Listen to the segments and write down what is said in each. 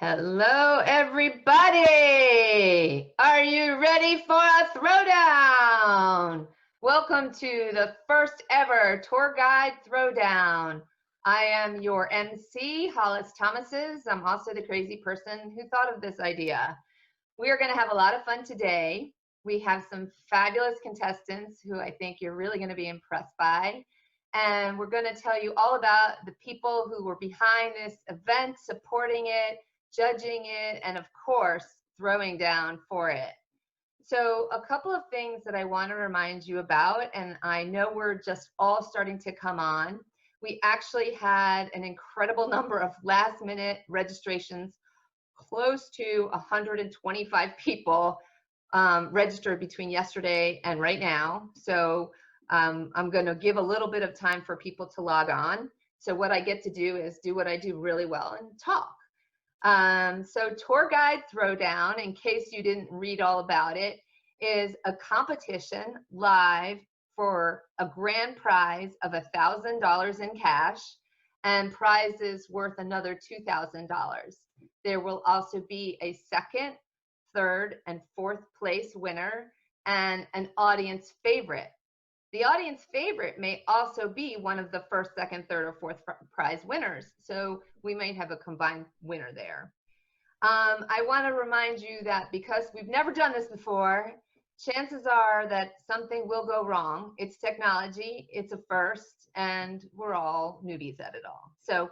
Hello, everybody. Are you ready for a throwdown? Welcome to the first ever tour guide throwdown. I am your MC, Hollis Thomases. I'm also the crazy person who thought of this idea. We are going to have a lot of fun today. We have some fabulous contestants who I think you're really going to be impressed by. And we're going to tell you all about the people who were behind this event, supporting it, judging it, and of course, throwing down for it. So a couple of things that I want to remind you about, and I know we're just all starting to come on. We actually had an incredible number of last minute registrations, close to 125 people registered between yesterday and right now. So I'm going to give a little bit of time for people to log on. So what I get to do is do what I do really well and talk. So Tour Guide Throwdown, in case you didn't read all about it, is a competition live for a grand prize of $1,000 in cash and prizes worth another $2,000. There will also be a second, third, and fourth place winner and an audience favorite. The audience favorite may also be one of the first, second, third, or fourth prize winners. So we might have a combined winner there. I want to remind you that because we've never done this before, chances are that something will go wrong. It's technology, it's a first, and we're all newbies at it all. So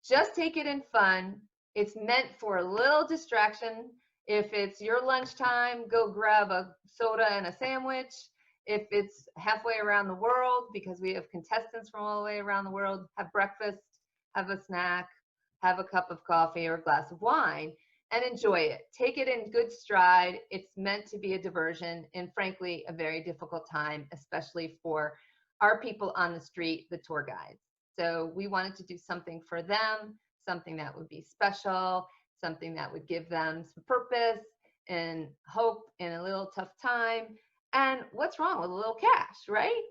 just take it in fun. It's meant for a little distraction. If it's your lunchtime, go grab a soda and a sandwich. If it's halfway around the world, because we have contestants from all the way around the world, have breakfast, have a snack, have a cup of coffee or a glass of wine, and enjoy it. Take it in good stride. It's meant to be a diversion in, frankly, a very difficult time, especially for our people on the street, the tour guides. So we wanted to do something for them, something that would be special, something that would give them some purpose and hope in a little tough time. And what's wrong with a little cash, right?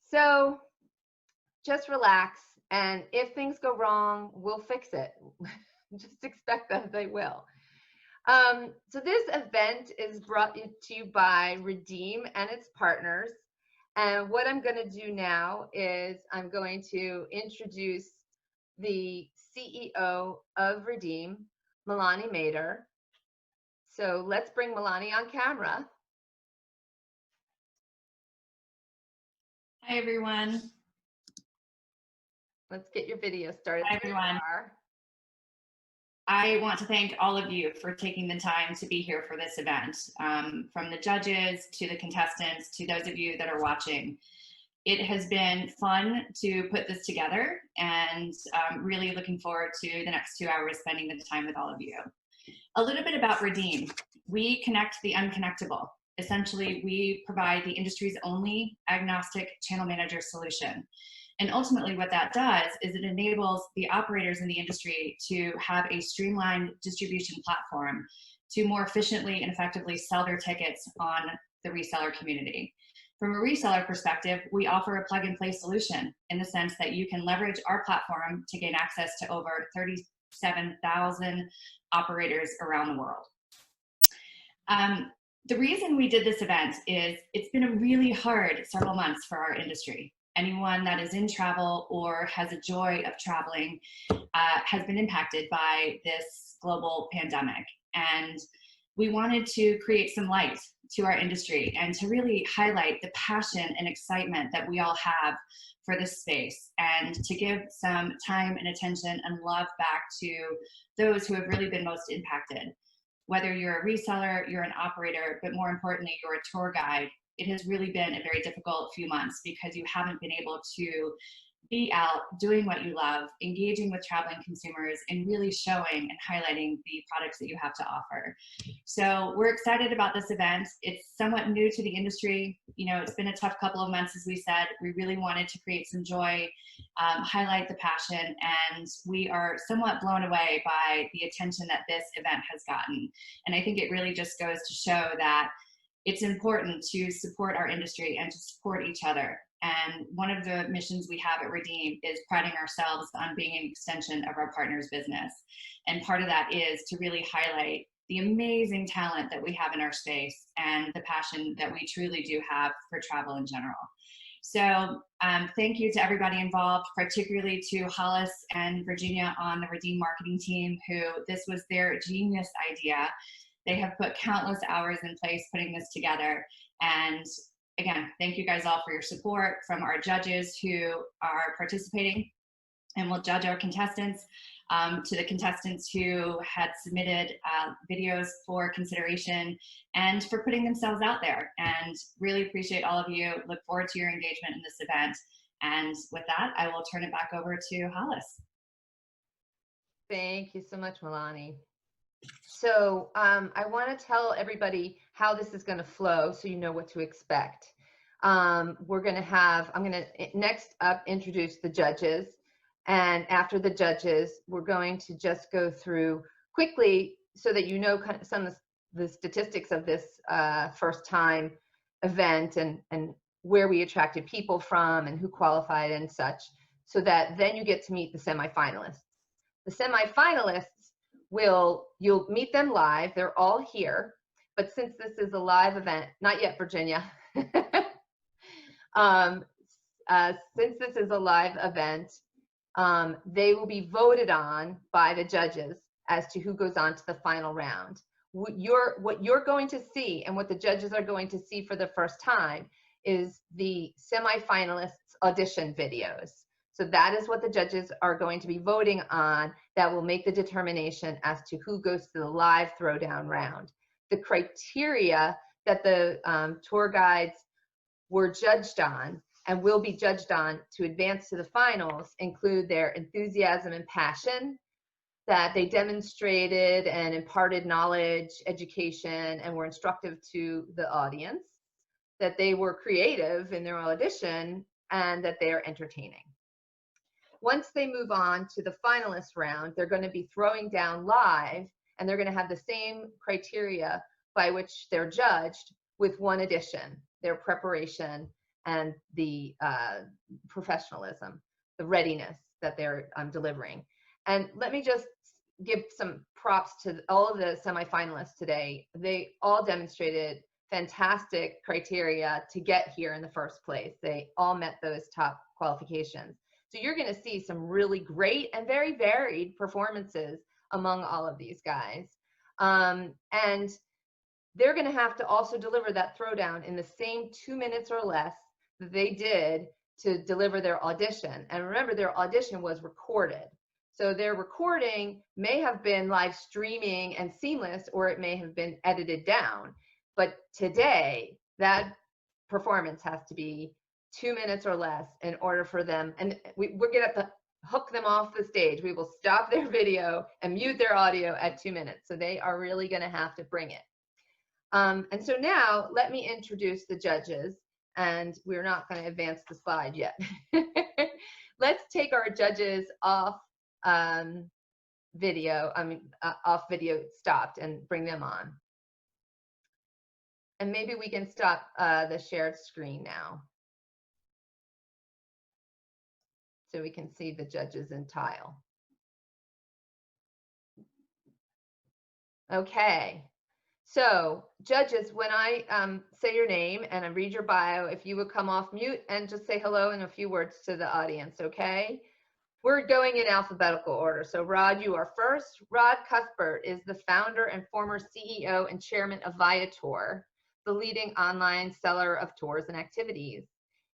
So just relax. And if things go wrong, we'll fix it. Just expect that they will. So this event is brought to you by Redeem and its partners. And what I'm going to do now is I'm going to introduce the CEO of Redeem, Milani Mader. So let's bring Milani on camera. Hi, everyone. Let's get your video started. Hi, everyone. I want to thank all of you for taking the time to be here for this event, from the judges to the contestants to those of you that are watching. It has been fun to put this together, and really looking forward to the next 2 hours spending the time with all of you. A little bit about Redeem. We connect the unconnectable. Essentially, we provide the industry's only agnostic channel manager solution. And ultimately what that does is it enables the operators in the industry to have a streamlined distribution platform to more efficiently and effectively sell their tickets on the reseller community. From a reseller perspective, we offer a plug-and-play solution in the sense that you can leverage our platform to gain access to over 37,000 operators around the world. The reason we did this event is it's been a really hard several months for our industry. Anyone that is in travel or has a joy of traveling has been impacted by this global pandemic. And we wanted to create some light to our industry and to really highlight the passion and excitement that we all have for this space, and to give some time and attention and love back to those who have really been most impacted. Whether you're a reseller, you're an operator, but more importantly, you're a tour guide, it has really been a very difficult few months because you haven't been able to be out doing what you love, engaging with traveling consumers, and really showing and highlighting the products that you have to offer. So we're excited about this event. It's somewhat new to the industry. You know, it's been a tough couple of months, as we said. We really wanted to create some joy, highlight the passion, and we are somewhat blown away by the attention that this event has gotten. And I think it really just goes to show that it's important to support our industry and to support each other. And one of the missions we have at Redeem is priding ourselves on being an extension of our partner's business. And part of that is to really highlight the amazing talent that we have in our space and the passion that we truly do have for travel in general. So thank you to everybody involved, particularly to Hollis and Virginia on the Redeem marketing team, who this was their genius idea. They have put countless hours in place putting this together. And again, thank you guys all for your support, from our judges who are participating and will judge our contestants, to the contestants who had submitted videos for consideration, and for putting themselves out there. And really appreciate all of you. Look forward to your engagement in this event. And with that, I will turn it back over to Hollis. Thank you so much, Milani. So I want to tell everybody how this is going to flow so you know what to expect. I'm going to next up introduce the judges. And after the judges, we're going to just go through quickly so that you know kind of some of the statistics of this first time event, and where we attracted people from and who qualified and such, so that then you get to meet the semi-finalists. The semi-finalists, you'll meet them live. They're all here. But since this is a live event, not yet, Virginia. Since this is a live event, they will be voted on by the judges as to who goes on to the final round. What you're going to see, and what the judges are going to see for the first time, is the semi-finalists audition videos. So that is what the judges are going to be voting on. That will make the determination as to who goes to the live throwdown round. The criteria that the tour guides were judged on and will be judged on to advance to the finals include their enthusiasm and passion, that they demonstrated and imparted knowledge, education, and were instructive to the audience, that they were creative in their audition, and that they are entertaining. Once they move on to the finalist round, they're going to be throwing down live, and they're going to have the same criteria by which they're judged, with one addition: their preparation and the professionalism, the readiness that they're delivering. And let me just give some props to all of the semifinalists today. They all demonstrated fantastic criteria to get here in the first place. They all met those top qualifications. So you're going to see some really great and very varied performances among all of these guys. And they're going to have to also deliver that throwdown in the same 2 minutes or less that they did to deliver their audition. And remember, their audition was recorded. So their recording may have been live streaming and seamless, or it may have been edited down. But today, that performance has to be 2 minutes or less in order for them. And we're going to have to hook them off the stage. We will stop their video and mute their audio at 2 minutes. So they are really going to have to bring it. And so now let me introduce the judges, and we're not going to advance the slide yet. Let's take our judges off video stopped and bring them on. And maybe we can stop the shared screen now, so we can see the judges in tile. Okay. So judges, when I say your name and I read your bio, if you would come off mute and just say hello and a few words to the audience, okay? We're going in alphabetical order. So Rod, you are first. Rod Cuthbert is the founder and former CEO and chairman of Viator, the leading online seller of tours and activities.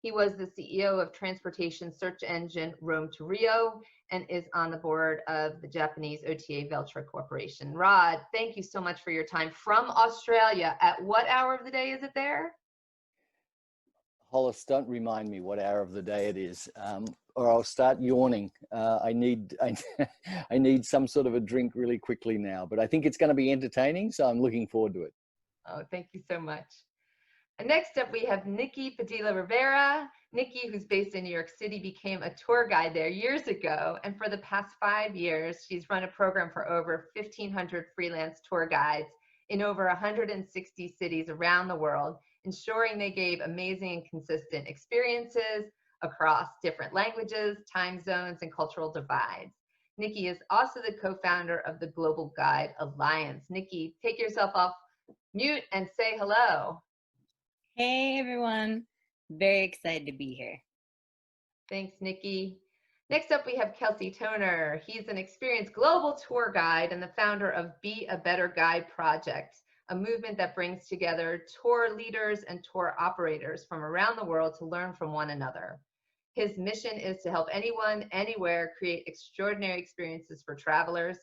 He was the CEO of transportation search engine Rome to Rio and is on the board of the Japanese OTA Veltra Corporation. Rod, thank you so much for your time from Australia. At what hour of the day is it there? Hollis, don't remind me what hour of the day it is, or I'll start yawning. I need some sort of a drink really quickly now, but I think it's going to be entertaining, so I'm looking forward to it. Oh, thank you so much. And next up, we have Nikki Padilla Rivera. Nikki, who's based in New York City, became a tour guide there years ago. And for the past 5 years, she's run a program for over 1,500 freelance tour guides in over 160 cities around the world, ensuring they gave amazing and consistent experiences across different languages, time zones, and cultural divides. Nikki is also the co-founder of the Global Guide Alliance. Nikki, take yourself off mute and say hello. Hey everyone, very excited to be here. Thanks, Nikki. Next up, we have Kelsey Toner. He's an experienced global tour guide and the founder of Be a Better Guide Project, a movement that brings together tour leaders and tour operators from around the world to learn from one another. His mission is to help anyone, anywhere, create extraordinary experiences for travelers.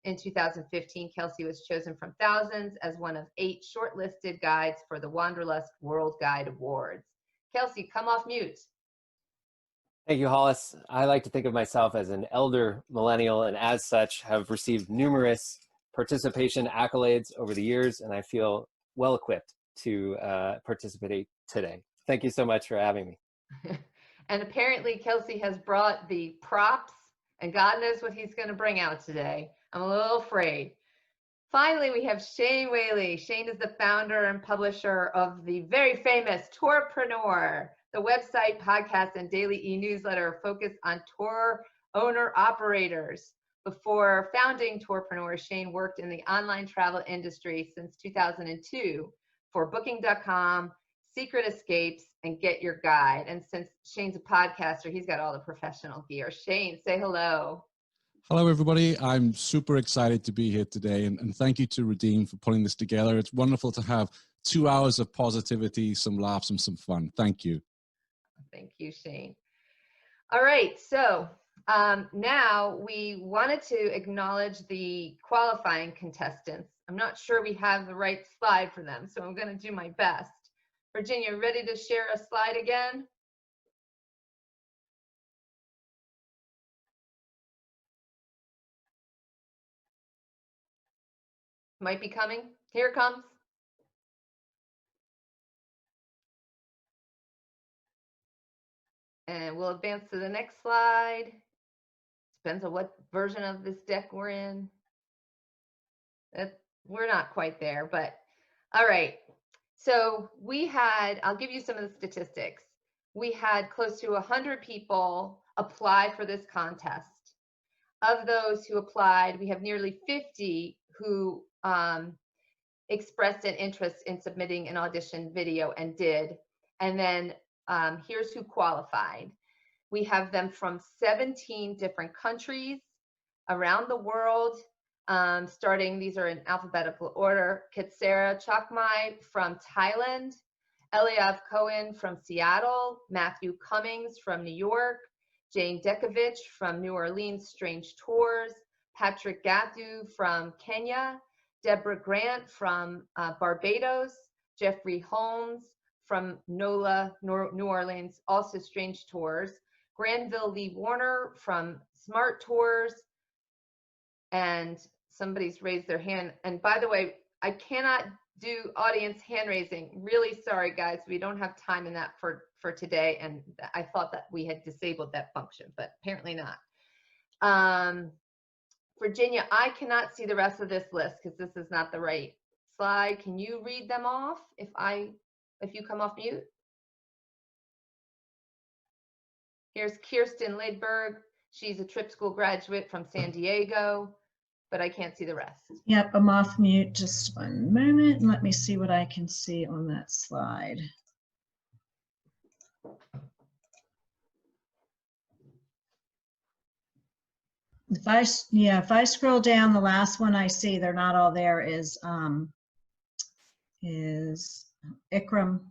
In 2015, Kelsey was chosen from thousands as one of 8 shortlisted guides for the Wanderlust World Guide Awards. Kelsey, come off mute. Thank you, Hollis. I like to think of myself as an elder millennial, and as such have received numerous participation accolades over the years, and I feel well equipped to participate today. Thank you so much for having me. And apparently Kelsey has brought the props, and God knows what he's going to bring out today. I'm a little afraid. Finally, we have Shane Whaley. Shane is the founder and publisher of the very famous Tourpreneur, the website, podcast, and daily e-newsletter focused on tour owner-operators. Before founding Tourpreneur, Shane worked in the online travel industry since 2002 for Booking.com, Secret Escapes, and Get Your Guide. And since Shane's a podcaster, he's got all the professional gear. Shane, say hello. Hello, everybody. I'm super excited to be here today, and thank you to Redeem for putting this together. It's wonderful to have 2 hours of positivity, some laughs, and some fun. Thank you. Thank you, Shane. All right, so now we wanted to acknowledge the qualifying contestants. I'm not sure we have the right slide for them, so I'm going to do my best. Virginia, ready to share a slide again? Might be coming. Here it comes. And we'll advance to the next slide. Depends on what version of this deck we're in. We're not quite there, but all right. So we had, I'll give you some of the statistics. We had close to 100 people apply for this contest. Of those who applied, we have nearly 50 who expressed an interest in submitting an audition video and did. And then here's who qualified. We have them from 17 different countries around the world. Starting, these are in alphabetical order. Kitsera Chakmai from Thailand, Eliav Cohen from Seattle, Matthew Cummings from New York, Jane Dekovich from New Orleans Strange Tours, Patrick Gathu from Kenya, Deborah Grant from Barbados, Jeffrey Holmes from NOLA, New Orleans, also Strange Tours, Granville Lee Warner from Smart Tours, and somebody's raised their hand. And by the way, I cannot do audience hand raising. Really sorry, guys. We don't have time in that for today. And I thought that we had disabled that function, but apparently not. Virginia, I cannot see the rest of this list because this is not the right slide. Can you read them off if you come off mute? Here's Kirsten Lidberg. She's a trip school graduate from San Diego, but I can't see the rest. Yep, I'm off mute. Just one moment. Let me see what I can see on that slide. If I scroll down, the last one I see, they're not all there, is Ikram.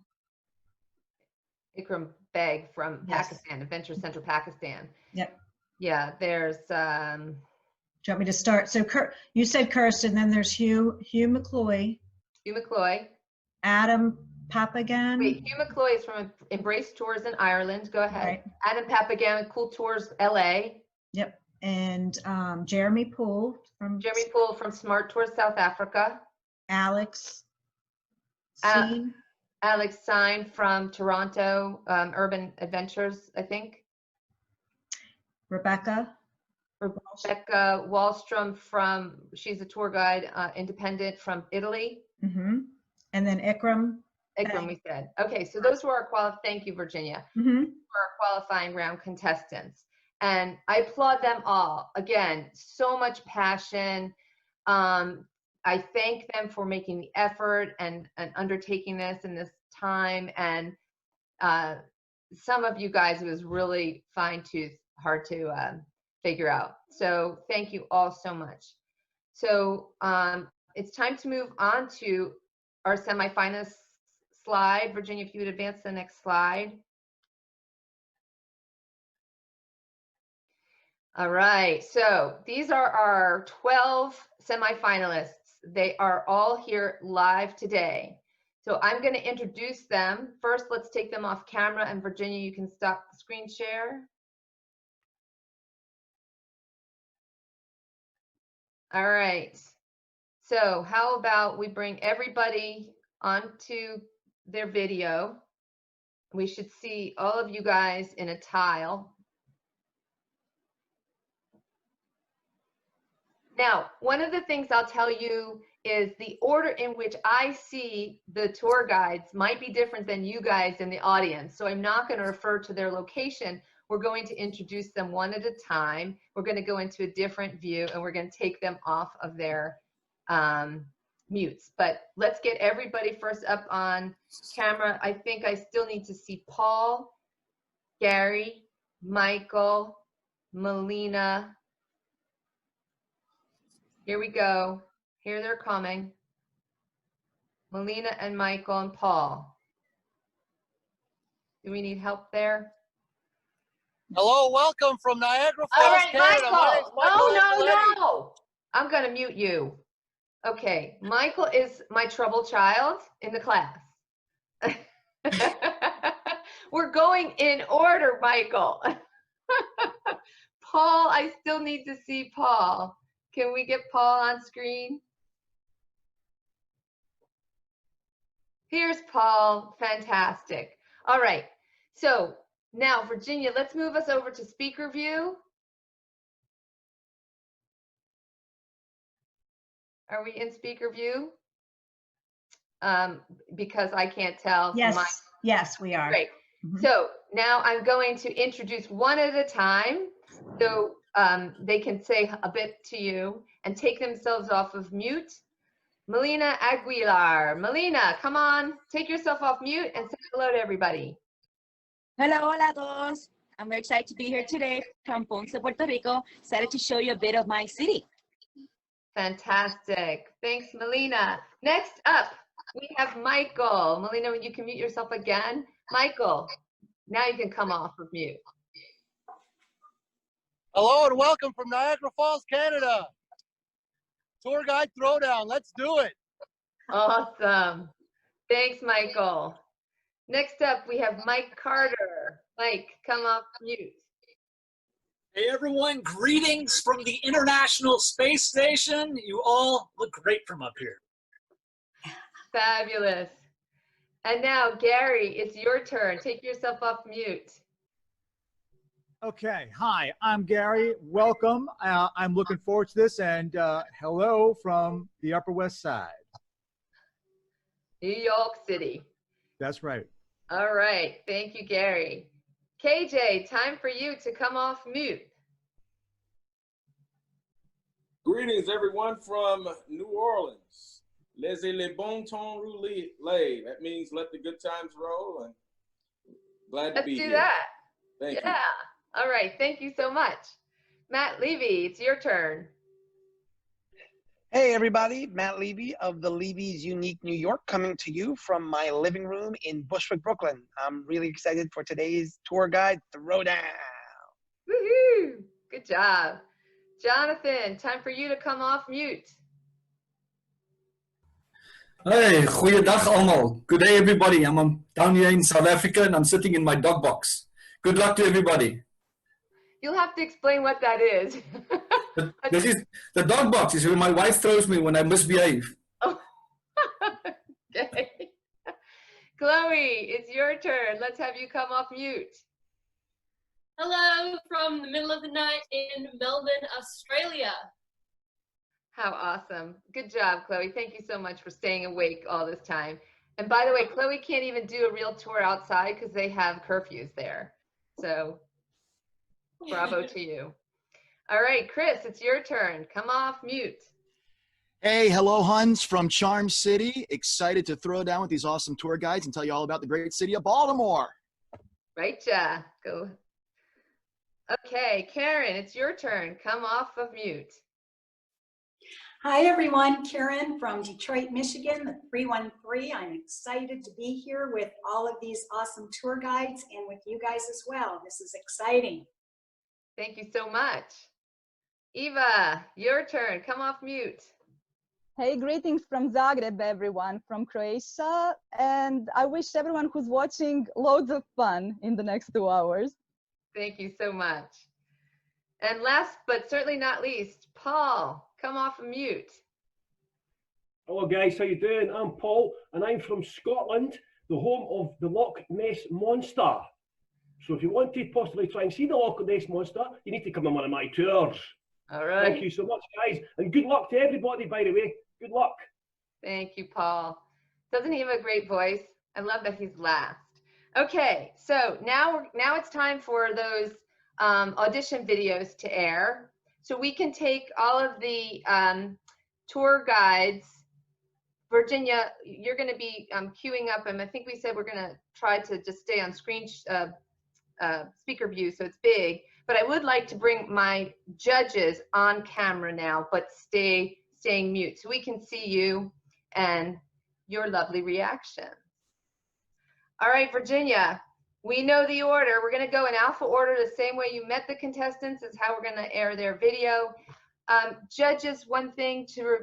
Ikram Beg from Yes. Pakistan, Adventure Center, Pakistan. Yep. Yeah, there's Do you want me to start? So you said Kirsten, then there's Hugh McCloy, Hugh McCloy. Adam Papagan. Wait, Hugh McCloy is from Embrace Tours in Ireland. Go ahead. Right. Adam Papagan, Cool Tours, LA. Yep. And Jeremy Poole from Jeremy Poole from Smart Tours, South Africa. Alex. Alex Stein from Toronto, Urban Adventures, I think. Rebecca Wallstrom she's a tour guide, independent from Italy. Mm-hmm. And then Ikram Ikram, we said. Okay, so those were our thank you, Virginia, Mm-hmm. for our qualifying round contestants. And I applaud them all. Again, so much passion. I thank them for making the effort and undertaking this in this time. And some of you guys, it was really fine-tooth, hard to figure out. So thank you all so much. So it's time to move on to our semifinalist slide. Virginia, if you would advance the next slide. All right, so these are our 12 semifinalists. They are all here live today. So I'm going to introduce them. First, let's take them off camera, and Virginia, you can stop the screen share. All right. So how about we bring everybody onto their video. We should see all of you guys in a tile. Now, one of the things I'll tell you is the order in which I see the tour guides might be different than you guys in the audience. So I'm not going to refer to their location. We're going to introduce them one at a time. We're going to go into a different view, and we're going to take them off of their mutes. But let's get everybody first up on camera. I think I still need to see Paul, Gary, Michael, Melina. Here we go. Here they're coming. Melina and Michael and Paul. Do we need help there? Hello, welcome from Niagara Falls, All right, Canada. Michael. My name's No. I'm going to mute you. Okay, Michael is my trouble child in the class. We're going in order, Michael. Paul, I still need to see Paul. Can we get Paul on screen? Here's Paul. Fantastic. All right. So now, Virginia, let's move us over to speaker view. Are we in speaker view? Because I can't tell. Yes, yes, we are. Great. Mhm. So now I'm going to introduce one at a time. So they can say a bit to you and take themselves off of mute. Melina Aguilar. Melina, come on, take yourself off mute and say hello to everybody. Hello, hola a todos. I'm very excited to be here today from Ponce, Puerto Rico. Excited to show you a bit of my city. Fantastic. Thanks, Melina. Next up, we have Michael. Melina, you can mute yourself again. Michael, now you can come off of mute. Hello and welcome from Niagara Falls, Canada. Tour guide Throwdown. Let's do it. Awesome. Thanks, Michael. Next up, we have Mike Carter. Mike, come off mute. Hey everyone, greetings from the International Space Station. You all look great from up here. Fabulous. And now, Gary, it's your turn. Take yourself off mute. Okay, hi, I'm Gary. Welcome. I'm looking forward to this, and hello from the Upper West Side. New York City. That's right. All right. Thank you, Gary. KJ, time for you to come off mute. Greetings, everyone, from New Orleans. Laissez les bon temps rouler. That means let the good times roll, and glad to be here. Let's do that. Thank you. Yeah. All right. Thank you so much. Matt Levy, it's your turn. Hey everybody, Matt Levy of the Levy's Unique New York, coming to you from my living room in Bushwick, Brooklyn. I'm really excited for today's tour guide Throwdown. Woohoo! Good job. Jonathan, time for you to come off mute. Hey, goeiedag allemaal. Good day everybody. I'm down here in South Africa and I'm sitting in my dog box. Good luck to everybody. You'll have to explain what that is. This is the dog box is where my wife throws me when I misbehave. Oh. Okay. Chloe, it's your turn. Let's have you come off mute. Hello from the middle of the night in Melbourne, Australia. How awesome. Good job, Chloe. Thank you so much for staying awake all this time. And by the way, Chloe can't even do a real tour outside because they have curfews there. So bravo to you. All right, Chris, it's your turn. Come off mute. Hey, hello, Huns from Charm City. Excited to throw down with these awesome tour guides and tell you all about the great city of Baltimore. Right, ja. Go. Okay, Karen, it's your turn. Come off of mute. Hi, everyone. Karen from Detroit, Michigan, the 313. I'm excited to be here with all of these awesome tour guides and with you guys as well. This is exciting. Thank you so much. Eva, your turn. Come off mute. Hey, greetings from Zagreb, everyone, from Croatia. And I wish everyone who's watching loads of fun in the next 2 hours. Thank you so much. And last but certainly not least, Paul, come off of mute. Hello guys, how you doing? I'm Paul and I'm from Scotland, the home of the Loch Ness Monster. So if you want to possibly try and see the Loch Ness Monster, you need to come on one of my tours. All right. Thank you so much, guys, and good luck to everybody, by the way. Good luck. Thank you, Paul. Doesn't he have a great voice? I love that he's last. Okay, so now it's time for those audition videos to air. So we can take all of the tour guides. Virginia, you're going to be queuing up, and I think we said we're going to try to just stay on screen speaker view, so it's big. But I would like to bring my judges on camera now, but staying mute, so we can see you and your lovely reaction. All right, Virginia, we know the order. We're going to go in alpha order, the same way you met the contestants is how we're going to air their video. Judges, one thing to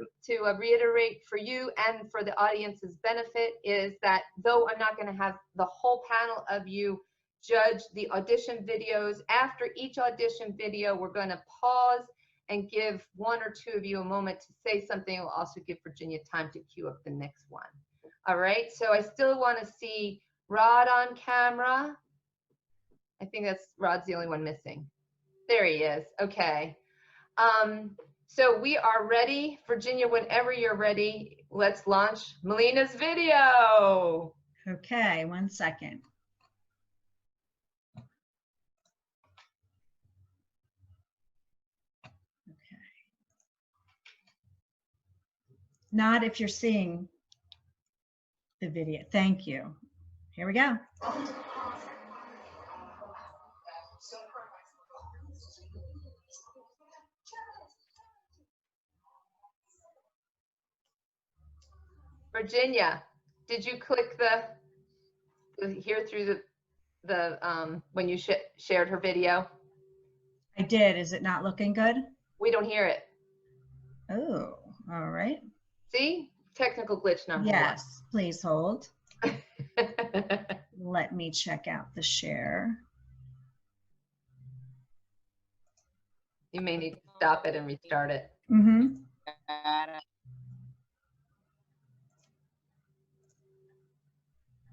reiterate for you and for the audience's benefit is that though I'm not going to have the whole panel of you judge the audition videos, after each audition video, we're going to pause and give one or two of you a moment to say something. We'll also give Virginia time to queue up the next one. All right, so I still want to see Rod on camera. I think Rod's the only one missing. There he is. Okay. So we are ready. Virginia, whenever you're ready, let's launch Melina's video. Okay, 1 second. Okay. Not if you're seeing the video. Thank you. Here we go. Virginia, did you click here through the when you shared her video? I did. Is it not looking good? We don't hear it. Oh, all right. See? Technical glitch number one. Yes, please hold. Let me check out the share. You may need to stop it and restart it. Mm-hmm.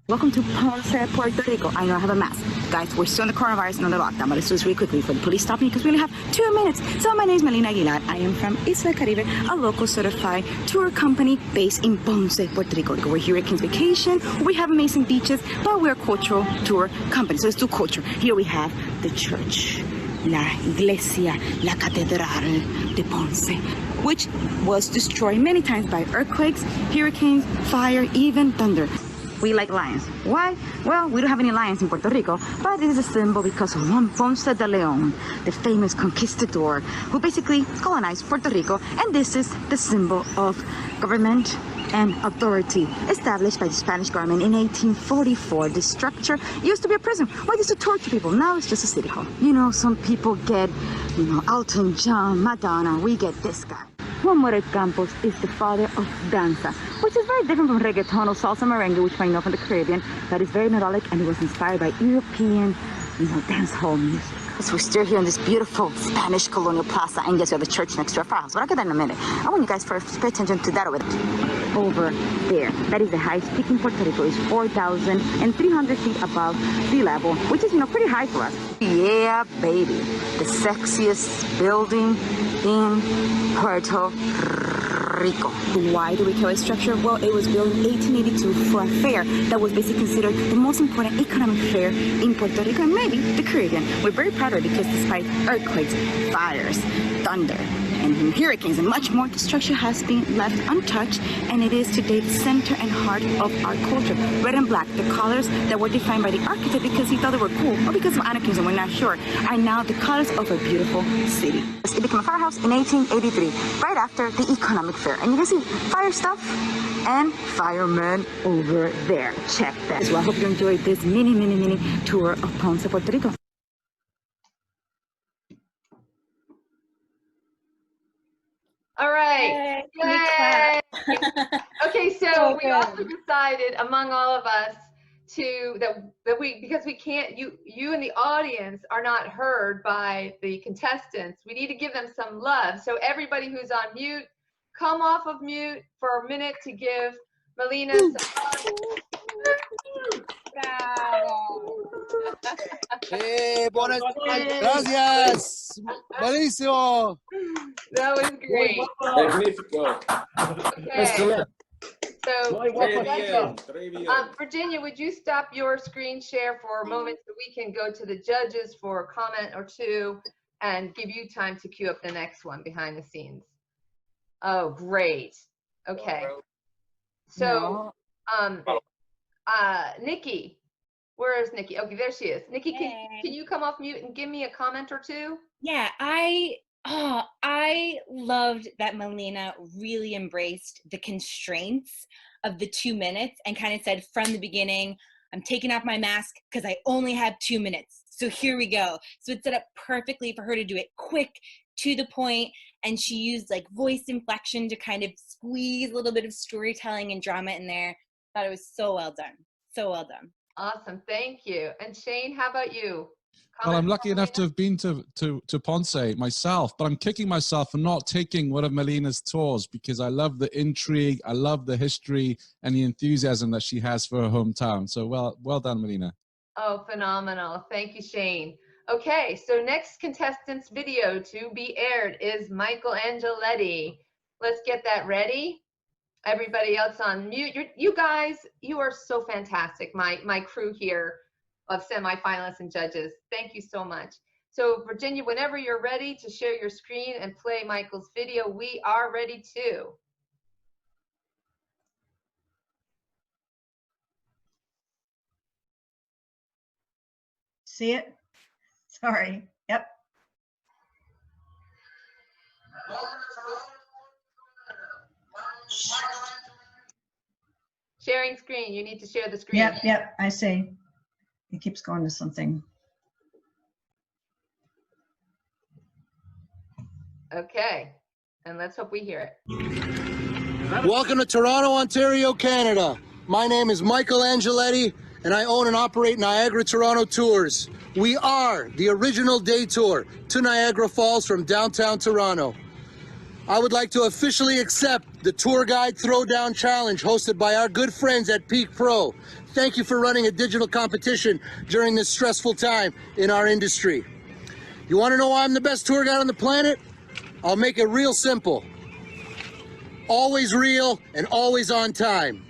Welcome to Ponce, Puerto Rico. I know I have a mask. Guys, we're still in the coronavirus and under lockdown, but let's do this really quickly before the police stop me because we only have 2 minutes. So my name is Melina Aguilar. I am from Isla Caribe, a local certified tour company based in Ponce, Puerto Rico. We're here at King's Vacation. We have amazing beaches, but we're a cultural tour company. So let's do culture. Here we have the church, La Iglesia, La Catedral de Ponce, which was destroyed many times by earthquakes, hurricanes, fire, even thunder. We like lions. Why? Well, we don't have any lions in Puerto Rico, but it is a symbol because of Juan Ponce de Leon, the famous conquistador who basically colonized Puerto Rico, and this is the symbol of government and authority established by the Spanish government in 1844. This structure used to be a prison where they used to torture people. Now it's just a city hall. You know, some people get, Elton John, Madonna. We get this guy. Juan Morel Campos is the father of danza, which is very different from reggaeton or salsa merengue, which you might know from the Caribbean. That is very melodic, and it was inspired by European, dance hall music. So we're still here in this beautiful Spanish colonial plaza, and yes, we have a church next to our firehouse, but I'll get that in a minute. I want you guys first to pay attention to that over there. That is the highest peak in Puerto Rico. It's 4,300 feet above sea level, which is, pretty high for us. Yeah, baby. The sexiest building in Puerto Rico. Why do we call it structure? Well, it was built in 1882 for a fair that was basically considered the most important economic fair in Puerto Rico and maybe the Caribbean. We're very proud of it because despite earthquakes, fires, thunder, and hurricanes and much more, the structure has been left untouched, and it is today the center and heart of our culture. Red and black, the colors that were defined by the architect because he thought they were cool, or because of anarchism, we're not sure, are now the colors of a beautiful city. It became a firehouse in 1883, right after the economic fair. And you can see fire stuff and firemen over there. Check that. So I hope you enjoyed this mini tour of Ponce, Puerto Rico. All right. Yay. Okay, so we also decided among all of us because we can't, you and the audience are not heard by the contestants. We need to give them some love. So everybody who's on mute, come off of mute for a minute to give Melina some Hey, buenas. Gracias. Buenísimo. That was great. Magnifico. Okay. So, Virginia, would you stop your screen share for a moment so we can go to the judges for a comment or two and give you time to queue up the next one behind the scenes? Oh, great. Okay. So, Nikki, where is Nikki? Okay, there she is. Nikki, can you come off mute and give me a comment or two? Yeah, I loved that Melina really embraced the constraints of the 2 minutes and kind of said from the beginning, I'm taking off my mask because I only have 2 minutes. So here we go. So it set up perfectly for her to do it quick, to the point, and she used like voice inflection to kind of squeeze a little bit of storytelling and drama in there. Thought it was so well done. So well done. Awesome. Thank you. And Shane, how about you? Well, I'm lucky enough to have been to Ponce myself, but I'm kicking myself for not taking one of Melina's tours because I love the intrigue, I love the history and the enthusiasm that she has for her hometown. So well done, Melina. Oh, phenomenal. Thank you, Shane. Okay, so next contestant's video to be aired is Michael Angeletti. Let's get that ready. Everybody else on mute. You guys, you are so fantastic. My crew here of semi-finalists and judges. Thank you so much. So Virginia, whenever you're ready to share your screen and play Michael's video, we are ready too. See it? Sorry. Yep. Sharing screen. You need to share the screen. Yep. I see. It keeps going to something. Okay. And let's hope we hear it. Welcome to Toronto, Ontario, Canada. My name is Michael Angeletti, and I own and operate Niagara Toronto Tours. We are the original day tour to Niagara Falls from downtown Toronto. I would like to officially accept the Tour Guide Throwdown Challenge hosted by our good friends at Peak Pro. Thank you for running a digital competition during this stressful time in our industry. You want to know why I'm the best tour guide on the planet? I'll make it real simple. Always real and always on time.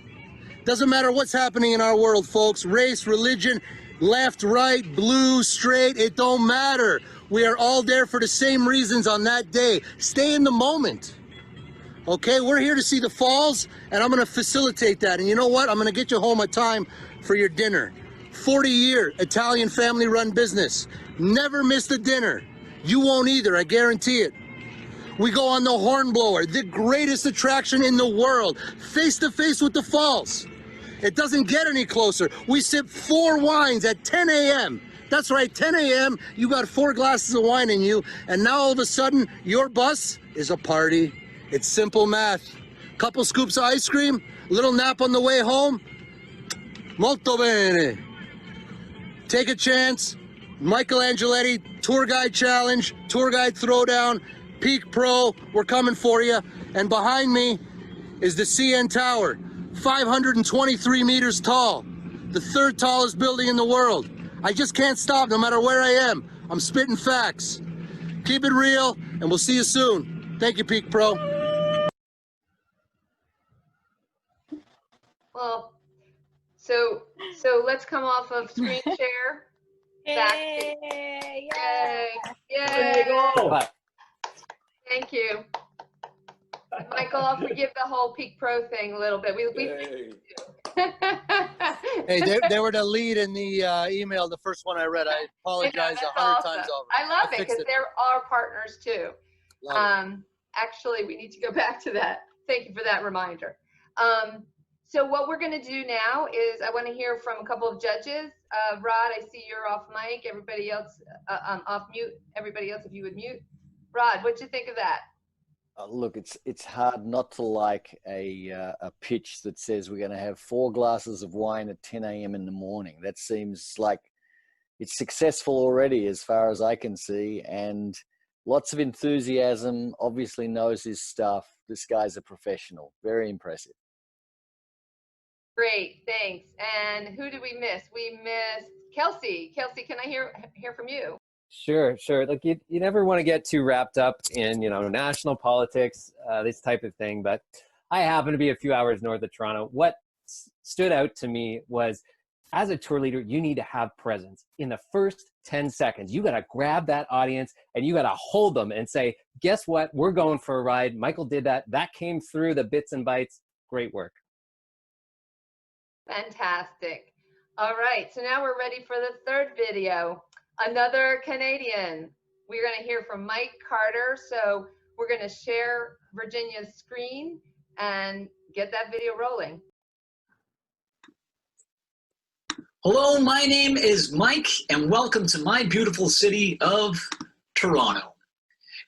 Doesn't matter what's happening in our world, folks. Race, religion, left, right, blue, straight, it don't matter. We are all there for the same reasons on that day. Stay in the moment. Okay, we're here to see the falls, and I'm gonna facilitate that. And you know what? I'm gonna get you home on time for your dinner. 40-year Italian family-run business. Never missed a dinner. You won't either, I guarantee it. We go on the Hornblower, the greatest attraction in the world, face to face with the falls. It doesn't get any closer. We sip 4 wines at 10 a.m. That's right, 10 a.m., you got 4 glasses of wine in you, and now all of a sudden, your bus is a party. It's simple math. Couple scoops of ice cream, little nap on the way home. Molto bene. Take a chance. Michael Angeletti, Tour Guide Challenge, Tour Guide Throwdown, Peak Pro, we're coming for you. And behind me is the CN Tower, 523 meters tall, the 3rd tallest building in the world. I just can't stop no matter where I am. I'm spitting facts. Keep it real, and we'll see you soon. Thank you, Peak Pro. Well, so let's come off of screen share. Yay! Yay! There you go. Thank you. Michael, I'll forgive the whole Peak Pro thing a little bit. Hey, they were the lead in the email, the first one I read. I apologize 100 times over. I love it because they're our partners too. Love it. Actually, we need to go back to that. Thank you for that reminder. So what we're going to do now is I want to hear from a couple of judges. Rod, I see you're off mic. Everybody else off mute. Everybody else, if you would mute. Rod, what'd you think of that? Look, it's hard not to like a pitch that says we're going to have 4 glasses of wine at 10 a.m. in the morning. That seems like it's successful already as far as I can see, and lots of enthusiasm, obviously knows his stuff. This guy's a professional. Very impressive. Great, thanks. And who did we miss? We missed Kelsey. Kelsey, can I hear from you? Sure. Like you never want to get too wrapped up in, national politics, this type of thing. But I happen to be a few hours north of Toronto. What stood out to me was, as a tour leader, you need to have presence. In the first 10 seconds, you got to grab that audience and you got to hold them and say, guess what? We're going for a ride. Michael did that. That came through the bits and bytes. Great work. Fantastic. All right, so now we're ready for the third video. Another Canadian. We're going to hear from Mike Carter. So we're going to share Virginia's screen and get that video rolling. Hello, my name is Mike, and welcome to my beautiful city of Toronto.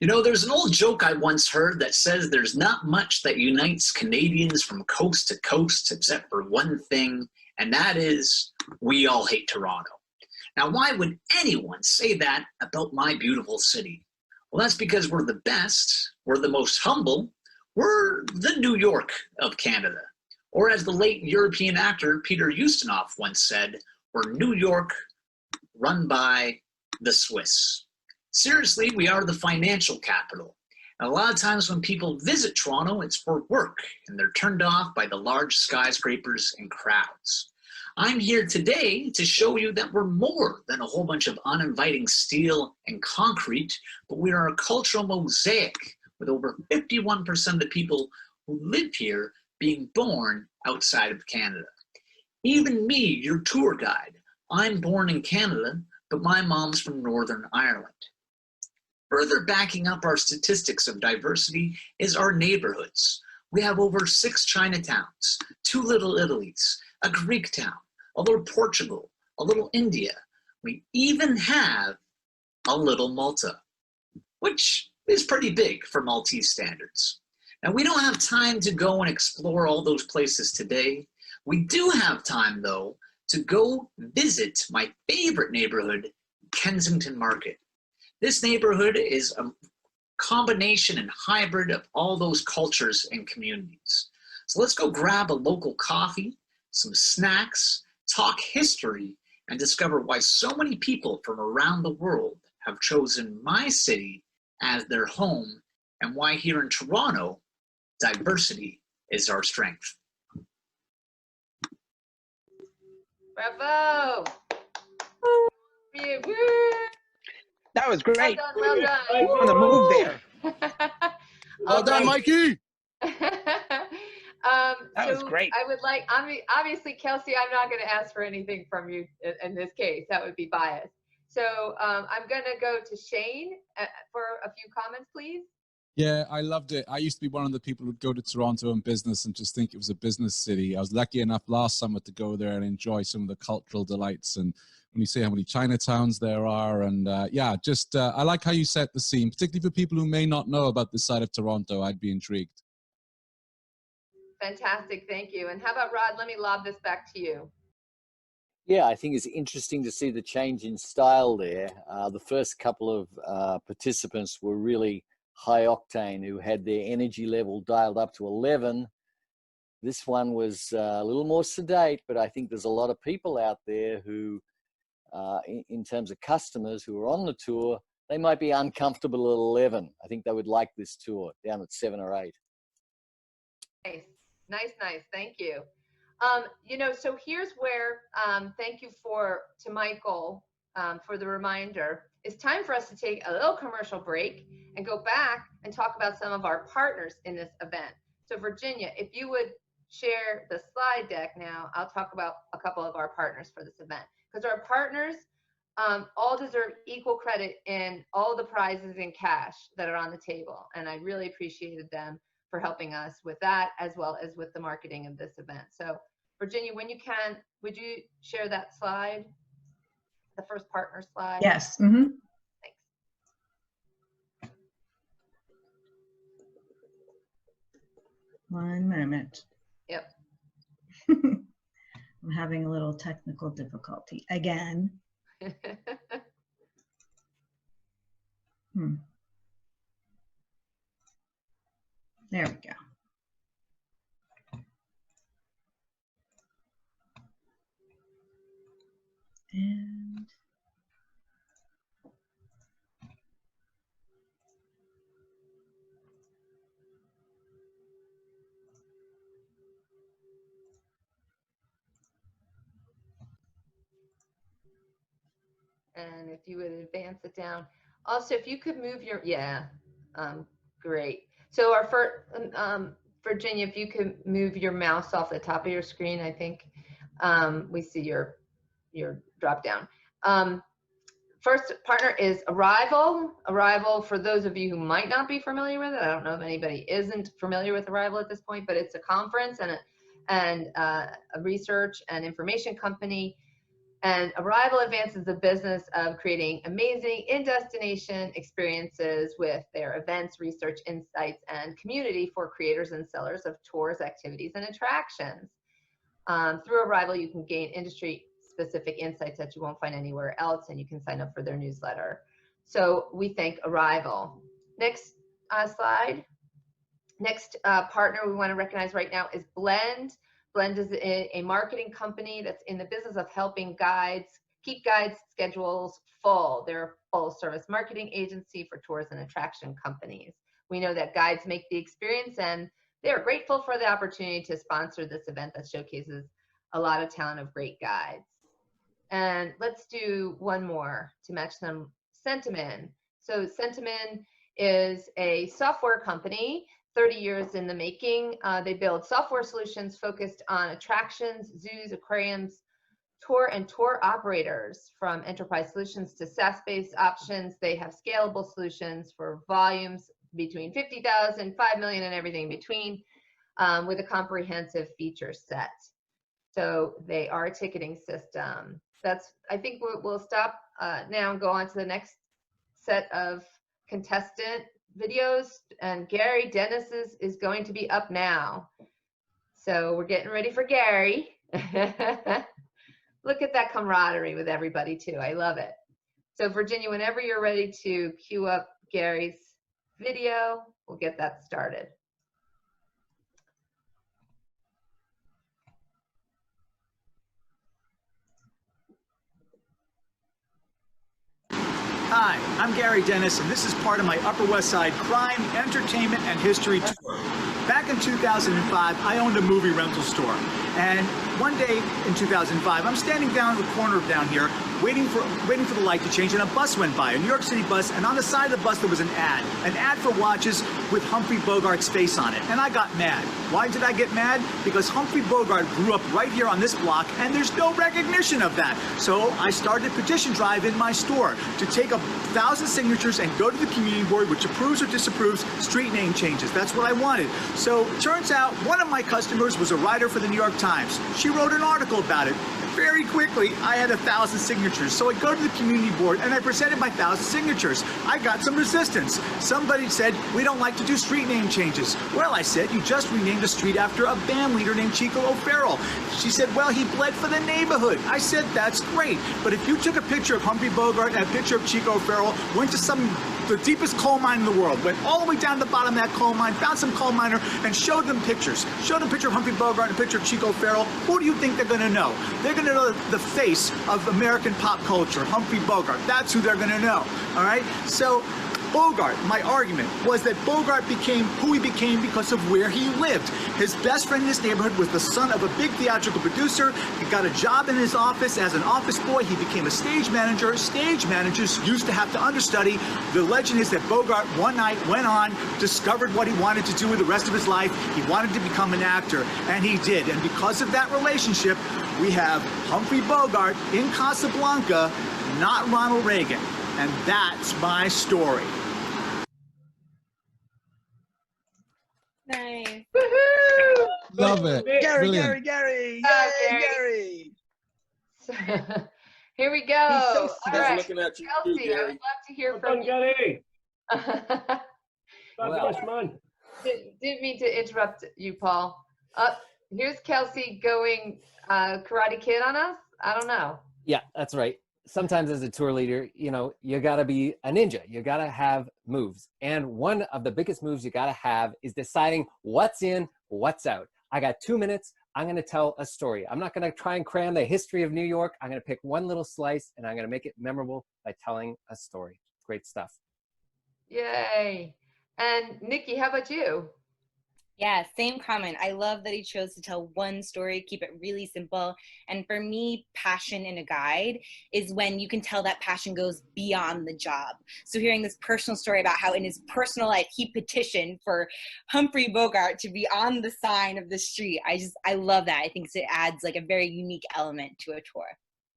There's an old joke I once heard that says there's not much that unites Canadians from coast to coast except for one thing, and that is we all hate Toronto. Now, why would anyone say that about my beautiful city? Well, that's because we're the best, we're the most humble, we're the New York of Canada. Or as the late European actor Peter Ustinov once said, we're New York run by the Swiss. Seriously, we are the financial capital. And a lot of times when people visit Toronto, it's for work, and they're turned off by the large skyscrapers and crowds. I'm here today to show you that we're more than a whole bunch of uninviting steel and concrete, but we are a cultural mosaic with over 51% of the people who live here being born outside of Canada. Even me, your tour guide, I'm born in Canada, but my mom's from Northern Ireland. Further backing up our statistics of diversity is our neighborhoods. We have over 6 Chinatowns, 2 Little Italies, a Greek town, a little Portugal, a little India. We even have a little Malta, which is pretty big for Maltese standards. Now, we don't have time to go and explore all those places today. We do have time, though, to go visit my favorite neighborhood, Kensington Market. This neighborhood is a combination and hybrid of all those cultures and communities. So let's go grab a local coffee, some snacks, talk history, and discover why so many people from around the world have chosen my city as their home, and why here in Toronto, diversity is our strength. Bravo! That was great. Well done. On the move there. Well done, Mikey. That was great. I would like, obviously, Kelsey, I'm not going to ask for anything from you in this case. That would be biased. So I'm going to go to Shane for a few comments, please. Yeah, I loved it. I used to be one of the people who'd go to Toronto on business and just think it was a business city. I was lucky enough last summer to go there and enjoy some of the cultural delights. And when you say how many Chinatowns there are, and yeah, just I like how you set the scene, particularly for people who may not know about this side of Toronto. I'd be intrigued. Fantastic, thank you. And how about Rod? Let me lob this back to you. Yeah, I think it's interesting to see the change in style there. The first couple of participants were really high octane, who had their energy level dialed up to 11. This one was a little more sedate, but I think there's a lot of people out there who in terms of customers who are on the tour, they might be uncomfortable at 11. I think they would like this tour down at 7 or 8. Nice. Thank you. So here's where, thank you to Michael for the reminder. It's time for us to take a little commercial break and go back and talk about some of our partners in this event. So Virginia, if you would share the slide deck now, I'll talk about a couple of our partners for this event, because our partners all deserve equal credit in all the prizes and cash that are on the table. And I really appreciated them for helping us with that, as well as with the marketing of this event. So Virginia, when you can, would you share that slide? The first partner slide? Yes. Mm-hmm. Thanks. One moment. Yep. I'm having a little technical difficulty again. There we go. And if you would advance it down. Also, if you could move your, great. So our first, Virginia, if you could move your mouse off the top of your screen, I think we see your drop down. First partner is Arrival. Arrival, for those of you who might not be familiar with it, I don't know if anybody isn't familiar with Arrival at this point, but it's a conference and a research and information company. And Arrival advances the business of creating amazing in-destination experiences with their events, research, insights, and community for creators and sellers of tours, activities, and attractions. Through Arrival, you can gain industry-specific insights that you won't find anywhere else, and you can sign up for their newsletter. So we thank Arrival. Next slide. Next partner we want to recognize right now is Blend. Blend is a marketing company that's in the business of helping keep guides' schedules full. They're a full-service marketing agency for tours and attraction companies. We know that guides make the experience, and they're grateful for the opportunity to sponsor this event that showcases a lot of talent of great guides. And let's do one more to match them. Centimin. So Centimin is a software company, 30 years in the making. They build software solutions focused on attractions, zoos, aquariums, tour operators. From enterprise solutions to SaaS-based options, they have scalable solutions for volumes between 50,000, 5 million, and everything in between, with a comprehensive feature set. So they are a ticketing system. I think we'll stop now and go on to the next set of contestant videos, and Gary Dennis is going to be up now. So we're getting ready for Gary. Look at that camaraderie with everybody too. I love it. So Virginia, whenever you're ready to queue up Gary's video, we'll get that started. Hi, I'm Gary Dennis, and this is part of my Upper West Side crime, entertainment, and history tour. Back in 2005, I owned a movie rental store. And one day in 2005, I'm standing down in the corner of down here, waiting for the light to change, and a bus went by, a New York City bus, and on the side of the bus there was an ad for watches with Humphrey Bogart's face on it, and I got mad. Why did I get mad? Because Humphrey Bogart grew up right here on this block, and there's no recognition of that. So I started a petition drive in my store to take 1,000 signatures and go to the community board, which approves or disapproves street name changes. That's what I wanted. So it turns out one of my customers was a writer for the New York Times. She wrote an article about it. Very quickly, I had 1,000 signatures. So I go to the community board and I presented my 1,000 signatures. I got some resistance. Somebody said, we don't like to do street name changes. Well, I said, you just renamed a street after a band leader named Chico O'Farrell. She said, well, he bled for the neighborhood. I said, that's great. But if you took a picture of Humphrey Bogart and a picture of Chico O'Farrell, went to some the deepest coal mine in the world. Went all the way down to the bottom of that coal mine, found some coal miner, and showed them pictures. Showed them a picture of Humphrey Bogart and a picture of Chico Farrell. Who do you think they're going to know? They're going to know the face of American pop culture, Humphrey Bogart. That's who they're going to know. All right? So Bogart, my argument was that Bogart became who he became because of where he lived. His best friend in his neighborhood was the son of a big theatrical producer. He got a job in his office as an office boy. He became a stage manager. Stage managers used to have to understudy. The legend is that Bogart one night went on, discovered what he wanted to do with the rest of his life. He wanted to become an actor, and he did. And because of that relationship, we have Humphrey Bogart in Casablanca, not Ronald Reagan. And that's my story. Nice. Woohoo! Love it. Gary, Brilliant. Gary. Gary. Here we go. He's so All sweet. right. Looking at you, Kelsey, I Gary. would love to hear Well from done, you. Gary. Fabulous, man. Didn't mean to interrupt you, Paul. Here's Kelsey going Karate Kid on us. I don't know. Yeah, that's right. Sometimes as a tour leader, you know, you gotta be a ninja. You gotta have moves. And one of the biggest moves you gotta have is deciding what's in, what's out. I got 2 minutes. I'm gonna tell a story. I'm not gonna try and cram the history of New York. I'm gonna pick one little slice and I'm gonna make it memorable by telling a story. Great stuff. Yay. And Nikki, how about you? Yeah, same comment. I love that he chose to tell one story, keep it really simple. And for me, passion in a guide is when you can tell that passion goes beyond the job. So hearing this personal story about how in his personal life, he petitioned for Humphrey Bogart to be on the sign of the street. I love that. I think it adds like a very unique element to a tour.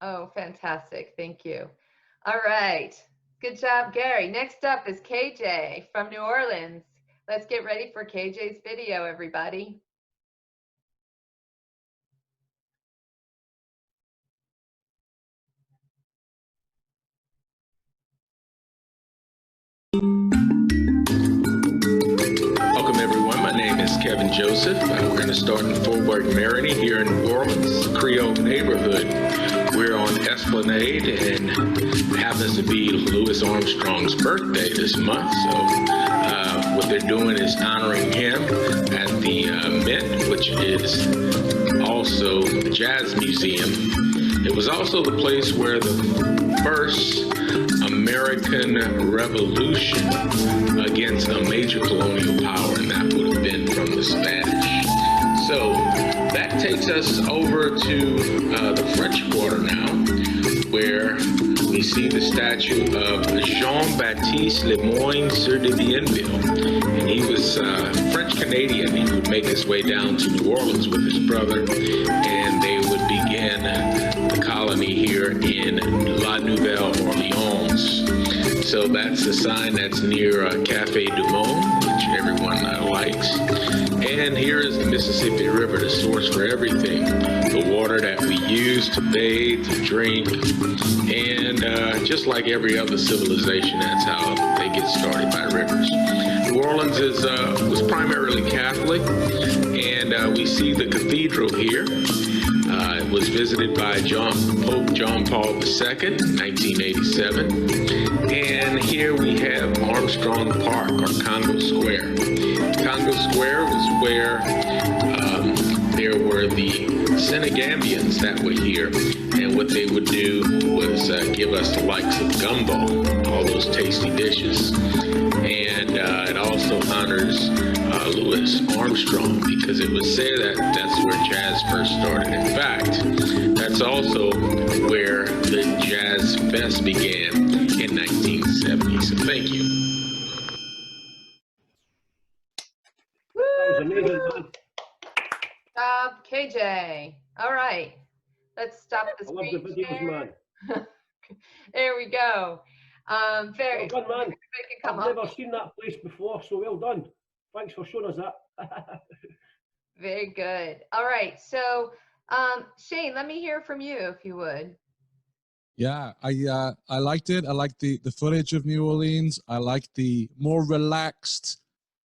Oh, fantastic. Thank you. All right. Good job, Gary. Next up is KJ from New Orleans. Let's get ready for KJ's video, everybody. Welcome, everyone. My name is Kevin Joseph. We're going to start in Fort Worth, Maryland, here in New Orleans, Creole neighborhood. We're on Esplanade, and it happens to be Louis Armstrong's birthday this month. So what they're doing is honoring him at the Mint, which is also the Jazz Museum. It was also the place where the first American Revolution against a major colonial power, and that would have been from the Spanish. So that takes us over to the French Quarter now, where we see the statue of Jean-Baptiste Lemoyne Sieur de Bienville. And he was French-Canadian. He would make his way down to New Orleans with his brother, and they would begin the colony here in La Nouvelle Orleans. So that's the sign that's near Café du Monde, which everyone likes. And here is the Mississippi River, the source for everything. The water that we use to bathe, to drink, and just like every other civilization, that's how they get started, by rivers. New Orleans was primarily Catholic, and we see the cathedral here. It was visited by Pope John Paul II in 1987. And here we have Armstrong Park, or Congo Square. Congo Square was where there were the Senegambians that were here. And what they would do was give us the likes of gumbo, all those tasty dishes. And it also honors Louis Armstrong, because it was said that that's where jazz first started. In fact, that's also where the Jazz Fest began in 1970. So thank you. That was amazing, man. Job, KJ. All right. Let's stop the I love the screen videos, share. man. There we go. Very Well done, man. come I've up. never seen that place before, so well done. Thanks for showing us that. Very good. All right. So, Shane, let me hear from you, if you would. Yeah, I liked it. I liked the footage of New Orleans. I liked the more relaxed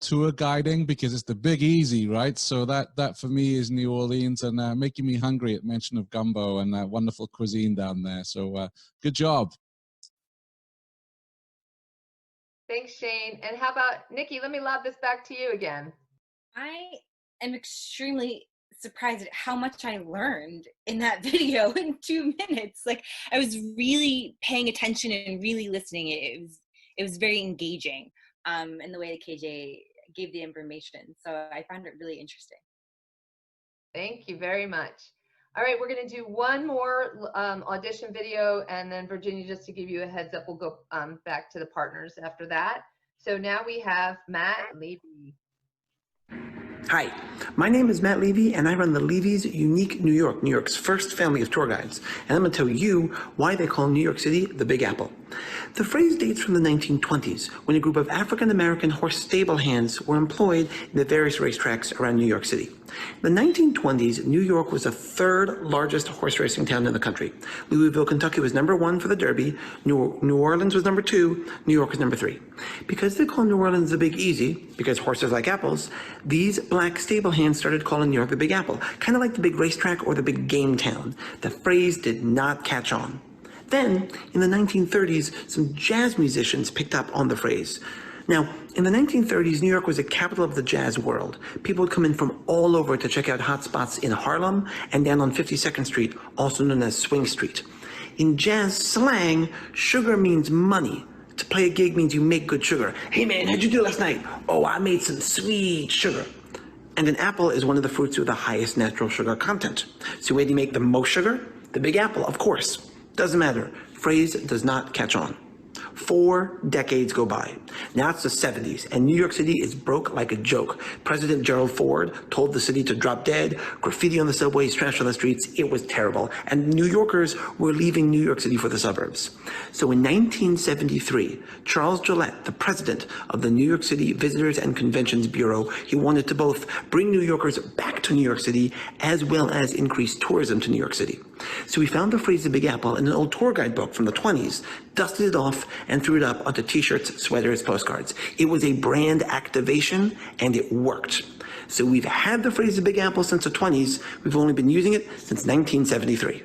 tour guiding, because it's the Big Easy, right? So that for me is New Orleans, and making me hungry at mention of gumbo and wonderful cuisine down there. So good job. Thanks, Shane. And how about Nikki? Let me lob this back to you again. I am extremely surprised at how much I learned in that video in 2 minutes. Like, I was really paying attention and really listening. It was very engaging, in the way that KJ gave the information. So I found it really interesting. Thank you very much. All right, we're going to do one more audition video, and then Virginia, just to give you a heads up, we'll go back to the partners after that. So now we have Matt Levy. Hi, my name is Matt Levy, and I run the Levy's Unique New York, New York's first family of tour guides. And I'm going to tell you why they call New York City the Big Apple. The phrase dates from the 1920s, when a group of African-American horse stable hands were employed in the various racetracks around New York City. In the 1920s, New York was the third largest horse racing town in the country. Louisville, Kentucky was #1 for the Derby, New Orleans was #2, New York was #3. Because they call New Orleans the Big Easy, because horses like apples, these black stable hands started calling New York the Big Apple, kind of like the big racetrack or the big game town. The phrase did not catch on. Then, in the 1930s, some jazz musicians picked up on the phrase. Now, in the 1930s, New York was the capital of the jazz world. People would come in from all over to check out hot spots in Harlem and down on 52nd Street, also known as Swing Street. In jazz slang, sugar means money. To play a gig means you make good sugar. Hey man, how'd you do last night? Oh, I made some sweet sugar. And an apple is one of the fruits with the highest natural sugar content. So where do you make the most sugar? The Big Apple, of course. Doesn't matter. Phrase does not catch on. 4 decades go by. Now it's the 70s, and New York City is broke like a joke. President Gerald Ford told the city to drop dead, graffiti on the subways, trash on the streets. It was terrible. And New Yorkers were leaving New York City for the suburbs. So in 1973, Charles Gillette, the president of the New York City Visitors and Conventions Bureau, he wanted to both bring New Yorkers back to New York City as well as increase tourism to New York City. So he found the phrase the Big Apple in an old tour guide book from the 20s, dusted it off, and threw it up onto t-shirts, sweaters, postcards. It was a brand activation, and it worked. So we've had the phrase the Big Apple since the 20s. We've only been using it since 1973.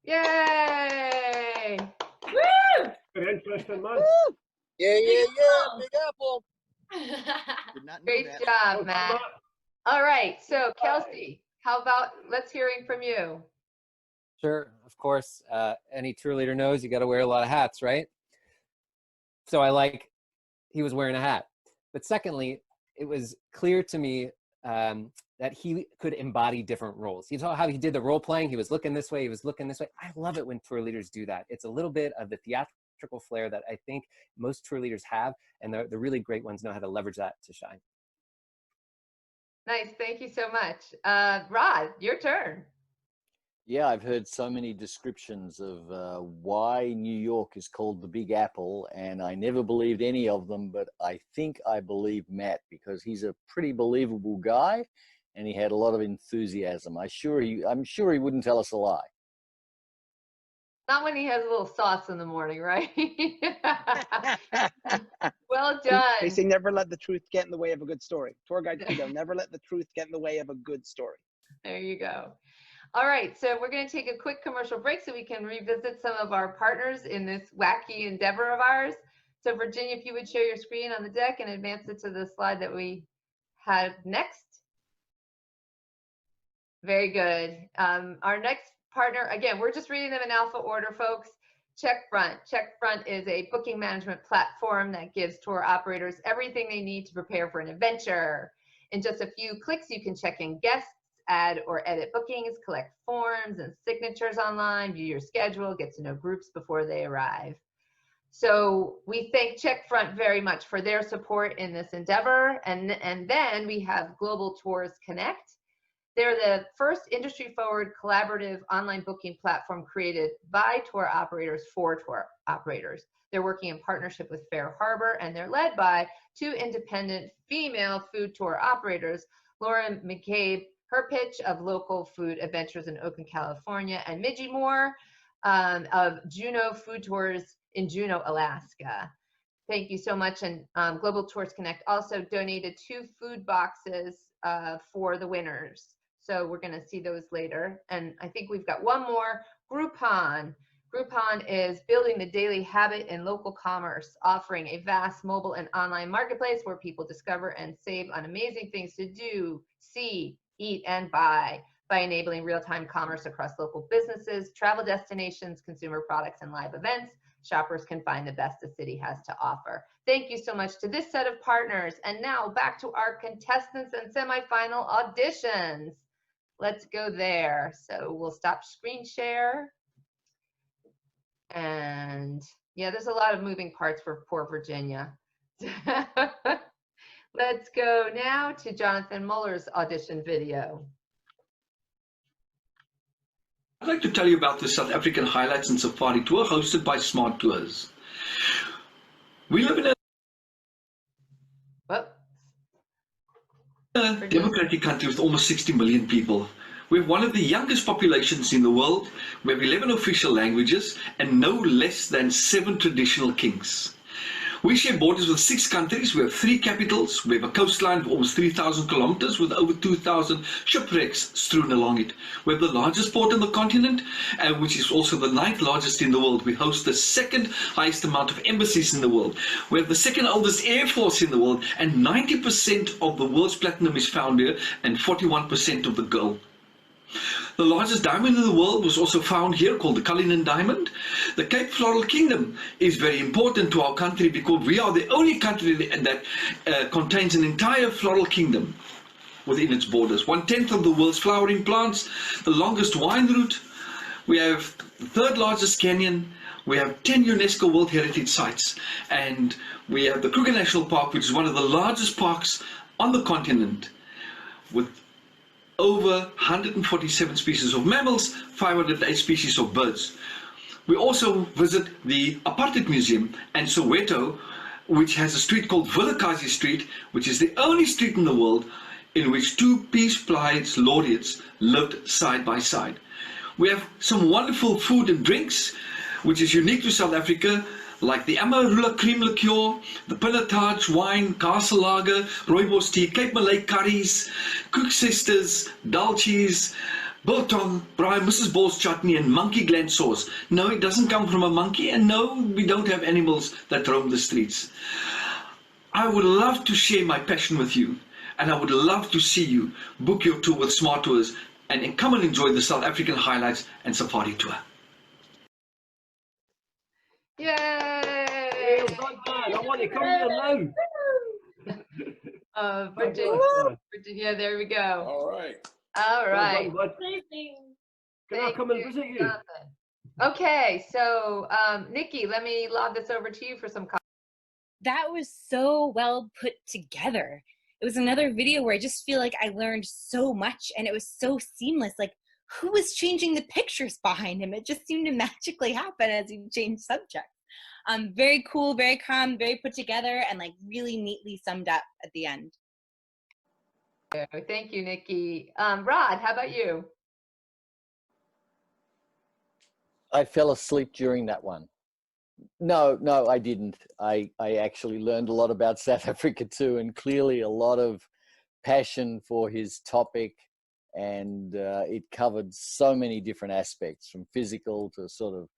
Yay! Woo! Very interesting, man. Yeah, Big Apple. Did not know Great that. job, Matt. All right, so Kelsey, how about let's hearing from you? Sure, of course. Any tour leader knows you got to wear a lot of hats, right? So he was wearing a hat. But secondly, it was clear to me that he could embody different roles. You saw how he did the role playing. He was looking this way. He was looking this way. I love it when tour leaders do that. It's a little bit of the theatrical flair that I think most tour leaders have, and the really great ones know how to leverage that to shine. Nice, thank you so much. Rod, your turn. Yeah, I've heard so many descriptions of why New York is called the Big Apple, and I never believed any of them, but I think I believe Matt because he's a pretty believable guy, and he had a lot of enthusiasm. I'm sure he wouldn't tell us a lie. Not when he has a little sauce in the morning, right? Well done. They say never let the truth get in the way of a good story. Tour guide Credo, never let the truth get in the way of a good story. There you go. All right, so we're going to take a quick commercial break so we can revisit some of our partners in this wacky endeavor of ours. So Virginia, if you would share your screen on the deck and advance it to the slide that we had next. Very good. Our next partner, again, we're just reading them in alpha order, folks. Checkfront. Checkfront is a booking management platform that gives tour operators everything they need to prepare for an adventure. In just a few clicks, you can check in guests, add or edit bookings, collect forms and signatures online, view your schedule, get to know groups before they arrive. So we thank Checkfront very much for their support in this endeavor. And then we have Global Tours Connect. They're the first industry-forward collaborative online booking platform created by tour operators for tour operators. They're working in partnership with Fair Harbor, and they're led by 2 independent female food tour operators, Lauren McCabe, her pitch of local food adventures in Oakland, California, and Midgie Moore of Juneau Food Tours in Juneau, Alaska. Thank you so much. And Global Tours Connect also donated 2 food boxes for the winners. So we're going to see those later. And I think we've got one more, Groupon. Groupon is building the daily habit in local commerce, offering a vast mobile and online marketplace where people discover and save on amazing things to do, see, eat, and buy by enabling real-time commerce across local businesses, travel destinations, consumer products, and live events. Shoppers can find the best the city has to offer. Thank you so much to this set of partners. And now back to our contestants and semifinal auditions. Let's go there. So we'll stop screen share. And yeah, there's a lot of moving parts for poor Virginia. Let's go now to Jonathan Muller's audition video. I'd like to tell you about the South African Highlights and Safari Tour hosted by Smart Tours. We live in a democratic country with almost 60 million people. We have one of the youngest populations in the world. We have 11 official languages and no less than 7 traditional kings. We share borders with 6 countries. We have 3 capitals. We have a coastline of almost 3,000 kilometers with over 2,000 shipwrecks strewn along it. We have the largest port on the continent, which is also the 9th largest in the world. We host the 2nd highest amount of embassies in the world. We have the 2nd oldest air force in the world, and 90% of the world's platinum is found here, and 41% of the gold. The largest diamond in the world was also found here, called the Cullinan Diamond. The Cape Floral Kingdom is very important to our country because we are the only country that contains an entire floral kingdom within its borders. 1/10 of the world's flowering plants, the longest wine route. We have the 3rd largest canyon. We have 10 UNESCO World Heritage Sites. And we have the Kruger National Park, which is one of the largest parks on the continent, with over 147 species of mammals, 508 species of birds. We also visit the Apartheid Museum and Soweto, which has a street called Vilakazi Street, which is the only street in the world in which 2 Peace Prize laureates lived side by side. We have some wonderful food and drinks, which is unique to South Africa, like the Amarula cream liqueur, the Pinotage wine, Castle Lager, Rooibos tea, Cape Malay curries, Cook Sisters, Dal cheese, biltong, braai, Mrs. Ball's chutney, and monkey gland sauce. No, it doesn't come from a monkey, and no, we don't have animals that roam the streets. I would love to share my passion with you, and I would love to see you book your tour with Smart Tours and come and enjoy the South African Highlights and Safari Tour. Yay! I want to come here now. Virginia, there we go. All right. All right. Can I come and visit you? Jonathan. Okay, so Nikki, let me lob this over to you for some comments. That was so well put together. It was another video where I just feel like I learned so much and it was so seamless. Like, who was changing the pictures behind him? It just seemed to magically happen as he changed subjects. Very cool, very calm, very put together, and like really neatly summed up at the end. Thank you, Nikki. Rod, how about you? I fell asleep during that one. No, I didn't. I actually learned a lot about South Africa too, and clearly a lot of passion for his topic. And it covered so many different aspects, from physical to sort of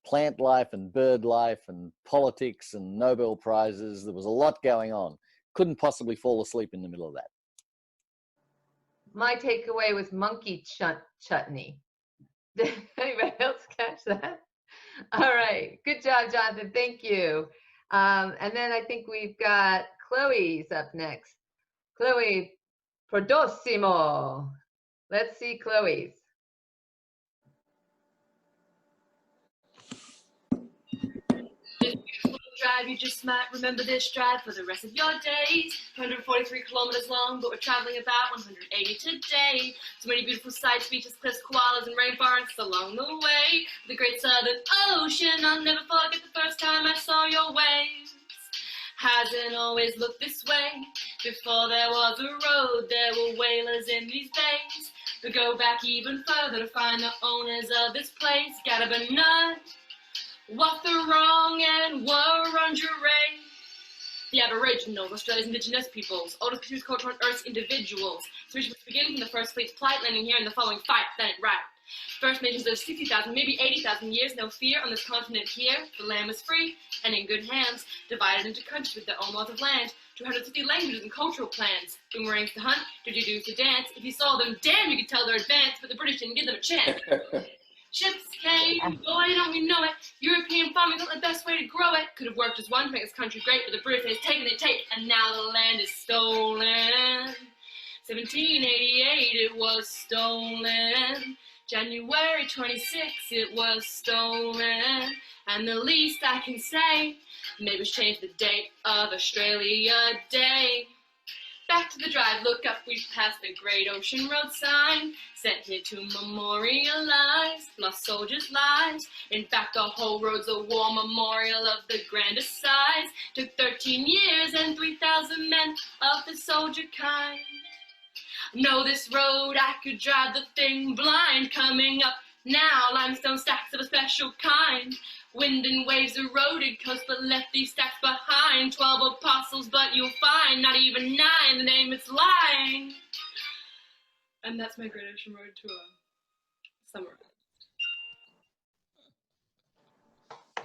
plant life and bird life and politics and Nobel Prizes. There was a lot going on. Couldn't possibly fall asleep in the middle of that. My takeaway was monkey chutney. Did anybody else catch that? All right. Good job, Jonathan. Thank you. And then I think we've got Chloe's up next. Chloe Prodosimo. Let's see Chloe's. Drive, you just might remember this drive for the rest of your days. 143 kilometers long, but we're traveling about 180 today. So many beautiful sights, beaches, cliffs, koalas, and rainforests along the way. The great southern ocean, I'll never forget the first time I saw your waves. Hasn't always looked this way. Before there was a road, there were whalers in these bays. We go back even further to find the owners of this place. Gotta be none. What the wrong and Wurundjeri. The Aboriginals, Australia's indigenous peoples, oldest produced culture on Earth's individuals. So we should begin from the first fleet's plight, landing here in the following fight, then it right. First Nations of 60,000, maybe 80,000 years, no fear on this continent here. The land was free and in good hands, divided into countries with their own laws of land, 250 languages and cultural plans. Boomerangs to hunt, didgeridoo to dance. If you saw them, damn, you could tell they're advanced, but the British didn't give them a chance. Ships came, boy, don't we know it. European farming got the best way to grow it. Could have worked as one to make this country great, but the British has taken their take, and now the land is stolen. 1788, it was stolen. January 26, it was stolen. And the least I can say, maybe change the date of Australia Day. Back to the drive, look up, we've passed the Great Ocean Road sign, sent here to memorialize lost soldiers' lives. In fact, the whole road's a war memorial of the grandest size. Took 13 years and 3,000 men of the soldier kind. Know this road, I could drive the thing blind. Coming up now, limestone stacks of a special kind. Wind and waves eroded coast, but left these stacks behind. 12 apostles, but you'll find not even 9. The name it's lying. And that's my Great Ocean Road tour. Summary.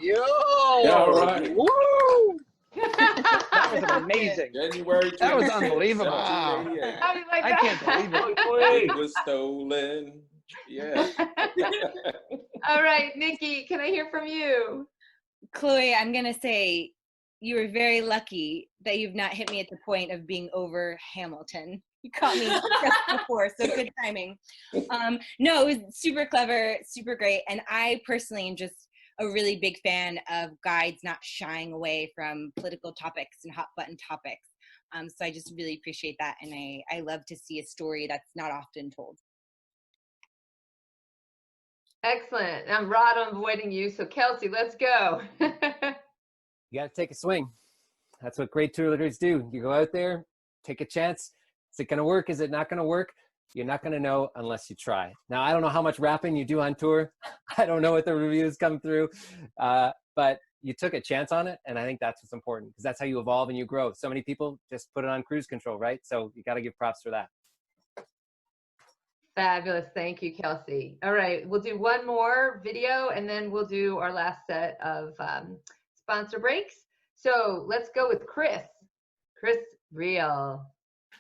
Yo! Yeah, all right. Woo! That was amazing. January 26th, That was unbelievable. 1788. How do you like I that? can't believe it. It was stolen. Yeah. All right, Nikki, can I hear from you? Chloe, I'm going to say you were very lucky that you've not hit me at the point of being over Hamilton. You caught me just before, so good timing. No, it was super clever, super great. And I personally am just a really big fan of guides not shying away from political topics and hot button topics. So I just really appreciate that. And I love to see a story that's not often told. Excellent. Rod, I'm avoiding you. So Kelsey, let's go. You got to take a swing. That's what great tour leaders do. You go out there, take a chance. Is it going to work? Is it not going to work? You're not going to know unless you try. Now, I don't know how much rapping you do on tour. I don't know what the reviews come through, but you took a chance on it. And I think that's what's important because that's how you evolve and you grow. So many people just put it on cruise control, right? So you got to give props for that. Fabulous. Thank you, Kelsey. All right, we'll do one more video and then we'll do our last set of sponsor breaks. So let's go with Chris. Chris Real.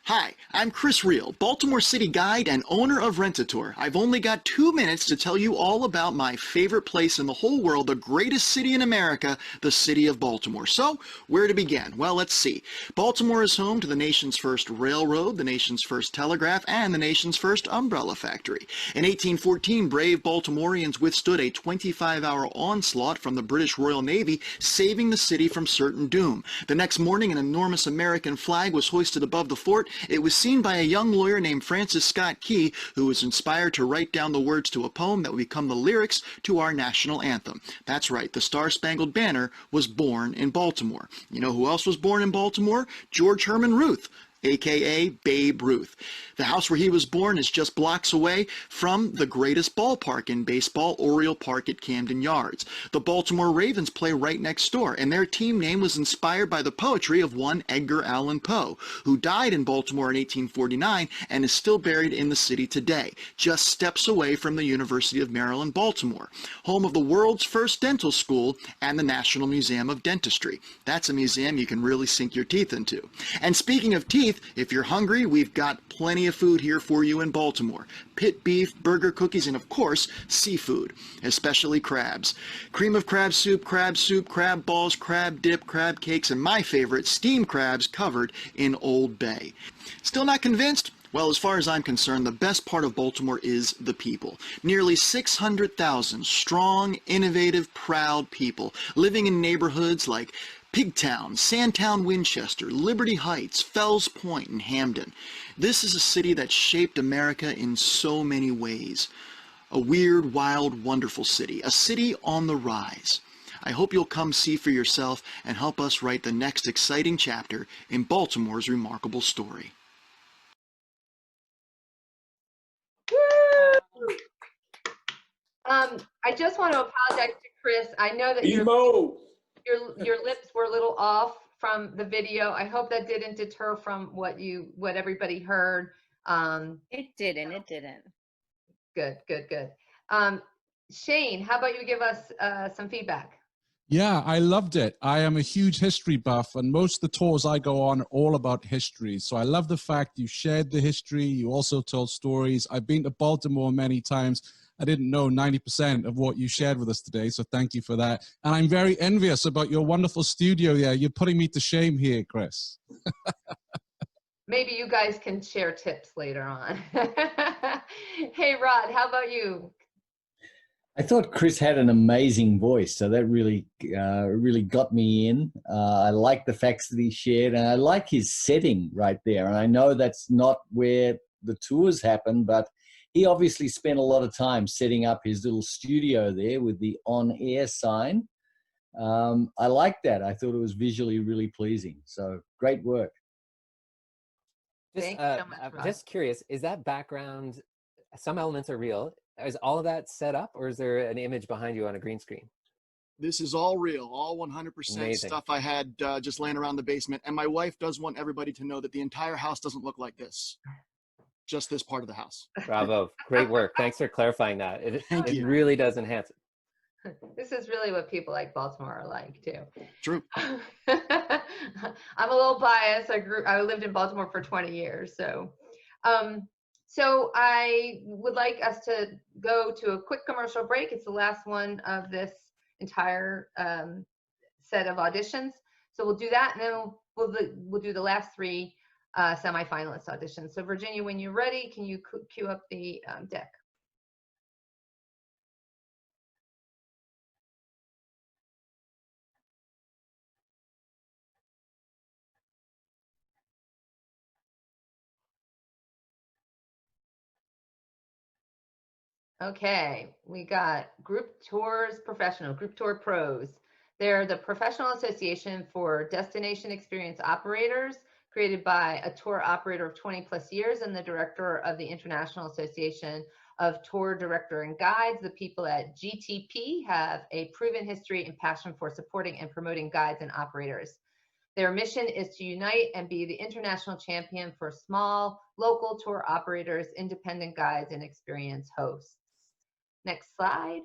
Hi, I'm Chris Reel, Baltimore City guide and owner of Rent-A-Tour. I've only got 2 minutes to tell you all about my favorite place in the whole world, the greatest city in America, the city of Baltimore. So, where to begin? Well, let's see. Baltimore is home to the nation's first railroad, the nation's first telegraph, and the nation's first umbrella factory. In 1814, brave Baltimoreans withstood a 25-hour onslaught from the British Royal Navy, saving the city from certain doom. The next morning, an enormous American flag was hoisted above the fort. It was seen by a young lawyer named Francis Scott Key, who was inspired to write down the words to a poem that would become the lyrics to our national anthem. That's right, the Star-Spangled Banner was born in Baltimore. You know who else was born in Baltimore? George Herman Ruth, a.k.a. Babe Ruth. The house where he was born is just blocks away from the greatest ballpark in baseball, Oriole Park at Camden Yards. The Baltimore Ravens play right next door, and their team name was inspired by the poetry of one Edgar Allan Poe, who died in Baltimore in 1849 and is still buried in the city today, just steps away from the University of Maryland, Baltimore, home of the world's first dental school and the National Museum of Dentistry. That's a museum you can really sink your teeth into. And speaking of teeth, if you're hungry, we've got plenty of food here for you in Baltimore. Pit beef, burger, cookies, and of course, seafood, especially crabs. Cream of crab soup, crab balls, crab dip, crab cakes, and my favorite, steamed crabs covered in Old Bay. Still not convinced? Well, as far as I'm concerned, the best part of Baltimore is the people. Nearly 600,000 strong, innovative, proud people living in neighborhoods like Pigtown, Sandtown, Winchester, Liberty Heights, Fells Point, and Hamden. This is a city that shaped America in so many ways. A weird, wild, wonderful city. A city on the rise. I hope you'll come see for yourself and help us write the next exciting chapter in Baltimore's remarkable story. I just want to apologize to Chris. I know that your lips were a little off from the video. I hope that didn't deter from what everybody heard. It didn't. Good. Shane, how about you give us some feedback? Yeah, I loved it. I am a huge history buff, and most of the tours I go on are all about history. So I love the fact you shared the history. You also told stories. I've been to Baltimore many times. I didn't know 90% of what you shared with us today, so thank you for that. And I'm very envious about your wonderful studio there. You're putting me to shame here, Chris. Maybe you guys can share tips later on. Hey, Rod, how about you? I thought Chris had an amazing voice, so that really got me in. I like the facts that he shared, and I like his setting right there. And I know that's not where the tours happen, but he obviously spent a lot of time setting up his little studio there with the on-air sign. I like that. I thought it was visually really pleasing. So great work. Thank you so much, Rod. Just curious, is that background, some elements are real? Is all of that set up, or is there an image behind you on a green screen? This is all real, all 100% Amazing. stuff I had just laying around the basement. And my wife does want everybody to know that the entire house doesn't look like this, just this part of the house. Bravo. Great work. Thanks for clarifying that. Thank It you. really does enhance it. This is really what people like Baltimore are like too. True. I'm a little biased. I lived in Baltimore for 20 years, so I would like us to go to a quick commercial break. It's the last one of this entire set of auditions. So we'll do that, and then we'll do the last three semi-finalist auditions. So Virginia, when you're ready, can you cue up the deck? Okay, we got Group Tours Professional, Group Tour Pros. They're the professional association for destination experience operators, created by a tour operator of 20 plus years and the director of the International Association of Tour Director and Guides. The people at GTP have a proven history and passion for supporting and promoting guides and operators. Their mission is to unite and be the international champion for small, local tour operators, independent guides, and experience hosts. Next slide.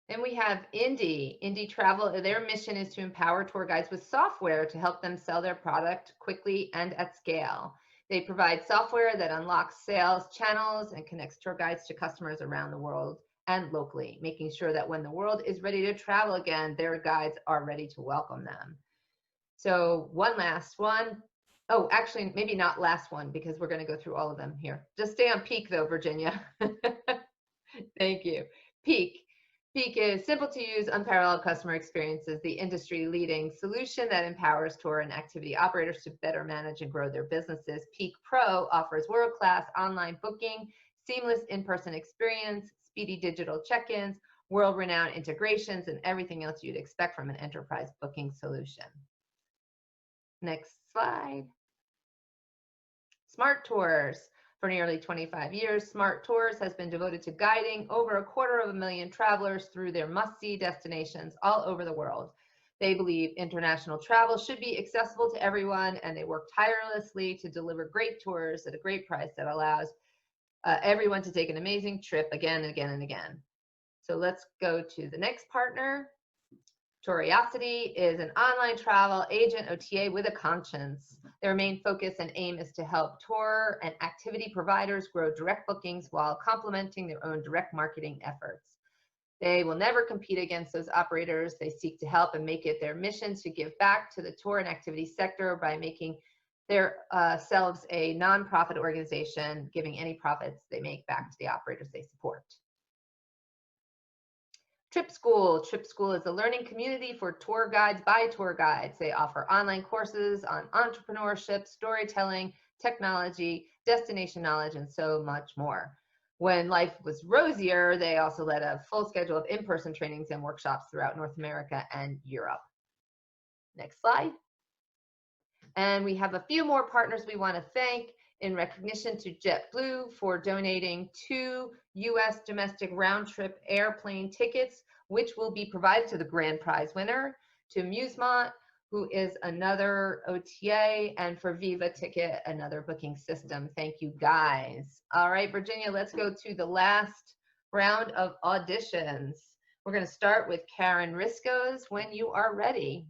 Then we have Indie Travel. Their mission is to empower tour guides with software to help them sell their product quickly and at scale. They provide software that unlocks sales channels and connects tour guides to customers around the world and locally, making sure that when the world is ready to travel again, their guides are ready to welcome them. So one last one. Oh, actually, maybe not last one, because we're going to go through all of them here. Just stay on Peak, though, Virginia. Thank you. Peak. Peak is simple to use, unparalleled customer experiences, the industry-leading solution that empowers tour and activity operators to better manage and grow their businesses. Peak Pro offers world-class online booking, seamless in-person experience, speedy digital check-ins, world-renowned integrations, and everything else you'd expect from an enterprise booking solution. Next slide. Smart Tours. For nearly 25 years, Smart Tours has been devoted to guiding over 250,000 travelers through their must-see destinations all over the world. They believe international travel should be accessible to everyone, and they work tirelessly to deliver great tours at a great price that allows everyone to take an amazing trip again and again and again. So let's go to the next partner. Touriosity is an online travel agent OTA with a conscience. Their main focus and aim is to help tour and activity providers grow direct bookings while complementing their own direct marketing efforts. They will never compete against those operators. They seek to help and make it their mission to give back to the tour and activity sector by making their selves a nonprofit organization, giving any profits they make back to the operators they support. Trip School. Trip School is a learning community for tour guides by tour guides. They offer online courses on entrepreneurship, storytelling, technology, destination knowledge, and so much more. When life was rosier, they also led a full schedule of in-person trainings and workshops throughout North America and Europe. Next slide. And we have a few more partners we want to thank in recognition to JetBlue for donating 2 U.S. domestic round-trip airplane tickets, which will be provided to the grand prize winner, to Musemont, who is another OTA, and for Viva Ticket, another booking system. Thank you, guys. All right, Virginia, let's go to the last round of auditions. We're going to start with Karen Riscos when you are ready.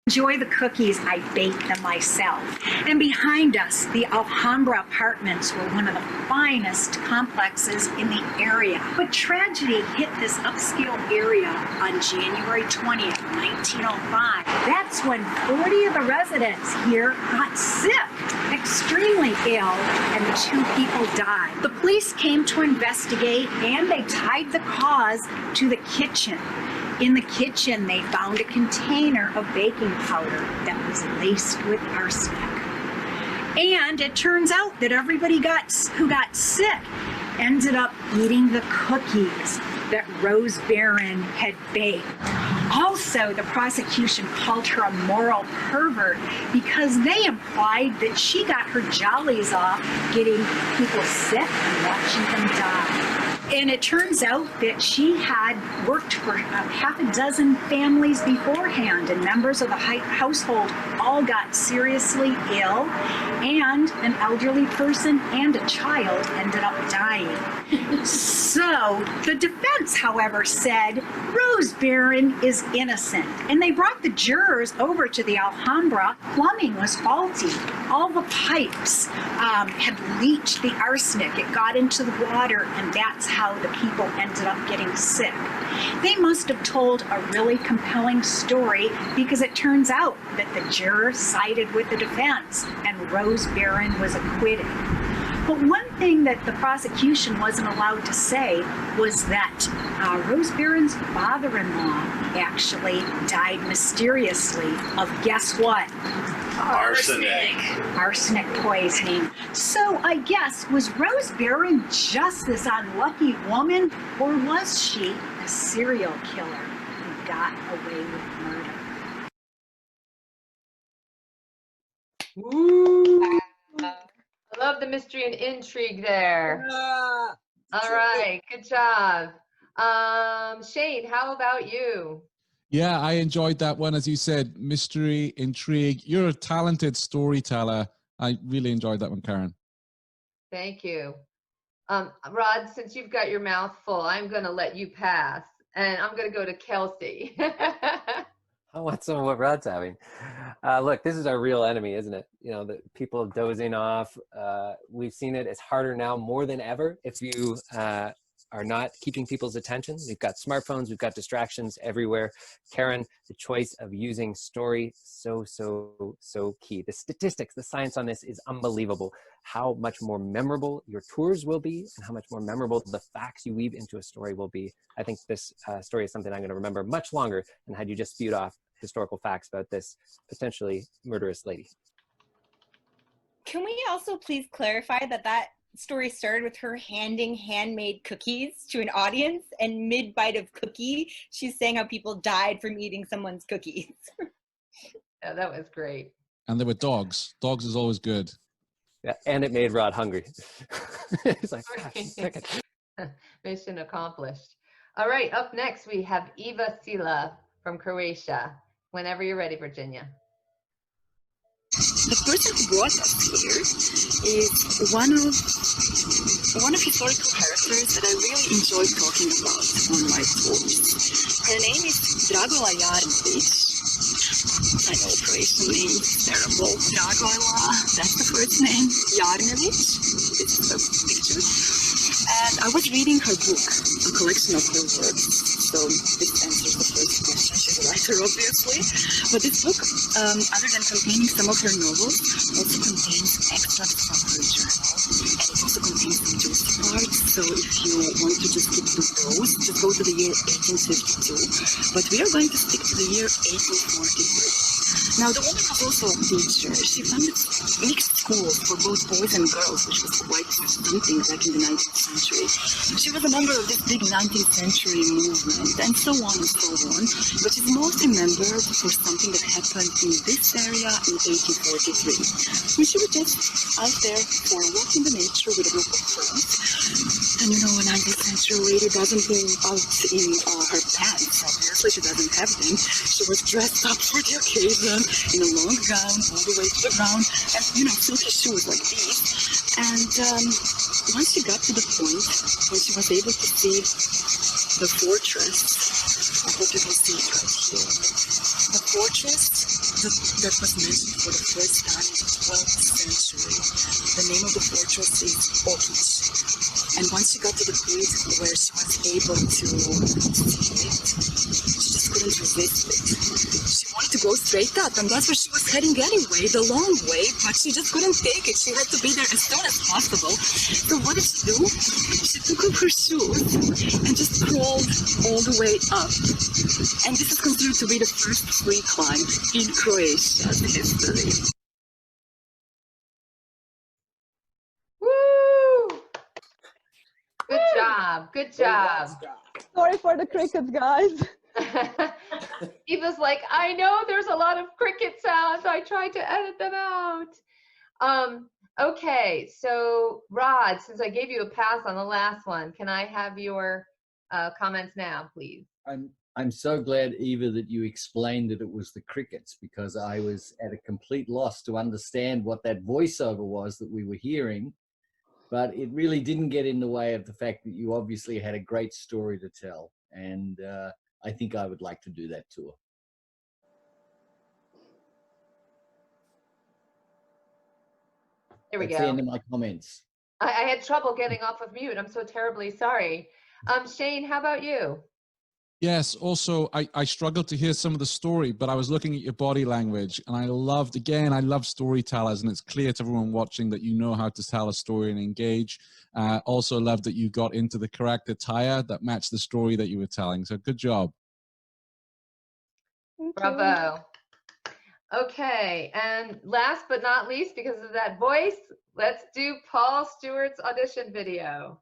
Enjoy the cookies, I bake them myself. And behind us, the Alhambra apartments were one of the finest complexes in the area. But tragedy hit this upscale area on January 20th, 1905. That's when 40 of the residents here got sick, extremely ill, and 2 people died. The police came to investigate, and they tied the cause to the kitchen. In the kitchen, they found a container of baking powder that was laced with arsenic. And it turns out that everybody who got sick ended up eating the cookies that Rose Barron had baked. Also, the prosecution called her a moral pervert because they implied that she got her jollies off getting people sick and watching them die. And it turns out that she had worked for half a dozen families beforehand, and members of the household all got seriously ill, and an elderly person and a child ended up dying. So the defense, however, said Rose Barron is innocent, and they brought the jurors over to the Alhambra. Plumbing was faulty. All the pipes had leached the arsenic. It got into the water, and that's how the people ended up getting sick. They must have told a really compelling story, because it turns out that the jurors sided with the defense and Rose Barron was acquitted. But one thing that the prosecution wasn't allowed to say was that Rose Barron's father-in-law actually died mysteriously of, guess what? Arsenic. Arsenic poisoning. So I guess, was Rose Barron just this unlucky woman, or was she a serial killer who got away with murder? Ooh. I love the mystery and intrigue there. All right, good job. Shane, how about you? Yeah, I enjoyed that one. As you said, mystery, intrigue. You're a talented storyteller. I really enjoyed that one, Karen. Thank you. Rod, since you've got your mouth full, I'm going to let you pass, and I'm going to go to Kelsey. I want some of what Rod's having. Look, this is our real enemy, isn't it? You know, the people dozing off. We've seen it. It's harder now more than ever if you are not keeping people's attention. We've got smartphones. We've got distractions everywhere. Karen, the choice of using story, so key. The statistics, the science on this is unbelievable. How much more memorable your tours will be and how much more memorable the facts you weave into a story will be. I think this story is something I'm going to remember much longer than had you just spewed off historical facts about this potentially murderous lady. Can we also please clarify that that story started with her handing handmade cookies to an audience, and mid-bite of cookie, she's saying how people died from eating someone's cookies. Yeah, that was great. And there were dogs. Dogs is always good. Yeah, and it made Rod hungry. He's like, Mission accomplished. All right, up next we have Eva Sila from Croatia. Whenever you're ready, Virginia. The person who brought us here is one of historical characters that I really enjoy talking about on my tours. Her name is Dragola Jarnović. I know Croatian name is terrible. Dragola, that's the first name. Jarnović, this is the picture. And I was reading her book, a collection of her works. So this answers the first question. She's a writer, obviously. But this book, other than containing some of her novels, also contains extracts from her journal. And it also contains some juicy parts. So if you want to just skip those, just go to the year 1852. But we are going to stick to the year 1843. Now, the woman was also a teacher. She founded mixed schools for both boys and girls, which was quite something back in the 19th century. She was a member of this big 19th century movement, and so on and so on. But she's most remembered for something that happened in this area in 1843. When she was just out there for a walk in the nature with a group of friends. And you know, a 19th century lady doesn't go out in her pants. Obviously, she doesn't have them. She was dressed up for the occasion in a long gown all the way to the ground, and you know, silky shoes like these. And once she got to the point when she was able to see the fortress, I hope you can see it right here. The fortress that was mentioned for the first time in the 12th century. The name of the fortress is Okic. And once she got to the point where she was able to see it, she just couldn't resist it. She wanted to go straight up, and that's where she was heading anyway, the long way, but she just couldn't take it. She had to be there as soon as possible. So what did she do? She took off her shoes and just crawled all the way up. And this is considered to be the first free climb in Croatia's history. Woo! Good job. Good job. Sorry for the crickets, guys. Eva's like, I know there's a lot of cricket sounds. I tried to edit them out. Okay, so Rod, since I gave you a pass on the last one, can I have your comments now, please? I'm so glad, Eva, that you explained that it was the crickets, because I was at a complete loss to understand what that voiceover was that we were hearing. But it really didn't get in the way of the fact that you obviously had a great story to tell. And I think I would like to do that tour. There we That's go. the end of my comments. I had trouble getting off of mute. I'm so terribly sorry. Shane, how about you? Yes, also, I struggled to hear some of the story, but I was looking at your body language, and I love storytellers, and it's clear to everyone watching that you know how to tell a story and engage. Also love that you got into the correct attire that matched the story that you were telling, so good job. Bravo. Okay, and last but not least, because of that voice, let's do Paul Stewart's audition video.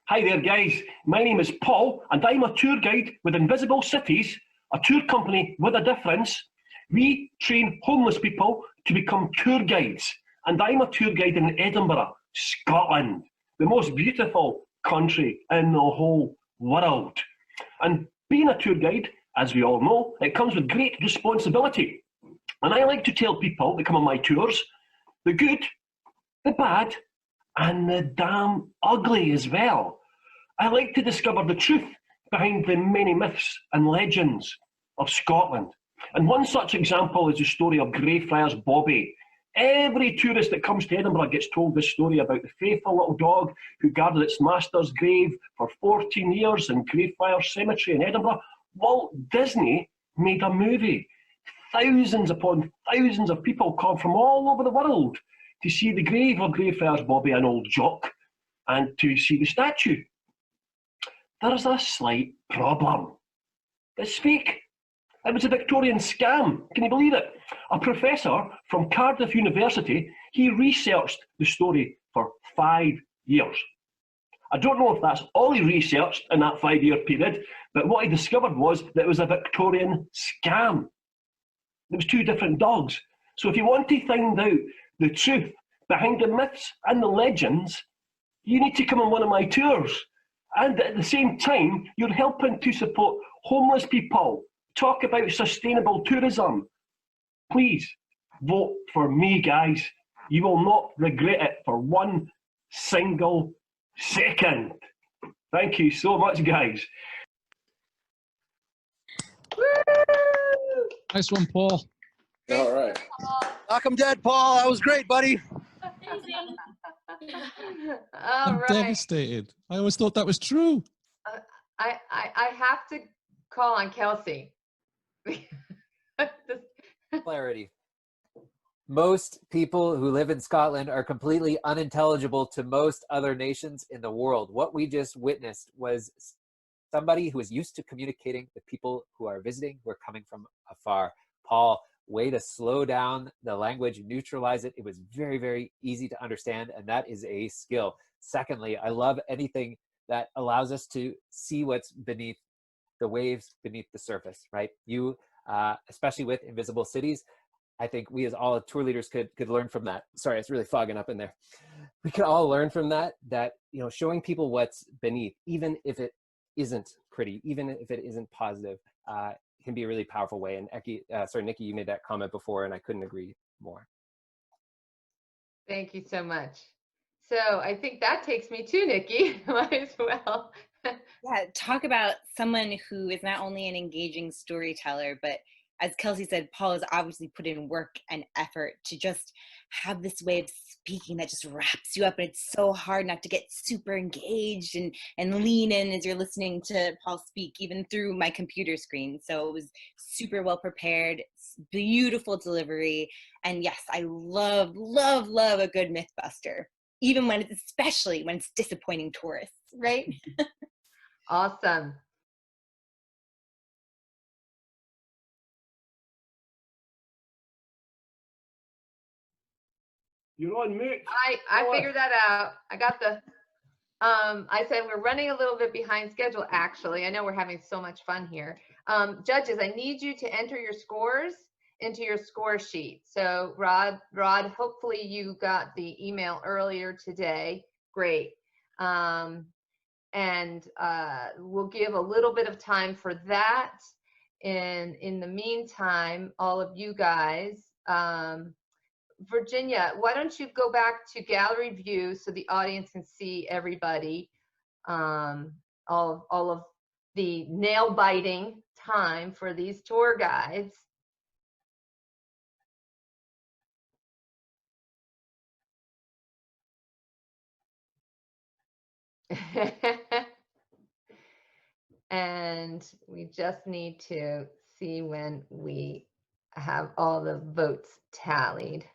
Hi there, guys. My name is Paul, and I'm a tour guide with Invisible Cities, a tour company with a difference. We train homeless people to become tour guides, and I'm a tour guide in Edinburgh, Scotland, the most beautiful country in the whole world. And being a tour guide, as we all know, it comes with great responsibility. And I like to tell people that come on my tours the good, the bad, and the damn ugly as well. I like to discover the truth behind the many myths and legends of Scotland. And one such example is the story of Greyfriars Bobby. Every tourist that comes to Edinburgh gets told this story about the faithful little dog who guarded its master's grave for 14 years in Greyfriars Cemetery in Edinburgh. Walt Disney made a movie. Thousands upon thousands of people come from all over the world to see the grave of Greyfriars Bobby, an old jock, and to see the statue. There's a slight problem. It's fake. It was a Victorian scam. Can you believe it? A professor from Cardiff University, he researched the story for 5 years. I don't know if that's all he researched in that 5-year period, but what he discovered was that it was a Victorian scam. There was 2 different dogs. So if you want to find out the truth behind the myths and the legends, you need to come on one of my tours. And at the same time, you're helping to support homeless people, talk about sustainable tourism. Please vote for me, guys. You will not regret it for 1 single second. Thank you so much, guys. Nice one, Paul. All right. Knock 'em dead, Paul. That was great, buddy. I'm devastated. I always thought that was true. I have to call on Kelsey. Clarity. Most people who live in Scotland are completely unintelligible to most other nations in the world. What we just witnessed was somebody who is used to communicating with people who are visiting, who are coming from afar. Paul, way to slow down the language, neutralize it. It was very, very easy to understand, and that is a skill. Secondly, I love anything that allows us to see what's beneath the waves, beneath the surface, right? You, especially with Invisible Cities, I think we as all tour leaders could learn from that. Sorry, it's really fogging up in there. We could all learn from that, you know, showing people what's beneath, even if it isn't pretty, even if it isn't positive, can be a really powerful way. And Nikki, you made that comment before, and I couldn't agree more. Thank you so much. So I think that takes me to Nikki. Might as well. Yeah, talk about someone who is not only an engaging storyteller, but as Kelsey said, Paul has obviously put in work and effort to just have this way of speaking that just wraps you up. And it's so hard not to get super engaged and lean in as you're listening to Paul speak, even through my computer screen. So it was super well prepared, beautiful delivery. And yes, I love, love, love a good Mythbuster, even when it's, especially when it's disappointing tourists, right? Awesome. You're on mute. I figured that out. I got the, I said we're running a little bit behind schedule, actually. I know we're having so much fun here. Judges, I need you to enter your scores into your score sheet. So Rod, hopefully you got the email earlier today. Great. And we'll give a little bit of time for that. And in the meantime, all of you guys, Virginia, why don't you go back to gallery view so the audience can see everybody, all of the nail biting time for these tour guides. And we just need to see when we have all the votes tallied.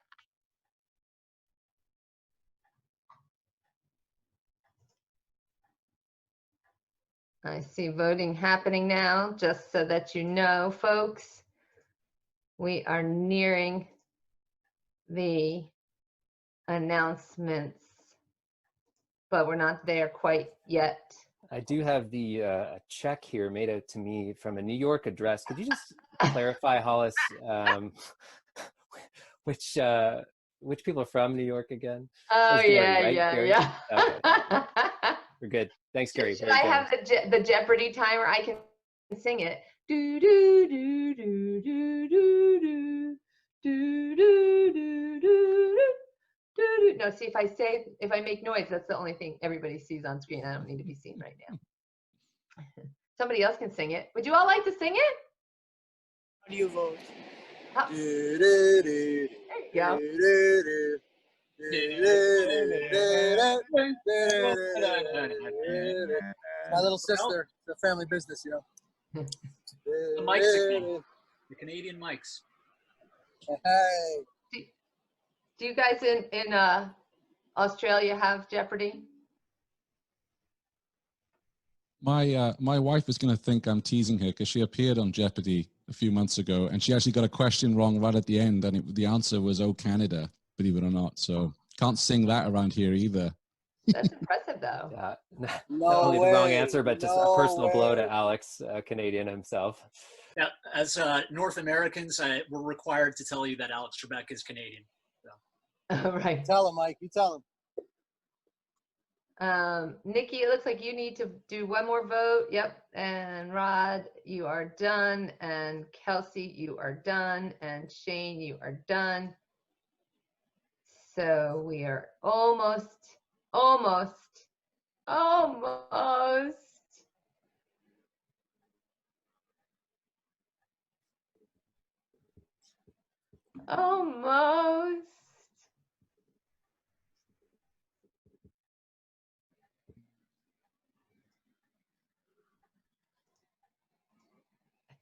I see voting happening now, just so that you know, folks. We are nearing the announcements, but we're not there quite yet. I do have the check here made out to me from a New York address. Could you just clarify, Hollis, which people are from New York again? Oh, Gary, yeah, right? yeah, Gary? yeah. Okay. We're good. Thanks, Gary. Should Very I good. have the Jeopardy timer? I can sing it. Do do do do do do do do do do do do do. No, see, if I make noise, that's the only thing everybody sees on screen. I don't need to be seen right now. Somebody else can sing it. Would you all like to sing it? How do you vote? Oh. There you go. My little sister. It's a family business, you know. The mics again. The Canadian mics. Hey. Do you guys in Australia have Jeopardy? My wife is going to think I'm teasing her because she appeared on Jeopardy a few months ago, and she actually got a question wrong right at the end, and the answer was "Oh Canada," believe it or not. So can't sing that around here either. That's impressive, though. Yeah, not only the wrong answer, but just a personal blow to Alex, Canadian himself. Now, as North Americans, we're required to tell you that Alex Trebek is Canadian. So. Right. Tell him, Mike. You tell him. Nikki, it looks like you need to do one more vote. Yep. And Rod, you are done. And Kelsey, you are done. And Shane, you are done. So we are almost. I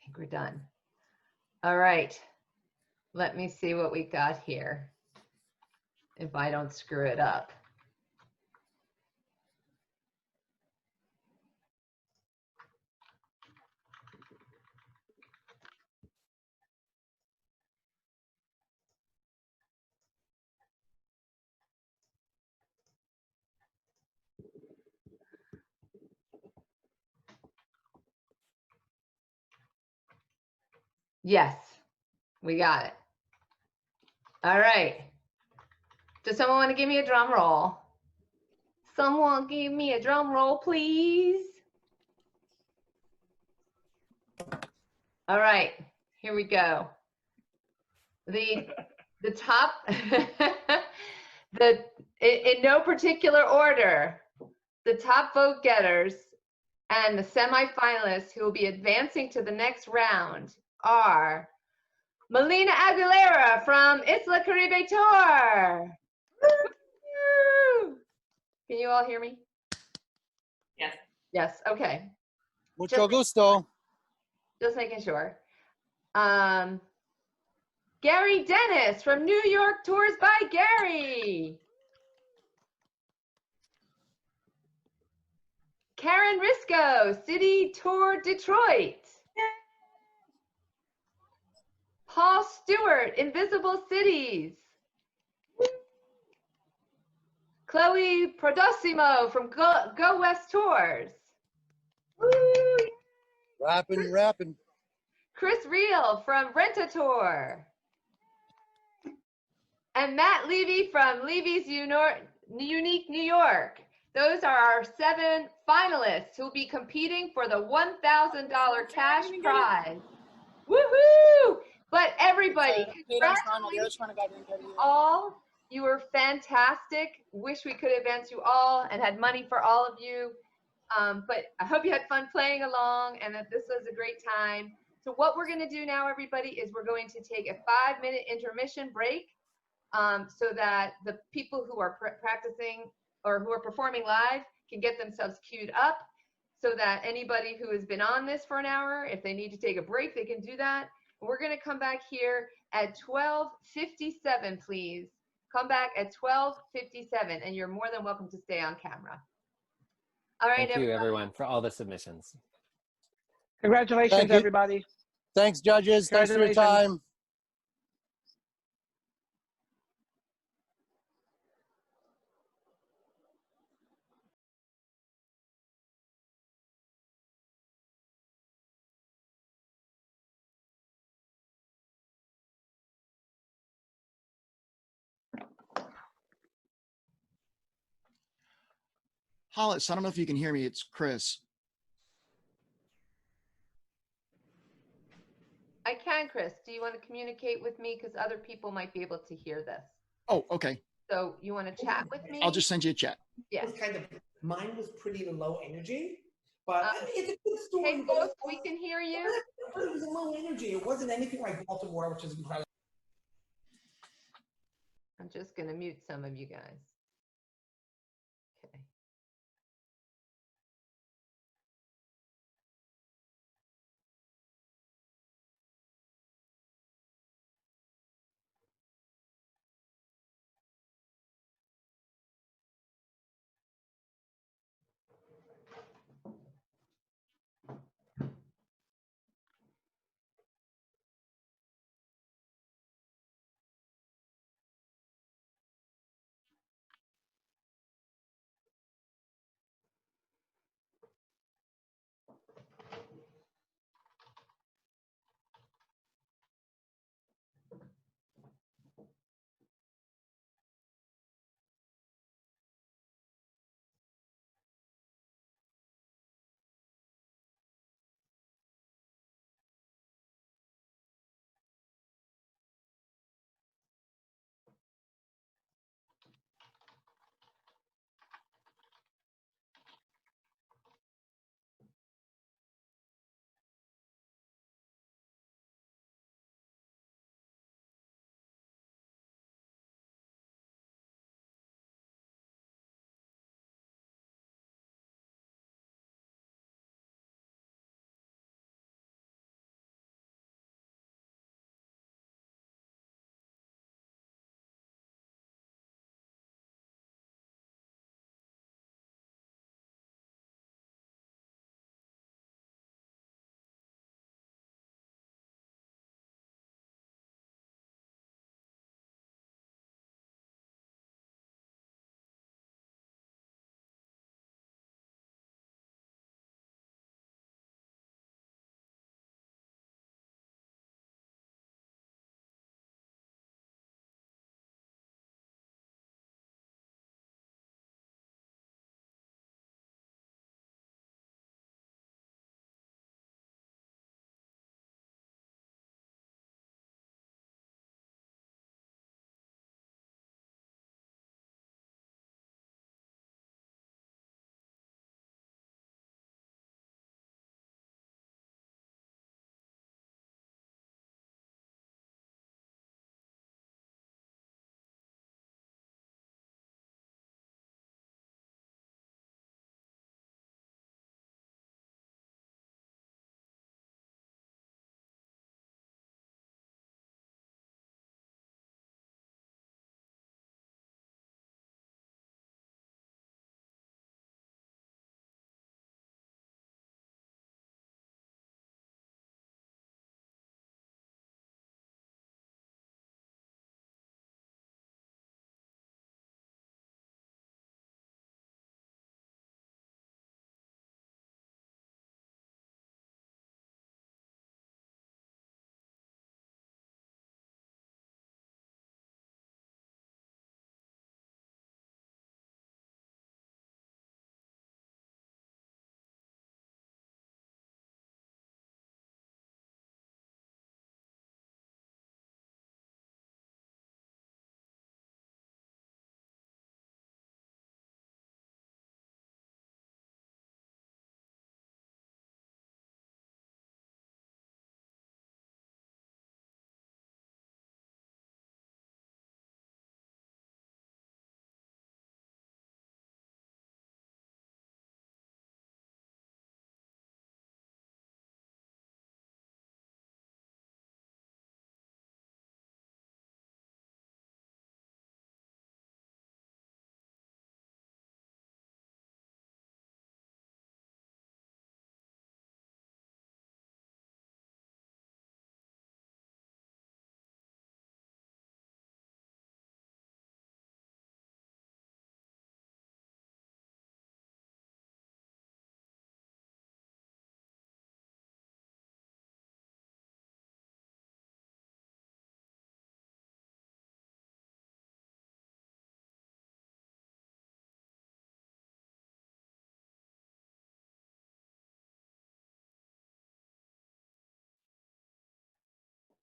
think we're done. All right. Let me see what we got here. If I don't screw it up. Yes, we got it. All right. Does someone want to give me a drum roll? Someone give me a drum roll, please. All right, here we go. The top, in no particular order, the top vote getters and the semi-finalists who will be advancing to the next round are Melina Aguilera from Isla Caribe Tour. Woo! Can you all hear me? Yes. Yes, okay. Mucho gusto. Just making sure. Gary Dennis from New York Tours by Gary. Karen Risco, City Tour Detroit. Paul Stewart, Invisible Cities. Chloe Prodosimo from Go West Tours. Rapping. Chris Reel from Rent-A-Tour. And Matt Levy from Levy's Unique New York. Those are our 7 finalists who will be competing for the $1,000 cash prize. Woohoo! But everybody, congratulations all. You were fantastic. Wish we could advance you all and had money for all of you. But I hope you had fun playing along and that this was a great time. So what we're going to do now, everybody, is we're going to take a 5-minute intermission break so that the people who are practicing or who are performing live can get themselves queued up so that anybody who has been on this for an hour, if they need to take a break, they can do that. We're going to come back here at 12:57, please. Come back at 12:57, and you're more than welcome to stay on camera. All right, Thank you, everyone, for all the submissions. Congratulations, everybody. Thanks, judges. Thanks for your time. Hollis, I don't know if you can hear me. It's Chris. I can, Chris. Do you want to communicate with me? Because other people might be able to hear this. Oh, okay. So you want to chat with me? I'll just send you a chat. Yeah. Mine was pretty low energy, but it's a good story. Hey, folks, we can hear you. It was low energy. It wasn't anything like Baltimore, which is incredible. I'm just going to mute some of you guys. Okay.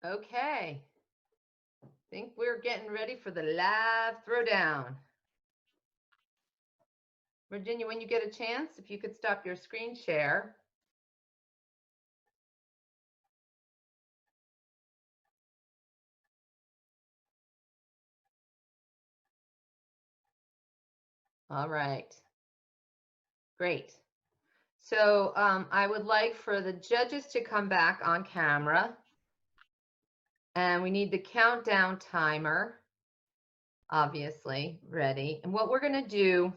Okay. I think we're getting ready for the live throwdown. Virginia, when you get a chance, if you could stop your screen share. All right. Great. So I would like for the judges to come back on camera. And we need the countdown timer, obviously, ready. And what we're going to do,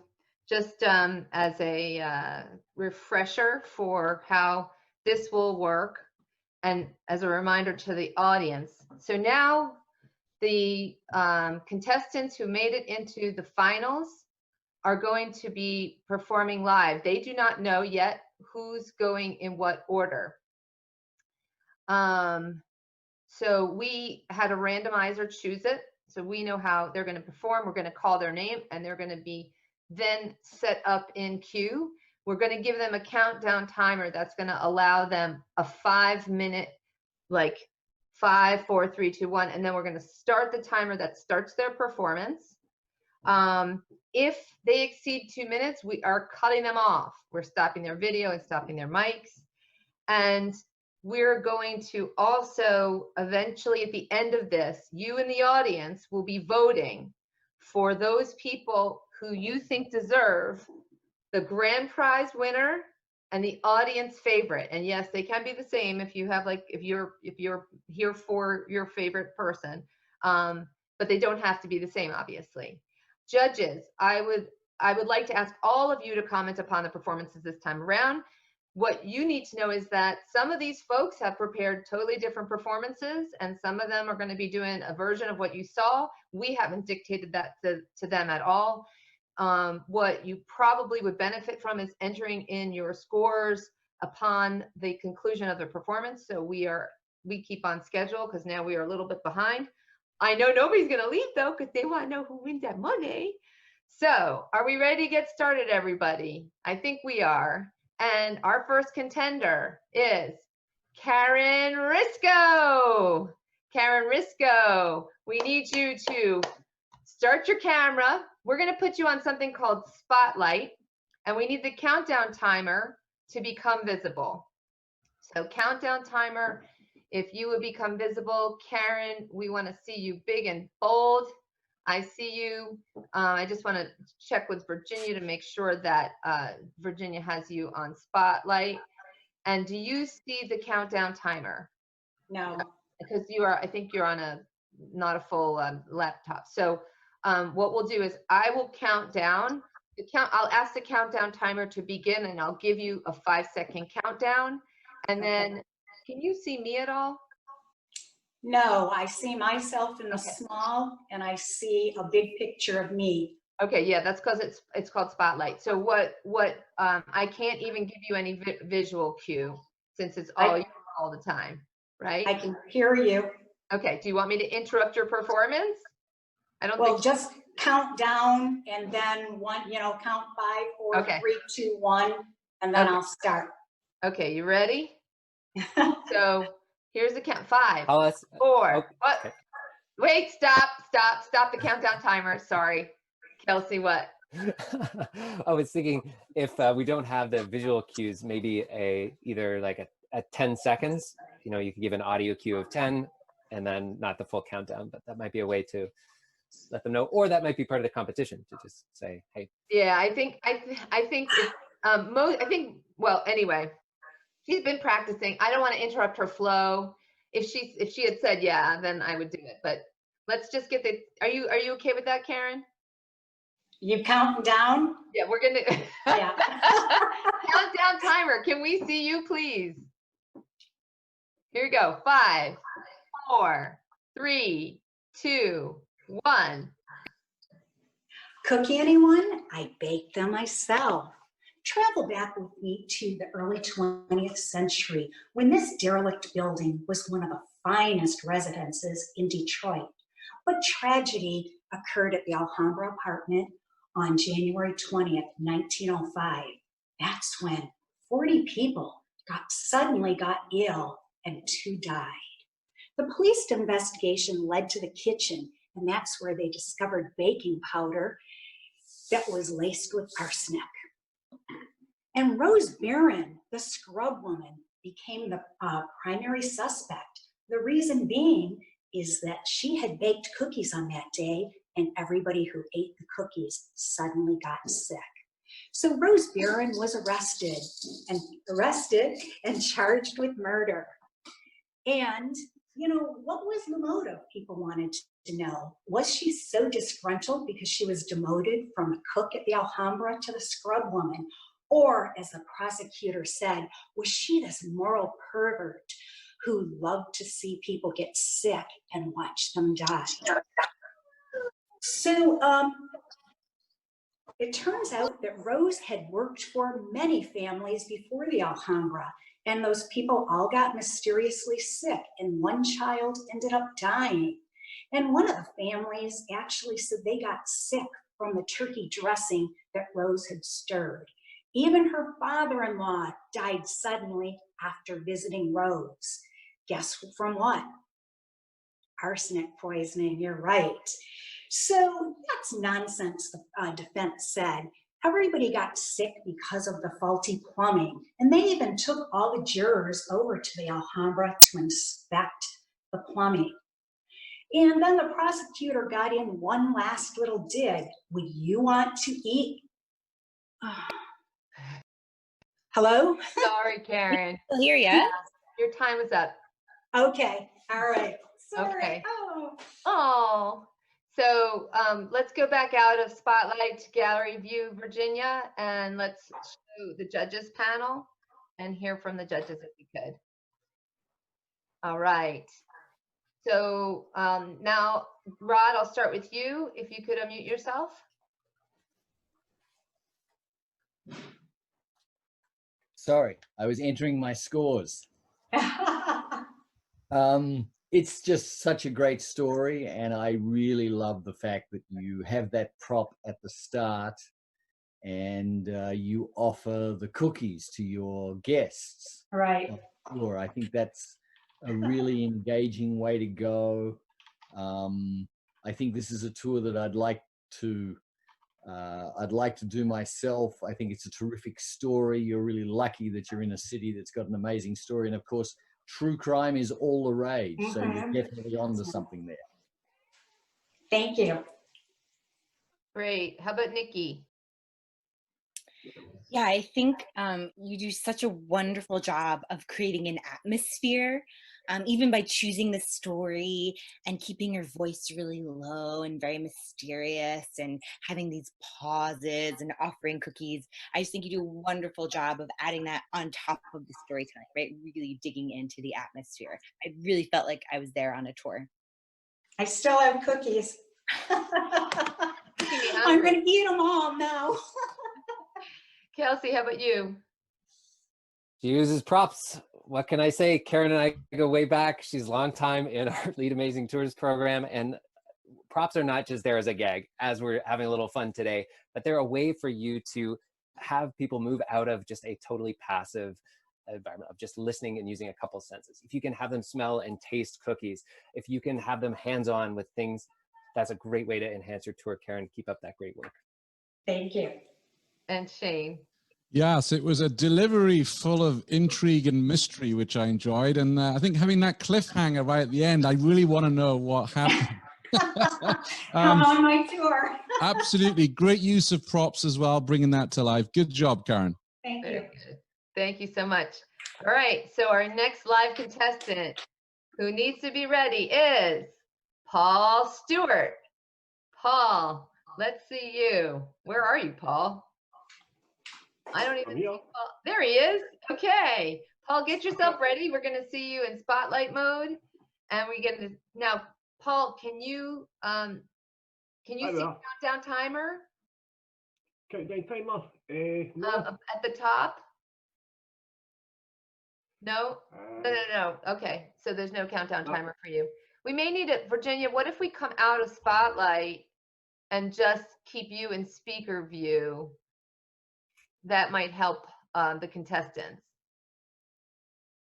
just as a refresher for how this will work, and as a reminder to the audience. So now the contestants who made it into the finals are going to be performing live. They do not know yet who's going in what order. So we had a randomizer choose it. So we know how they're going to perform. We're going to call their name and they're going to be then set up in queue. We're going to give them a countdown timer that's going to allow them a 5-minute, like 5, 4, 3, 2, 1. And then we're going to start the timer that starts their performance. If they exceed 2 minutes, we are cutting them off. We're stopping their video and stopping their mics. And we're going to also eventually at the end of this, you in the audience will be voting for those people who you think deserve the grand prize winner and the audience favorite. And yes, they can be the same if you have like, if you're here for your favorite person, but they don't have to be the same, obviously. Judges, I would like to ask all of you to comment upon the performances this time around. What you need to know is that some of these folks have prepared totally different performances, and some of them are going to be doing a version of what you saw. We haven't dictated that to them at all. What you probably would benefit from is entering in your scores upon the conclusion of the performance. So we keep on schedule because now we are a little bit behind. I know nobody's going to leave though because they want to know who wins that money. So are we ready to get started, everybody? I think we are. And our first contender is Karen Risco. Karen Risco, we need you to start your camera. We're going to put you on something called Spotlight, and we need the countdown timer to become visible. So countdown timer, if you would become visible. Karen, we want to see you big and bold. I see you. I just want to check with Virginia to make sure that Virginia has you on Spotlight. And do you see the countdown timer? No. Because I think you're on not a full laptop. So what we'll do is I will count down. I'll ask the countdown timer to begin, and I'll give you a 5-second countdown. And then, can you see me at all? No, I see myself in the small, and I see a big picture of me. Okay, yeah, that's because it's called Spotlight. So I can't even give you any visual cue since it's all you all the time, right? I can hear you. Okay, do you want me to interrupt your performance? I don't think. Just count down and then count 5, 4, 3, 2, 1, and then I'll start. Okay, you ready? So here's the count. 5, 4. What? Wait, stop the countdown timer. Sorry. Kelsey, what? I was thinking if we don't have the visual cues, maybe either like a 10 seconds, you could give an audio cue of 10 and then not the full countdown, but that might be a way to let them know, or that might be part of the competition to just say, hey. Yeah, I think well, anyway, she's been practicing. I don't want to interrupt her flow. If she had said yeah, then I would do it. But let's just get are you okay with that, Karen? You counting down? Yeah, we're gonna countdown timer. Can we see you, please? Here we go. 5, 4, 3, 2, 1. Cookie, anyone? I bake them myself. Travel back with me to the early 20th century when this derelict building was one of the finest residences in Detroit. But tragedy occurred at the Alhambra apartment on January 20th, 1905. That's when 40 people suddenly got ill and 2 died. The police investigation led to the kitchen, and that's where they discovered baking powder that was laced with arsenic. And Rose Barron, the scrub woman, became the primary suspect. The reason being is that she had baked cookies on that day, and everybody who ate the cookies suddenly got sick. So Rose Barron was arrested and charged with murder. And, you know, what was the motive? People wanted to know. Was she so disgruntled because she was demoted from a cook at the Alhambra to the scrub woman? Or, as the prosecutor said, was she this moral pervert who loved to see people get sick and watch them die? So it turns out that Rose had worked for many families before the Alhambra, and those people all got mysteriously sick, and one child ended up dying. And one of the families actually said they got sick from the turkey dressing that Rose had stirred. Even her father-in-law died suddenly after visiting Rose. Guess from what? Arsenic poisoning, you're right. So that's nonsense, the defense said. Everybody got sick because of the faulty plumbing, and they even took all the jurors over to the Alhambra to inspect the plumbing. And then the prosecutor got in one last little dig. Would you want to eat? Hello? Sorry, Karen. I'll hear ya. Your time is up. Okay. All right. Sorry. Okay. Oh. Oh. So let's go back out of Spotlight to Gallery View, Virginia, and let's show the judges panel and hear from the judges if we could. All right. So now, Rod, I'll start with you. If you could unmute yourself. Sorry, I was entering my scores. It's just such a great story, and I really love the fact that you have that prop at the start and you offer the cookies to your guests. Right. Sure, I think that's a really engaging way to go. I think this is a tour that I'd like to do myself. I think it's a terrific story. You're really lucky that you're in a city that's got an amazing story, and of course, true crime is all the rage, so you're definitely onto something there. Thank you. Great. How about Nikki? Yeah, I think you do such a wonderful job of creating an atmosphere, even by choosing the story and keeping your voice really low and very mysterious and having these pauses and offering cookies. I just think you do a wonderful job of adding that on top of the story tonight, right? Really digging into the atmosphere. I really felt like I was there on a tour. I still have cookies. I'm going to eat them all now. Kelsey, how about you? She uses props. What can I say? Karen and I go way back. She's a long time in our Lead Amazing Tours program, and props are not just there as a gag, as we're having a little fun today, but they're a way for you to have people move out of just a totally passive environment of just listening and using a couple senses. If you can have them smell and taste cookies, if you can have them hands-on with things, that's a great way to enhance your tour, Karen. Keep up that great work. Thank you. And Shane. Yes, it was a delivery full of intrigue and mystery, which I enjoyed. And I think having that cliffhanger right at the end, I really want to know what happened. Come on my tour. Absolutely. Great use of props as well, bringing that to life. Good job, Karen. Thank you. Very good. Thank you so much. All right, so our next live contestant who needs to be ready is Paul Stewart. Paul, let's see you. Where are you, Paul? I don't even see Paul. There he is. Okay. Paul, get yourself ready. We're going to see you in spotlight mode. And we're going to, now, Paul, can you see the countdown timer? Countdown timer? No. At the top? No? No. Okay. So there's no countdown timer for you. We may need it. Virginia, what if we come out of spotlight and just keep you in speaker view? That might help the contestants.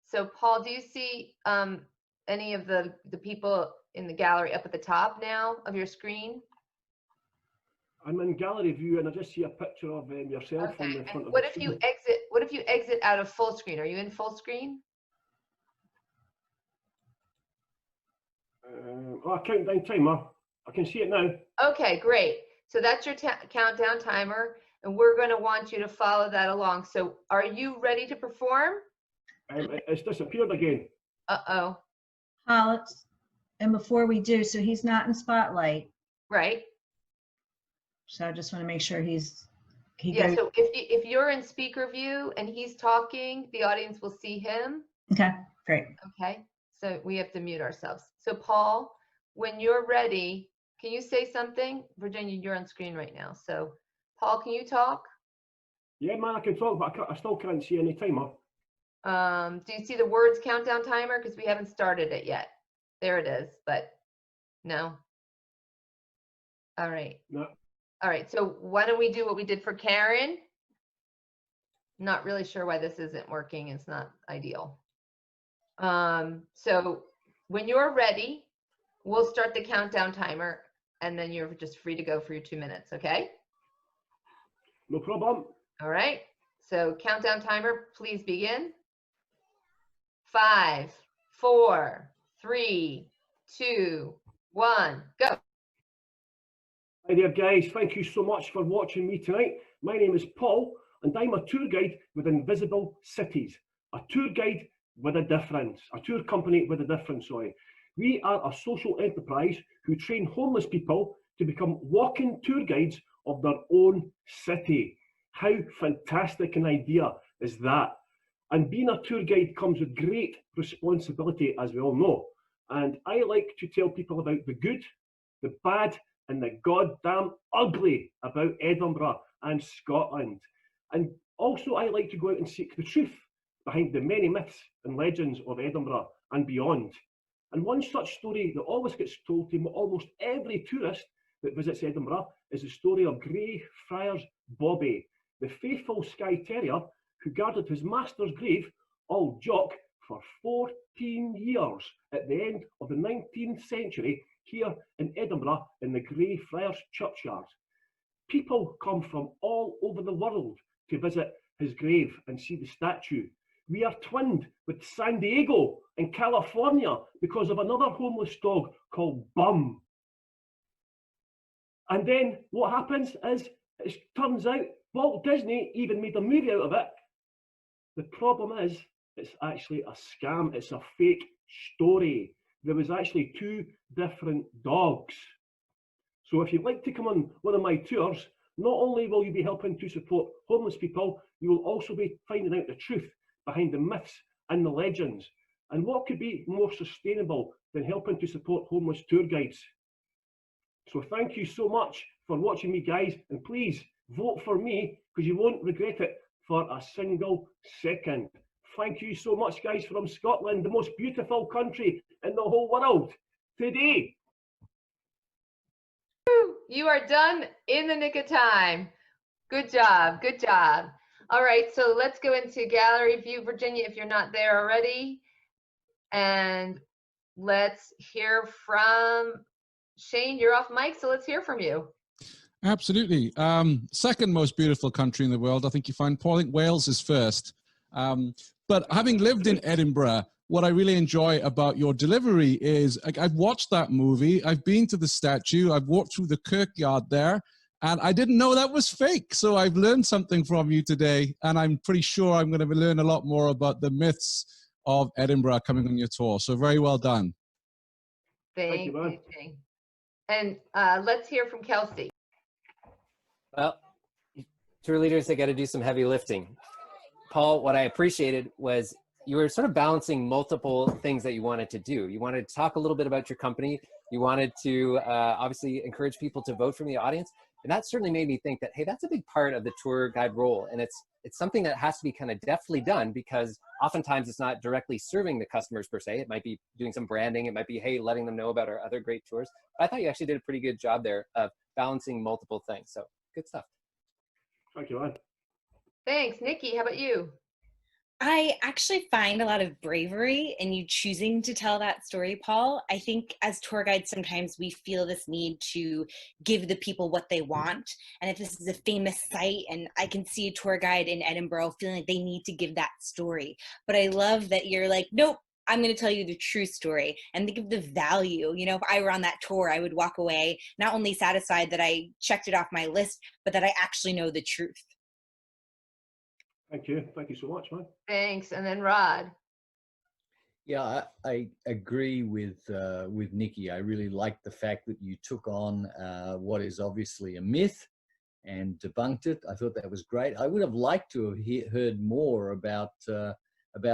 So Paul, do you see any of the people in the gallery up at the top now of your screen? I'm in gallery view and I just see a picture of yourself on Okay. the front of What the if you screen. exit? What if you exit out of full screen? Are you in full screen? Countdown timer. I can see it now. Okay, great. So that's your countdown timer, and we're going to want you to follow that along. So are you ready to perform? It's disappeared again. Uh-oh. Hollis, and before we do, so he's not in spotlight. Right. So I just want to make sure he's. Yeah, so if you're in speaker view and he's talking, the audience will see him. Okay, great. Okay, so we have to mute ourselves. So Paul, when you're ready, can you say something? Virginia, you're on screen right now. So Paul, can you talk? Yeah, man, I can talk, but I still can't see any timer. Do you see the words countdown timer? Because we haven't started it yet. There it is, but no. All right. No. All right, so why don't we do what we did for Karen? Not really sure why this isn't working. It's not ideal. So when you're ready, we'll start the countdown timer, and then you're just free to go for your 2 minutes, okay? No problem. All right, so countdown timer, please begin. 5, 4, 3, 2, 1, go. Hi there, guys. Thank you so much for watching me tonight. My name is Paul, and I'm a tour guide with Invisible Cities. A tour guide with a difference. A tour company with a difference, sorry. We are a social enterprise who train homeless people to become walking tour guides of their own city. How fantastic an idea is that? And being a tour guide comes with great responsibility, as we all know. And I like to tell people about the good, the bad, and the goddamn ugly about Edinburgh and Scotland. And also I like to go out and seek the truth behind the many myths and legends of Edinburgh and beyond. And one such story that always gets told to almost every tourist that visits Edinburgh is the story of Greyfriars Bobby, the faithful Skye Terrier who guarded his master's grave, Old Jock, for 14 years at the end of the 19th century here in Edinburgh in the Greyfriars Churchyard. People come from all over the world to visit his grave and see the statue. We are twinned with San Diego in California because of another homeless dog called Bum. And then what happens is, it turns out Walt Disney even made a movie out of it. The problem is, it's actually a scam. It's a fake story. There was actually 2 different dogs. So if you'd like to come on one of my tours, not only will you be helping to support homeless people, you will also be finding out the truth behind the myths and the legends. And what could be more sustainable than helping to support homeless tour guides? So thank you so much for watching me, guys, and please vote for me because you won't regret it for a single second. Thank you so much, guys, from Scotland, the most beautiful country in the whole world today. You are done in the nick of time. Good job, good job. All right, so let's go into gallery view, Virginia, if you're not there already. And let's hear from Shane. You're off mic, so let's hear from you. Absolutely. Second most beautiful country in the world. I think you find, Paul, I think Wales is first. But having lived in Edinburgh, what I really enjoy about your delivery is I've watched that movie. I've been to the statue. I've walked through the kirkyard there, and I didn't know that was fake. So I've learned something from you today, and I'm pretty sure I'm going to learn a lot more about the myths of Edinburgh coming on your tour. So very well done. Thank you, Shane. And let's hear from Kelsey. Well, tour leaders, they got to do some heavy lifting. Paul, what I appreciated was you were sort of balancing multiple things that you wanted to do. You wanted to talk a little bit about your company. You wanted to obviously encourage people to vote from the audience. And that certainly made me think that, hey, that's a big part of the tour guide role. And it's something that has to be kind of deftly done because oftentimes it's not directly serving the customers per se. It might be doing some branding. It might be, hey, letting them know about our other great tours. But I thought you actually did a pretty good job there of balancing multiple things. So good stuff. Thank you, man. Thanks. Nikki, how about you? I actually find a lot of bravery in you choosing to tell that story, Paul. I think as tour guides, sometimes we feel this need to give the people what they want. And if this is a famous site and I can see a tour guide in Edinburgh feeling like they need to give that story. But I love that you're like, nope, I'm going to tell you the true story and think of the value. You know, if I were on that tour, I would walk away not only satisfied that I checked it off my list, but that I actually know the truth. Thank you. Thank you so much, man. Thanks. And then Rod. Yeah, I agree with Nikki. I really like the fact that you took on what is obviously a myth and debunked it. I thought that was great. I would have liked to have heard more about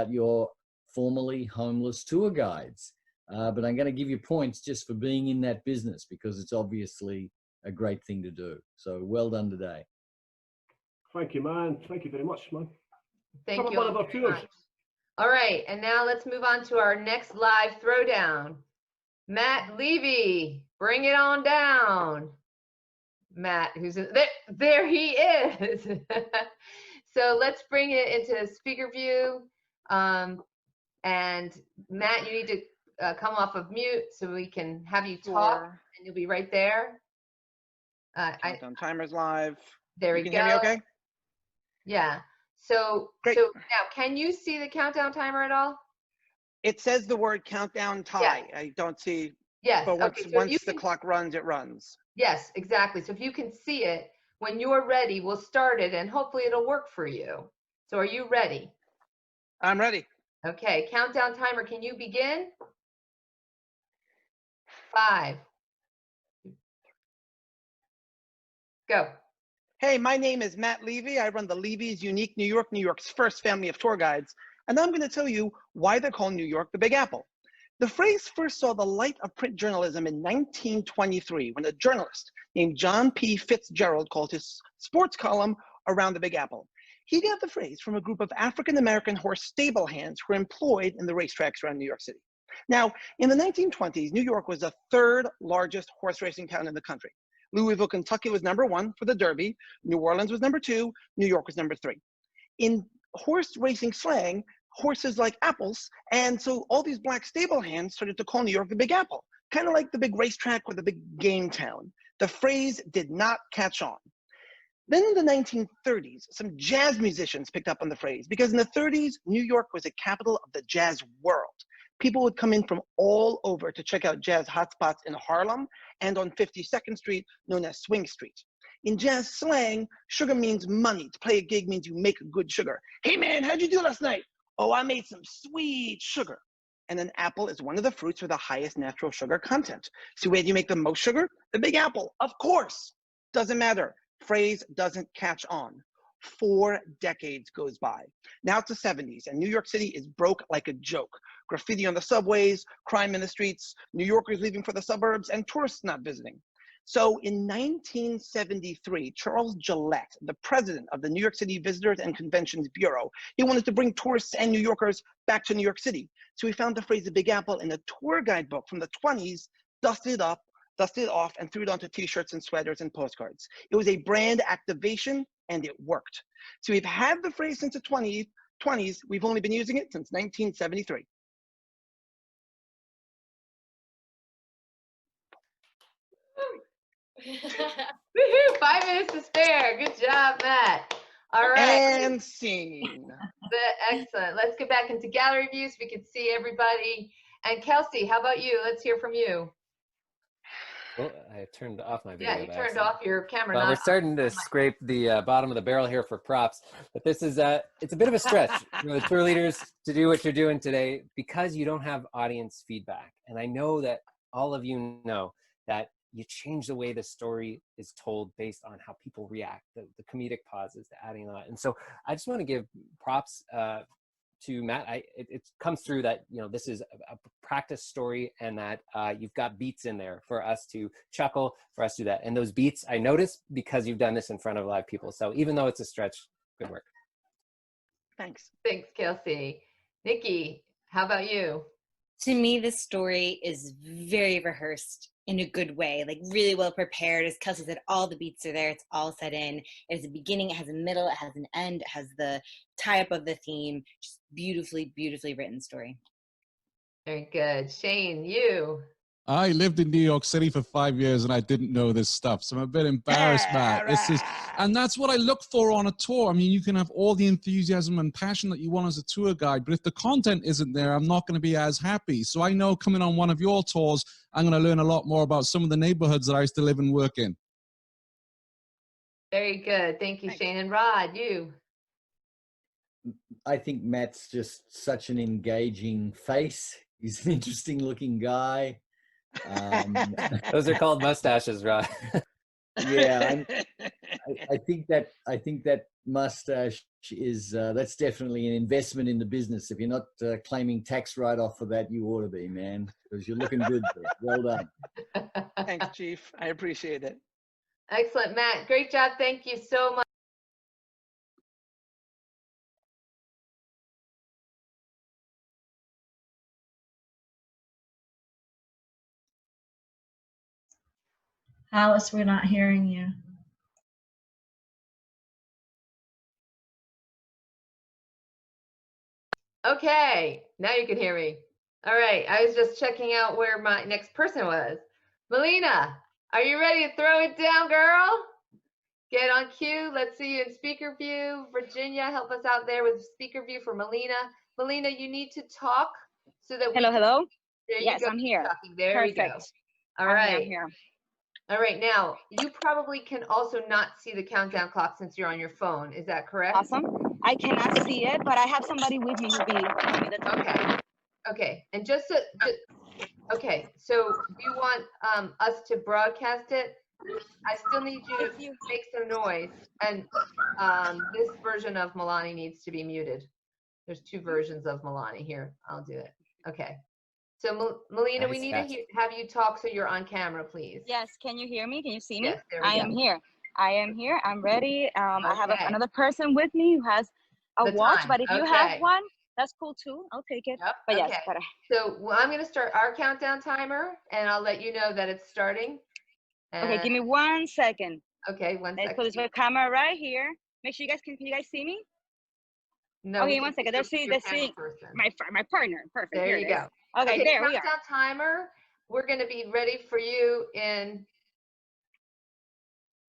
your formerly homeless tour guides, but I'm going to give you points just for being in that business because it's obviously a great thing to do. So well done today. Thank you, man. Thank you very much, man. Thank you all very much. All right, and now let's move on to our next live throwdown. Matt Levy, bring it on down. Matt, who's there he is. So let's bring it into speaker view. And Matt, you need to come off of mute so we can have you talk, and you'll be right there. Countdown timer's live. There we you go. Can hear me okay? Yeah. So, Great. So now, can you see the countdown timer at all? It says the word countdown tie. Yeah. I don't see. Yes. But once, Okay, so once the clock runs, it runs. Yes, exactly. So if you can see it, when you're ready, we'll start it and hopefully it'll work for you. So are you ready? I'm ready. Okay, countdown timer, can you begin? 5. Go. Hey, my name is Matt Levy. I run the Levy's Unique New York, New York's first family of tour guides. And I'm going to tell you why they're called New York the Big Apple. The phrase first saw the light of print journalism in 1923 when a journalist named John P. Fitzgerald called his sports column Around the Big Apple. He got the phrase from a group of African-American horse stable hands who were employed in the racetracks around New York City. Now, in the 1920s, New York was the third largest horse racing town in the country. Louisville, Kentucky was #1 for the Derby. New Orleans was #2. New York was #3. In horse racing slang, horses like apples, and so all these black stable hands started to call New York the Big Apple, kind of like the big racetrack or the big game town. The phrase did not catch on. Then in the 1930s, some jazz musicians picked up on the phrase because in the 30s, New York was the capital of the jazz world. People would come in from all over to check out jazz hotspots in Harlem and on 52nd Street, known as Swing Street. In jazz slang, sugar means money. To play a gig means you make good sugar. Hey man, how'd you do last night? Oh, I made some sweet sugar. And an apple is one of the fruits with the highest natural sugar content. So where do you make the most sugar? The Big Apple, of course. Doesn't matter. Phrase doesn't catch on. 4 decades goes by. Now it's the 70s, and New York City is broke like a joke. Graffiti on the subways, crime in the streets, New Yorkers leaving for the suburbs, and tourists not visiting. So in 1973, Charles Gillette, the president of the New York City Visitors and Conventions Bureau, he wanted to bring tourists and New Yorkers back to New York City. So he found the phrase the Big Apple in a tour guide book from the 20s, dusted it off, and threw it onto t-shirts and sweaters and postcards. It was a brand activation, and it worked. So we've had the phrase since the 20s. We've only been using it since 1973. Woohoo! 5 minutes to spare. Good job, Matt. All right. And scene. Excellent. Let's get back into gallery view so we can see everybody. And Kelsey, how about you? Let's hear from you. Well, I turned off my video. Yeah, you turned off your camera. Well, we're starting to scrape the bottom of the barrel here for props, but this is it's a bit of a stretch for the tour leaders to do what you're doing today because you don't have audience feedback. And I know that all of you know that you change the way the story is told based on how people react, the comedic pauses, the adding on. And so I just want to give props to Matt. It comes through that, you know, this is a practice story and that you've got beats in there for us to chuckle, for us to do that. And those beats I notice because you've done this in front of live people. So even though it's a stretch, good work. Thanks. Thanks, Kelsey. Nikki, how about you? To me, this story is very rehearsed in a good way, like really well prepared. As Kelsey said, all the beats are there. It's all set in. It has a beginning, it has a middle, it has an end, it has the tie-up of the theme. Just beautifully, beautifully written story. Very good. Shane, you. I lived in New York City for 5 years and I didn't know this stuff. So I'm a bit embarrassed, Matt. And that's what I look for on a tour. I mean, you can have all the enthusiasm and passion that you want as a tour guide, but if the content isn't there, I'm not going to be as happy. So I know coming on one of your tours, I'm going to learn a lot more about some of the neighborhoods that I used to live and work in. Very good. Thank you, Shane. And Rod, you. I think Matt's just such an engaging face. He's an interesting looking guy. Those are called mustaches, right? Yeah, I think that mustache is that's definitely an investment in the business. If you're not claiming tax write-off for that, you ought to be, man, because you're looking good. Well done. Thanks, Chief. I appreciate it. Excellent, Matt. Great job. Thank you so much. Alice, we're not hearing you. Okay, now you can hear me. All right, I was just checking out where my next person was. Melina, are you ready to throw it down, girl? Get on cue. Let's see you in speaker view. Virginia, help us out there with speaker view for Melina. Melina, you need to talk so that we Hello. There Yes, you go. I'm here. Talking. There Perfect. we go. All right. I'm here. All right, now you probably can also not see the countdown clock since you're on your phone. Is that correct? Awesome. I cannot see it, but I have somebody with me who'll be telling me the time. Okay. Okay. And just okay. So do you want us to broadcast it? I still need you to make some noise. And this version of Milani needs to be muted. There's two versions of Milani here. I'll do it. Okay. So Melina, we need to have you talk so you're on camera, please. Yes, can you hear me? Can you see me? Yes, there we I go. am here. I am here. I'm ready. I have Okay. another person with me who has a The watch, time. but if you Okay. have one, that's cool too. I'll take it. Yep. But Okay. yes, but So I'm going to start our countdown timer, and I'll let you know that it's starting. okay, give me 1 second. Okay, 1 second. Let's put this camera right here. Make sure you guys can you guys see me? No. Okay, 1 second. They're seeing my partner. Perfect. There here you it is. go. Okay, there we are. Countdown timer. We're going to be ready for you in.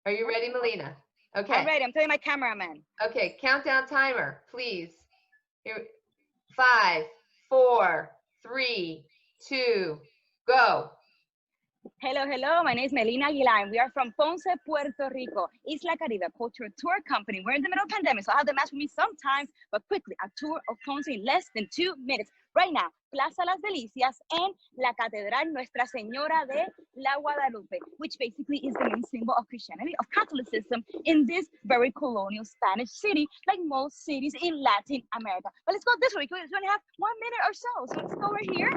Are you ready, Melina? Okay. I'm ready. I'm telling my cameraman. Okay, countdown timer, please. Here, 5, 4, 3, 2, go. Hello. My name is Melina Aguilar, and we are from Ponce, Puerto Rico, Isla Caribe Cultural Tour Company. We're in the middle of pandemic, so I have the mask with me sometimes, but quickly, a tour of Ponce in less than 2 minutes. Right now, Plaza Las Delicias and La Catedral Nuestra Señora de la Guadalupe, which basically is the main symbol of Christianity, of Catholicism in this very colonial Spanish city, like most cities in Latin America. But let's go this way, because we only have 1 minute or so. So let's go over here.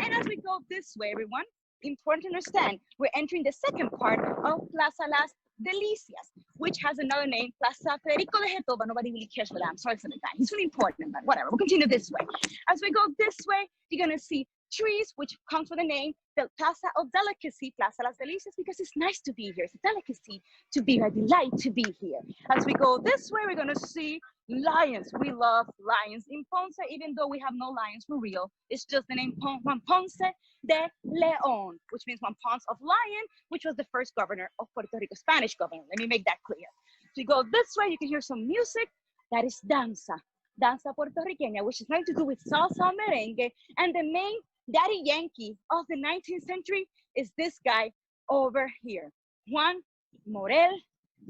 And as we go this way, everyone, important to understand, we're entering the second part of Plaza Las Delicias, which has another name, Plaza Federico de Geto, but nobody really cares for that. I'm sorry for the guy. He's really important, but whatever. We'll continue this way. As we go this way, you're going to see trees, which comes with the name, the Plaza of Delicacy, Plaza Las Delicias, because it's nice to be here. It's a delicacy to be here, a delight to be here. As we go this way, we're going to see lions. We love lions in Ponce, even though we have no lions for real. It's just the name Juan Ponce de León, which means Juan Ponce of Lion, which was the first governor of Puerto Rico, Spanish governor. Let me make that clear. So you go this way, you can hear some music. That is danza puertorriqueña, which is nothing to do with salsa merengue. And the main daddy Yankee of the 19th century is this guy over here, Juan Morel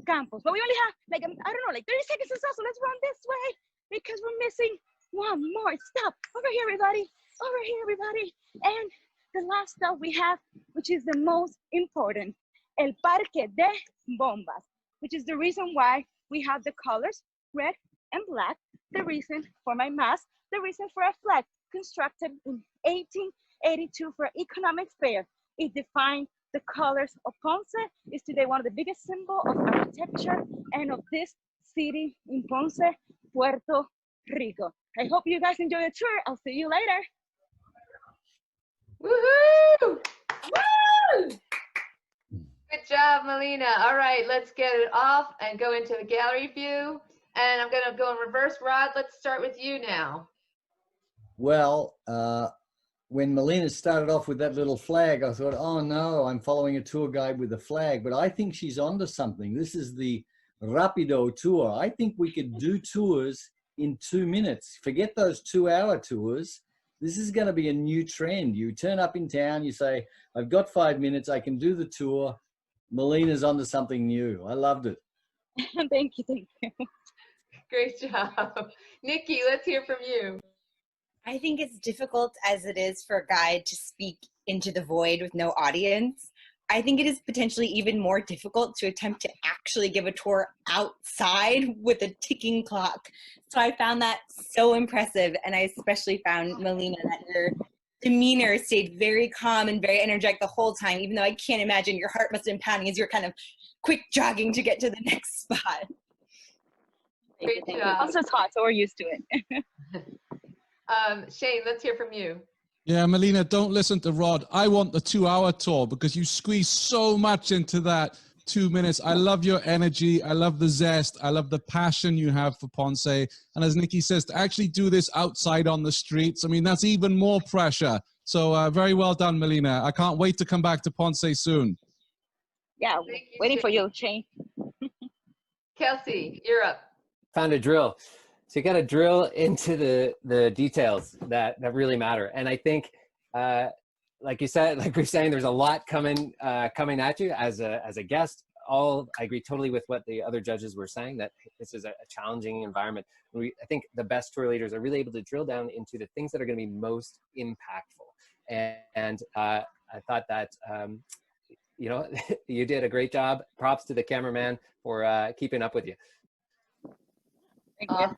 Campos. But we only have like, I don't know, like 30 seconds or so, so let's run this way because we're missing one more stop. Over here, everybody. Over here, everybody. And the last stop we have, which is the most important, El Parque de Bombas, which is the reason why we have the colors red and black, the reason for my mask, the reason for a flag constructed in 1882 for economic fair. It defined the colors of Ponce. Is today one of the biggest symbols of architecture and of this city in Ponce, Puerto Rico. I hope you guys enjoy the tour. I'll see you later. Woohoo! Woo! Good job, Melina. All right, let's get it off and go into the gallery view. And I'm going to go in reverse. Rod, let's start with you now. Well, when Melina started off with that little flag, I thought, oh no, I'm following a tour guide with a flag. But I think she's onto something. This is the Rapido tour. I think we could do tours in 2 minutes. Forget those 2-hour tours. This is going to be a new trend. You turn up in town, you say, I've got 5 minutes, I can do the tour. Melina's onto something new. I loved it. Thank you. Great job. Nikki, let's hear from you. I think it's difficult as it is for a guide to speak into the void with no audience. I think it is potentially even more difficult to attempt to actually give a tour outside with a ticking clock. So I found that so impressive, and I especially found, Melina, that your demeanor stayed very calm and very energetic the whole time, even though I can't imagine your heart must have been pounding as you're kind of quick jogging to get to the next spot. Great job. Also, it's hot, so we're used to it. Shane, let's hear from you. Yeah, Melina, don't listen to Rod. I want the 2-hour tour because you squeeze so much into that 2 minutes. I love your energy. I love the zest. I love the passion you have for Ponce. And as Nikki says, to actually do this outside on the streets, I mean, that's even more pressure. So very well done, Melina. I can't wait to come back to Ponce soon. Yeah, waiting for you, Shane. Kelsey, you're up. Found a drill. So you got to drill into the details that really matter. And I think, like you said, like we're saying, there's a lot coming at you as a guest. I agree totally with what the other judges were saying, that this is a challenging environment. I think the best tour leaders are really able to drill down into the things that are going to be most impactful. And I thought that, you know, you did a great job. Props to the cameraman for keeping up with you. Awesome.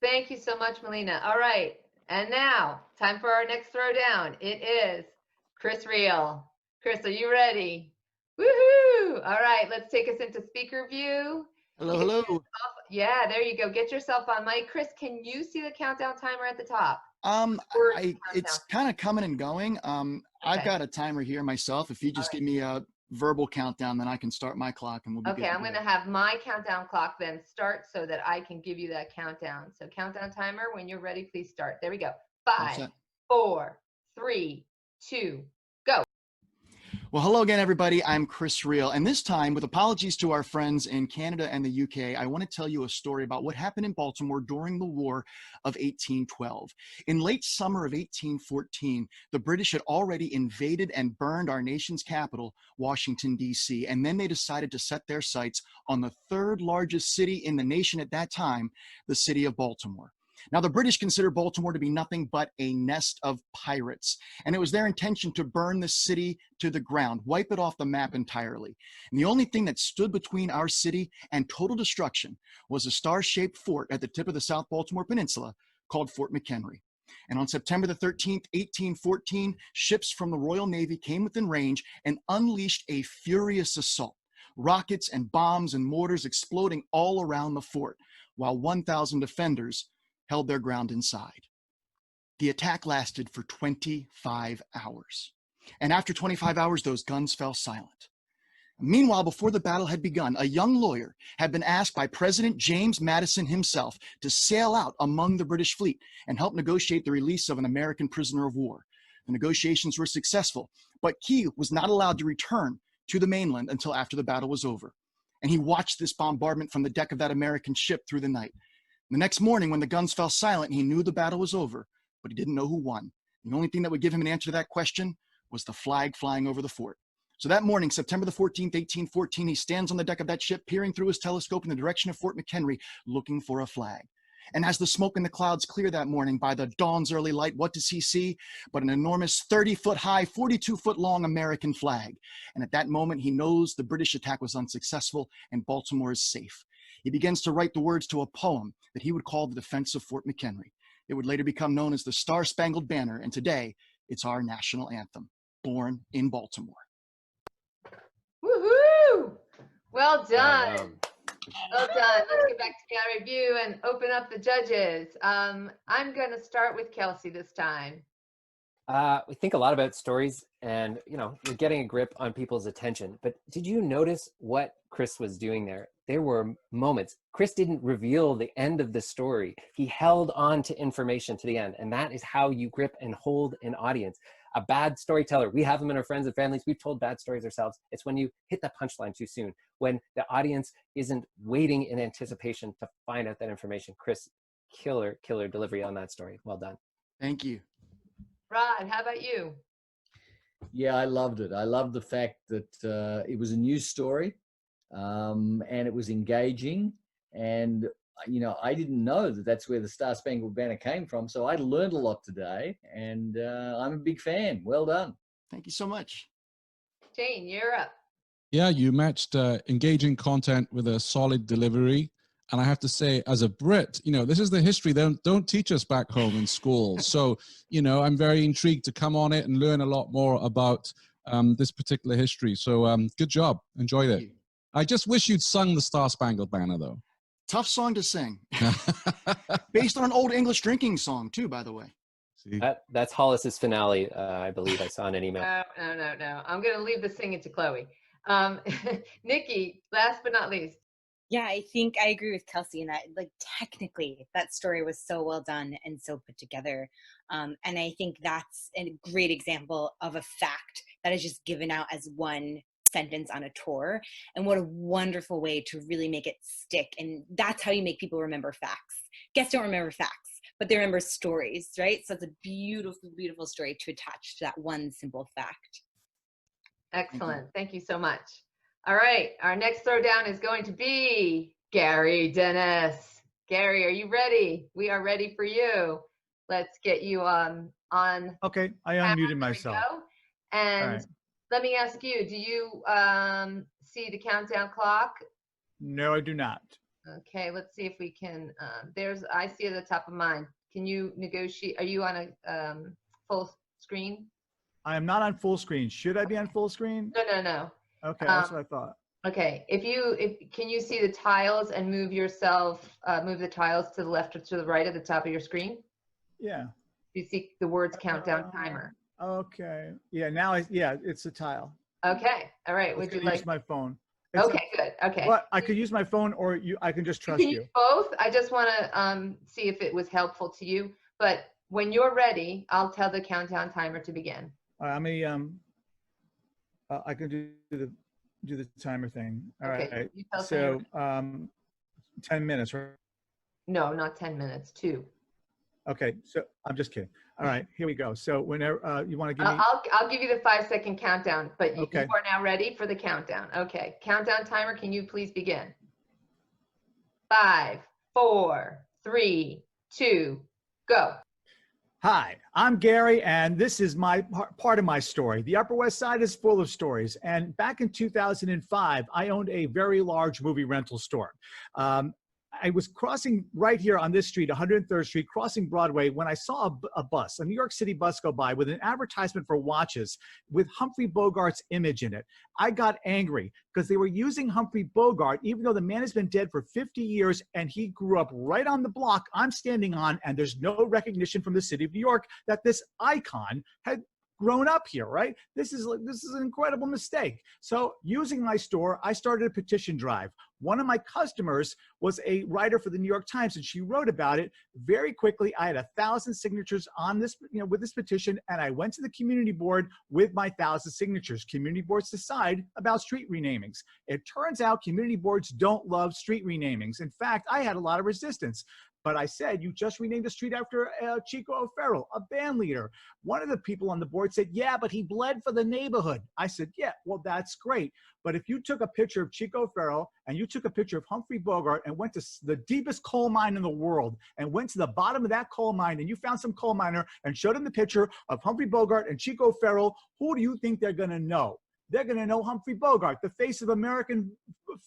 Thank you so much, Melina. All right, and now time for our next throwdown. It is Chris Reel. Chris, are you ready? Woohoo! All right, let's take us into speaker view. Hello. Yeah, there you go. Get yourself on mic. Chris, can you see the countdown timer at the top? It's kind of coming and going. I've got a timer here myself. If you just give me a verbal countdown, then I can start my clock and we'll be good. Okay, I'm going to have my countdown clock then start so that I can give you that countdown. So countdown timer, when you're ready, please start. There we go. 5, 4, 3, 2, go. Well, hello again, everybody. I'm Chris Reel, and this time, with apologies to our friends in Canada and the UK, I want to tell you a story about what happened in Baltimore during the War of 1812. In late summer of 1814, the British had already invaded and burned our nation's capital, Washington, D.C., and then they decided to set their sights on the third largest city in the nation at that time, the city of Baltimore. Now, the British considered Baltimore to be nothing but a nest of pirates, and it was their intention to burn the city to the ground, wipe it off the map entirely. And the only thing that stood between our city and total destruction was a star-shaped fort at the tip of the South Baltimore Peninsula called Fort McHenry. And on September the 13th, 1814, ships from the Royal Navy came within range and unleashed a furious assault. Rockets and bombs and mortars exploding all around the fort, while 1,000 defenders held their ground inside. The attack lasted for 25 hours. And after 25 hours, those guns fell silent. Meanwhile, before the battle had begun, a young lawyer had been asked by President James Madison himself to sail out among the British fleet and help negotiate the release of an American prisoner of war. The negotiations were successful, but Key was not allowed to return to the mainland until after the battle was over. And he watched this bombardment from the deck of that American ship through the night. The next morning, when the guns fell silent, he knew the battle was over, but he didn't know who won. The only thing that would give him an answer to that question was the flag flying over the fort. So that morning, September the 14th, 1814, he stands on the deck of that ship, peering through his telescope in the direction of Fort McHenry, looking for a flag. And as the smoke and the clouds clear that morning by the dawn's early light, what does he see but an enormous 30-foot high, 42-foot long American flag? And at that moment, he knows the British attack was unsuccessful and Baltimore is safe. He begins to write the words to a poem that he would call the defense of Fort McHenry. It would later become known as the Star-Spangled Banner, and today it's our national anthem, Born in Baltimore. Woohoo! Well done. Well done. Let's get back to gallery view and open up the judges. I'm going to start with Kelsey this time. We think a lot about stories, and you're getting a grip on people's attention. But did you notice what Chris was doing there? There were moments. Chris didn't reveal the end of the story. He held on to information to the end, and that is how you grip and hold an audience. A bad storyteller, we have them in our friends and families. We've told bad stories ourselves. It's when you hit the punchline too soon, when the audience isn't waiting in anticipation to find out that information. Chris, killer delivery on that story. Well done. Thank you. Rod, how about you? Yeah, I loved it. I loved the fact that it was a news story, and it was engaging. And I didn't know that that's where the Star Spangled Banner came from. So I learned a lot today, and I'm a big fan. Well done. Thank you so much. Jane, you're up. Yeah, you matched engaging content with a solid delivery. And I have to say, as a Brit, this is the history they don't teach us back home in school. So, I'm very intrigued to come on it and learn a lot more about this particular history. So good job. Enjoyed it. I just wish you'd sung the Star Spangled Banner, though. Tough song to sing. Based on an old English drinking song, too, by the way. That's Hollis's finale, I believe I saw in an email. No. I'm going to leave the singing to Chloe. Nikki, last but not least. Yeah, I think I agree with Kelsey in that, technically, that story was so well done and so put together. And I think that's a great example of a fact that is just given out as one sentence on a tour. And what a wonderful way to really make it stick. And that's how you make people remember facts. Guests don't remember facts, but they remember stories, right? So it's a beautiful, beautiful story to attach to that one simple fact. Excellent. Thank you so much. All right, our next throwdown is going to be Gary Dennis. Gary, are you ready? We are ready for you. Let's get you on. Okay, I unmuted myself. And right. Let me ask you, do you see the countdown clock? No, I do not. Okay, let's see if we can. I see at the top of mine. Can you negotiate? Are you on a full screen? I am not on full screen. Should I be on full screen? No. Okay, that's what I thought. Okay, can you see the tiles and move the tiles to the left or to the right at the top of your screen? Yeah. You see the words countdown timer. Okay. Yeah, now it's a tile. Okay. All right. Would you like use my phone? Okay, good. Okay. Well, I could use my phone, or I can just trust you. Use both. I just want to see if it was helpful to you. But when you're ready, I'll tell the countdown timer to begin. I can do the timer thing. All right. So 10 minutes, right? No, not 10 minutes. 2. Okay. So I'm just kidding. All right. Here we go. So whenever you want to give me, I'll give you the 5-second countdown. But you okay. are now ready for the countdown. Okay. Countdown timer. Can you please begin? 5, 4, 3, 2, go. Hi, I'm Gary, and this is my part of my story. The Upper West Side is full of stories. And back in 2005, I owned a very large movie rental store. I was crossing right here on this street, 103rd Street, crossing Broadway, when I saw a New York City bus go by with an advertisement for watches with Humphrey Bogart's image in it. I got angry because they were using Humphrey Bogart, even though the man has been dead for 50 years and he grew up right on the block I'm standing on, and there's no recognition from the city of New York that this icon had grown up here, right? This is an incredible mistake. So using my store, I started a petition drive. One of my customers was a writer for the New York Times, and she wrote about it very quickly. I had 1,000 signatures on this, with this petition, and I went to the community board with my 1,000 signatures. Community boards decide about street renamings. It turns out community boards don't love street renamings. In fact, I had a lot of resistance. But I said, you just renamed the street after Chico O'Farrell, a band leader. One of the people on the board said, yeah, but he bled for the neighborhood. I said, yeah, well, that's great. But if you took a picture of Chico O'Farrell and you took a picture of Humphrey Bogart and went to the deepest coal mine in the world and went to the bottom of that coal mine and you found some coal miner and showed him the picture of Humphrey Bogart and Chico O'Farrell, who do you think they're going to know? They're going to know Humphrey Bogart, the face of American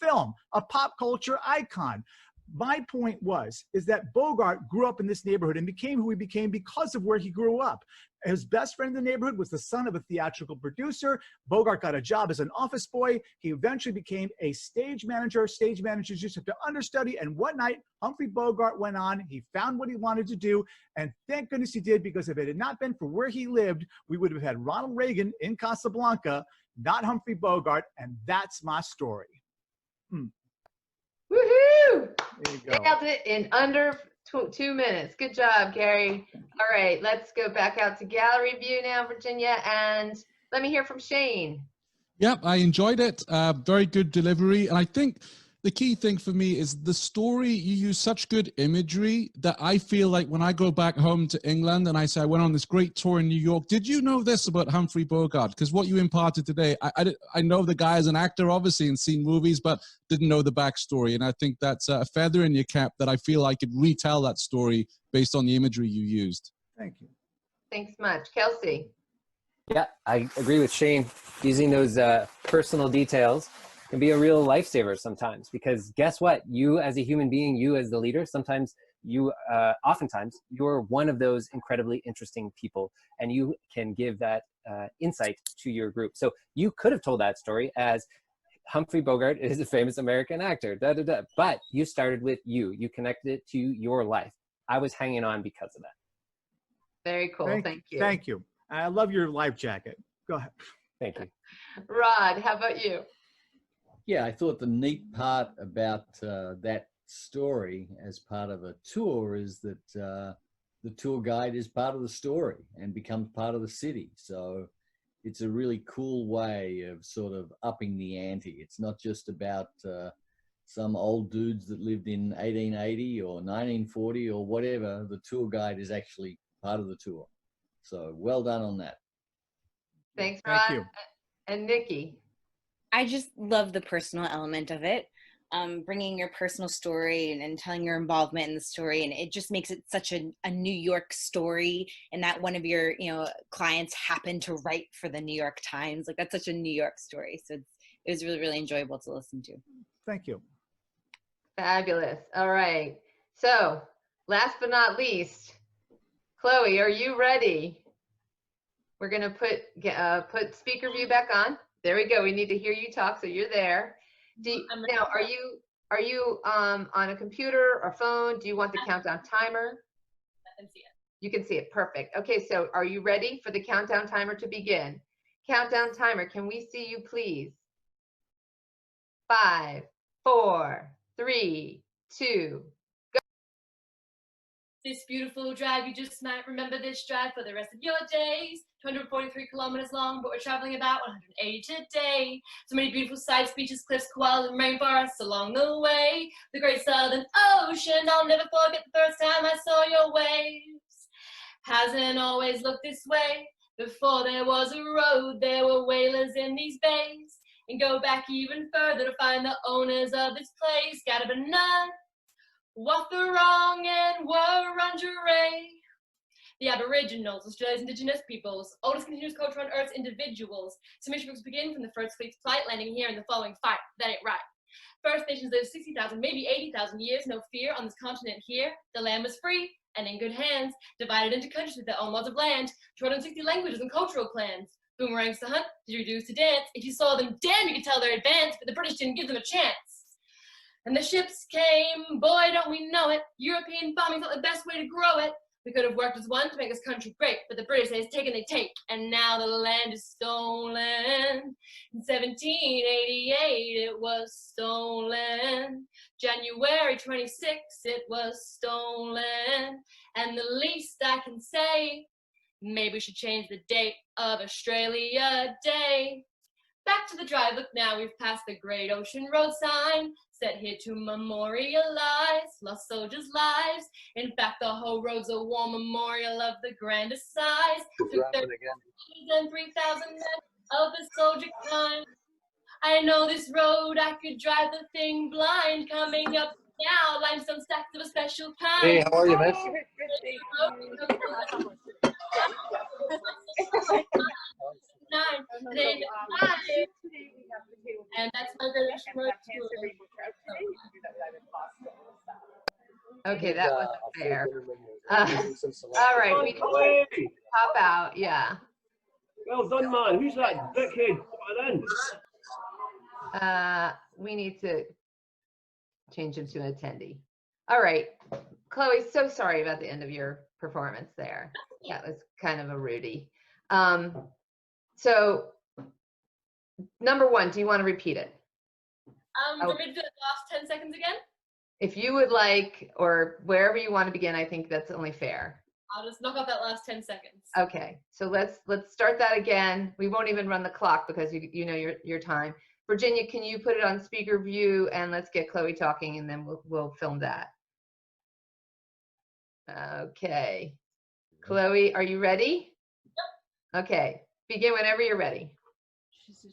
film, a pop culture icon. my point is that Bogart grew up in this neighborhood and became who he became because of where he grew up. His best friend in the neighborhood was the son of a theatrical producer. Bogart got a job as an office boy. He eventually became a stage manager. Stage managers used to have to understudy. And one night, Humphrey Bogart went on. He found what he wanted to do. And thank goodness he did, because if it had not been for where he lived, we would have had Ronald Reagan in Casablanca, not Humphrey Bogart. And that's my story. Woohoo! There you go. Nailed it in under 2 minutes. Good job, Gary. All right, let's go back out to gallery view now, Virginia, and let me hear from Shane. Yep, I enjoyed it. Very good delivery. And I think the key thing for me is the story. You use such good imagery that I feel like when I go back home to England and I say I went on this great tour in New York, did you know this about Humphrey Bogart? Because what you imparted today, I know the guy as an actor, obviously, and seen movies, but didn't know the backstory. And I think that's a feather in your cap that I feel I could retell that story based on the imagery you used. Thank you. Thanks much. Kelsey. Yeah, I agree with Shane. Using those personal details can be a real lifesaver sometimes, because guess what? You as a human being, you as the leader, sometimes you, oftentimes, you're one of those incredibly interesting people, and you can give that insight to your group. So you could have told that story as Humphrey Bogart is a famous American actor, but you started with you. You connected it to your life. I was hanging on because of that. Very cool. Thank you. Thank you. I love your life jacket. Go ahead. Thank you. Rod, how about you? Yeah, I thought the neat part about that story as part of a tour is that the tour guide is part of the story and becomes part of the city. So it's a really cool way of sort of upping the ante. It's not just about some old dudes that lived in 1880 or 1940 or whatever. The tour guide is actually part of the tour. So well done on that. Thanks, Rod. Thank you. And Nikki. I just love the personal element of it, bringing your personal story and telling your involvement in the story, and it just makes it such a New York story, and that one of your clients happened to write for the New York Times. Like, that's such a New York story, so it was really, really enjoyable to listen to. Thank you. Fabulous. All right. So last but not least, Chloe, are you ready? We're gonna put speaker view back on. There we go. We need to hear you talk, so you're there. Now, are you on a computer or phone? Do you want the countdown timer? I can see it. You can see it. Perfect. Okay, so are you ready for the countdown timer to begin? Countdown timer. Can we see you, please? 5, 4, 3, 2. This beautiful drive, you just might remember this drive for the rest of your days. 243 kilometers long, but we're traveling about 180 today. So many beautiful sights, beaches, cliffs, koalas, and rainforests along the way. The great southern ocean, I'll never forget the first time I saw your waves. Hasn't always looked this way. Before there was a road, there were whalers in these bays. And go back even further to find the owners of this place. Gotta be none. What the wrong and Wurundjeri. The Aboriginals, Australia's indigenous peoples, oldest continuous culture on Earth's individuals. Submission books begin from the first fleet's flight, landing here in the following fight. That ain't right. First Nations lived 60,000, maybe 80,000 years, no fear on this continent here. The land was free and in good hands, divided into countries with their own laws of land, 260 languages and cultural clans. Boomerangs to hunt, didgeridoos to dance. If you saw them, damn, you could tell they're advanced, but the British didn't give them a chance. And the ships came, boy, don't we know it. European bombing's not the best way to grow it. We could have worked as one to make this country great, but the British say it's take and they take, and now the land is stolen. In 1788 it was stolen. January 26 it was stolen. And the least I can say, maybe we should change the date of Australia Day. Back to the drive, look now, we've passed the Great Ocean Road sign, set here to memorialize lost soldiers' lives. In fact, the whole road's a war memorial of the grandest size. Took 30,000 and 3,000 men of the soldier kind. I know this road, I could drive the thing blind. Coming up now, limestone stacks of a special kind. Hey, how are you, man? And that's my graduation road tour. Okay, that wasn't fair. All right, we need to pop out. Yeah. Well done, man. Who's that dickhead coming in? We need to change him to an attendee. All right, Chloe, so sorry about the end of your performance there. That was kind of a Rudy. So number one, do you want to repeat it? Do we do the last 10 seconds again? If you would like, or wherever you want to begin, I think that's only fair. I'll just knock out that last 10 seconds. Okay, so let's start that again. We won't even run the clock because you know your time. Virginia, can you put it on speaker view and let's get Chloe talking and then we'll film that. Okay, Chloe, are you ready? Yep. Okay, begin whenever you're ready.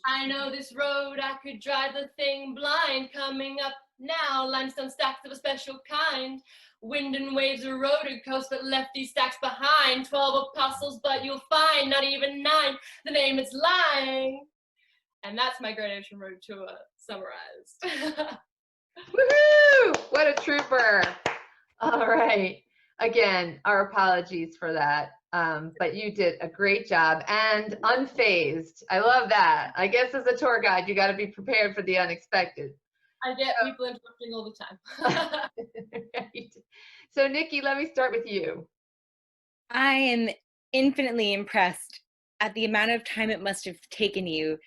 I know this road, I could drive the thing blind. Coming up now, limestone stacks of a special kind. Wind and waves eroded coast, but left these stacks behind. 12 apostles, but you'll find not even 9. The name is lying. And that's my Great Ocean Road Tour summarized. Woohoo! What a trooper. All right. Again, our apologies for that. But you did a great job and unfazed. I love that. I guess as a tour guide, you got to be prepared for the unexpected. I get people interrupting all the time. Right. So Nikki, let me start with you. I am infinitely impressed at the amount of time it must have taken you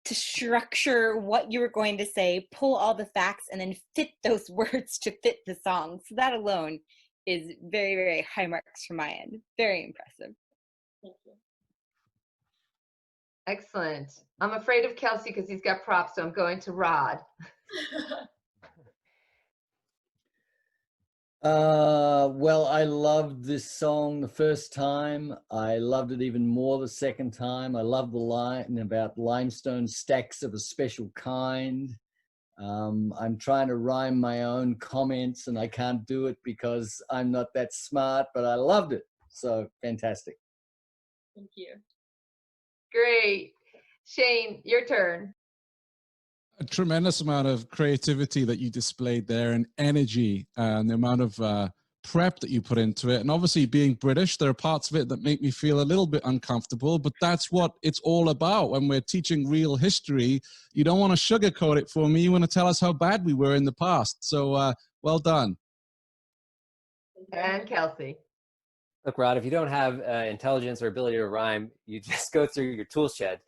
to structure what you were going to say, pull all the facts, and then fit those words to fit the song. So that alone is very, very high marks from my end. Very impressive. Thank you. Excellent. I'm afraid of Kelsey because he's got props, so I'm going to Rod. Well, I loved this song the first time. I loved it even more the second time. I love the line about limestone stacks of a special kind. I'm trying to rhyme my own comments and I can't do it because I'm not that smart, but I loved it. So fantastic. Thank you. Great. Shane, your turn. A tremendous amount of creativity that you displayed there and energy and the amount of prep that you put into it. And obviously being British, there are parts of it that make me feel a little bit uncomfortable, but that's what it's all about. When we're teaching real history, you don't want to sugarcoat it for me. You want to tell us how bad we were in the past. So well done. And Kelsey. Look, Rod, if you don't have intelligence or ability to rhyme, you just go through your tool shed.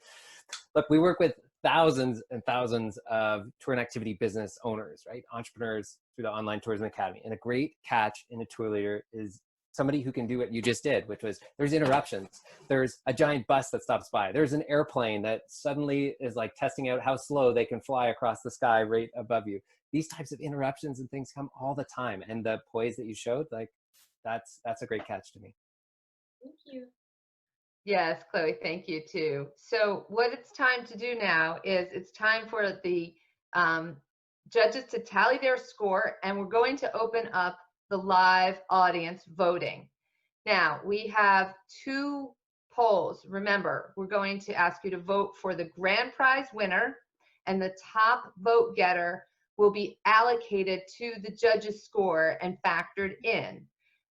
Look, we work with thousands and thousands of tour and activity business owners, right? Entrepreneurs through the Online Tourism Academy. And a great catch in a tour leader is somebody who can do what you just did, which was there's interruptions. There's a giant bus that stops by. There's an airplane that suddenly is like testing out how slow they can fly across the sky right above you. These types of interruptions and things come all the time. And the poise that you showed, like that's a great catch to me. Thank you. Yes, Chloe, thank you too. So what it's time to do now is it's time for the judges to tally their score, and we're going to open up the live audience voting. Now, we have 2 polls. Remember, we're going to ask you to vote for the grand prize winner, and the top vote getter will be allocated to the judges' score and factored in.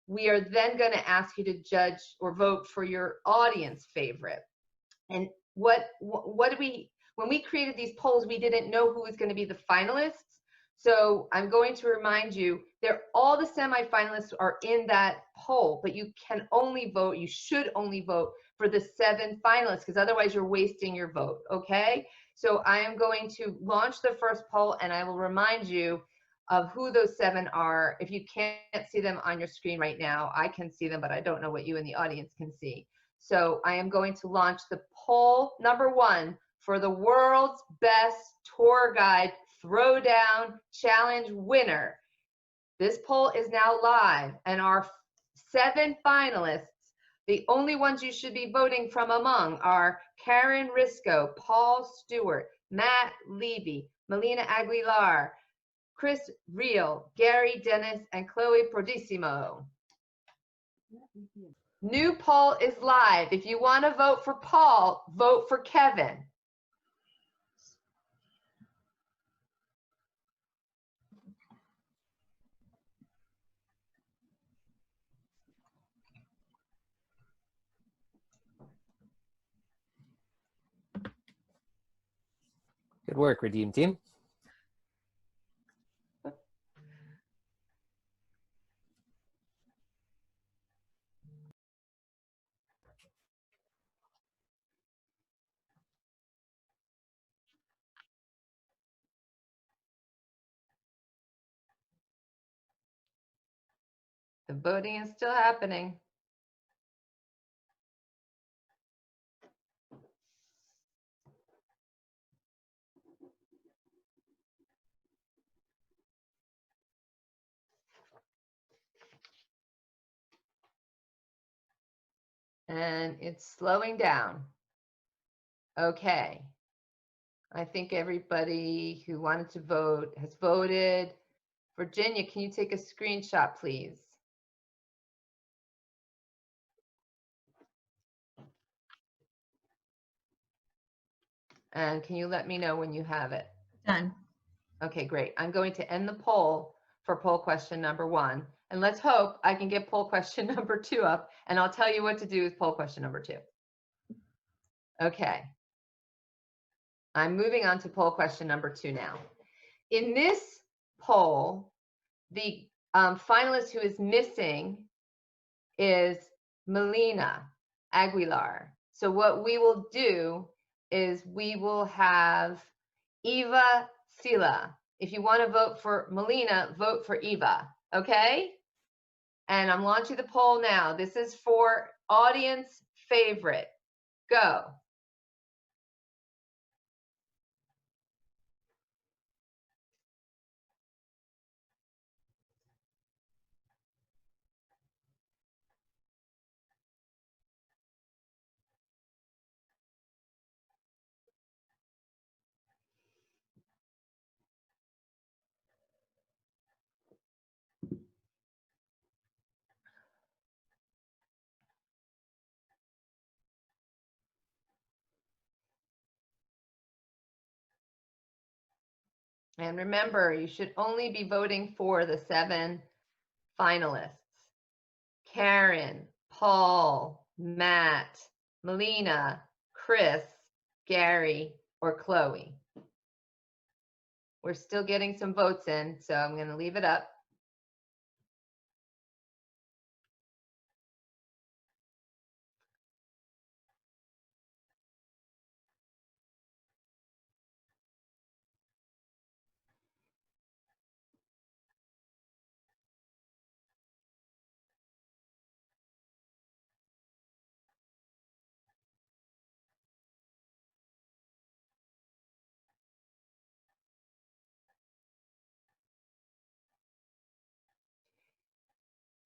We are then going to ask you to judge or vote for your audience favorite. And when we created these polls, we didn't know who was going to be the finalists. So I'm going to remind you, all the semi-finalists are in that poll, but you can only vote, you should only vote for the 7 finalists, because otherwise you're wasting your vote, okay? So I am going to launch the first poll, and I will remind you of who those 7 are. If you can't see them on your screen right now, I can see them, but I don't know what you in the audience can see. So I am going to launch the poll number 1 for the world's best tour guide Throwdown challenge winner. This poll is now live, and our 7 finalists, the only ones you should be voting from among are Karen Risco, Paul Stewart, Matt Levy, Melina Aguilar, Chris Real, Gary Dennis, and Chloe Prodissimo. New poll is live. If you want to vote for Paul, vote for Kevin. Good work, Redeem Team. The voting is still happening. And it's slowing down. Okay. I think everybody who wanted to vote has voted. Virginia, can you take a screenshot, please? And can you let me know when you have it? Done. Okay, great. I'm going to end the poll for poll question number 1. And let's hope I can get poll question number 2 up, and I'll tell you what to do with poll question number 2. Okay. I'm moving on to poll question number 2 now. In this poll, the finalist who is missing is Melina Aguilar. So what we will do is we will have Eva Sila. If you want to vote for Melina, vote for Eva, okay? And I'm launching the poll now. This is for audience favorite. Go. And remember, you should only be voting for the 7 finalists. Karen, Paul, Matt, Melina, Chris, Gary, or Chloe. We're still getting some votes in, so I'm going to leave it up.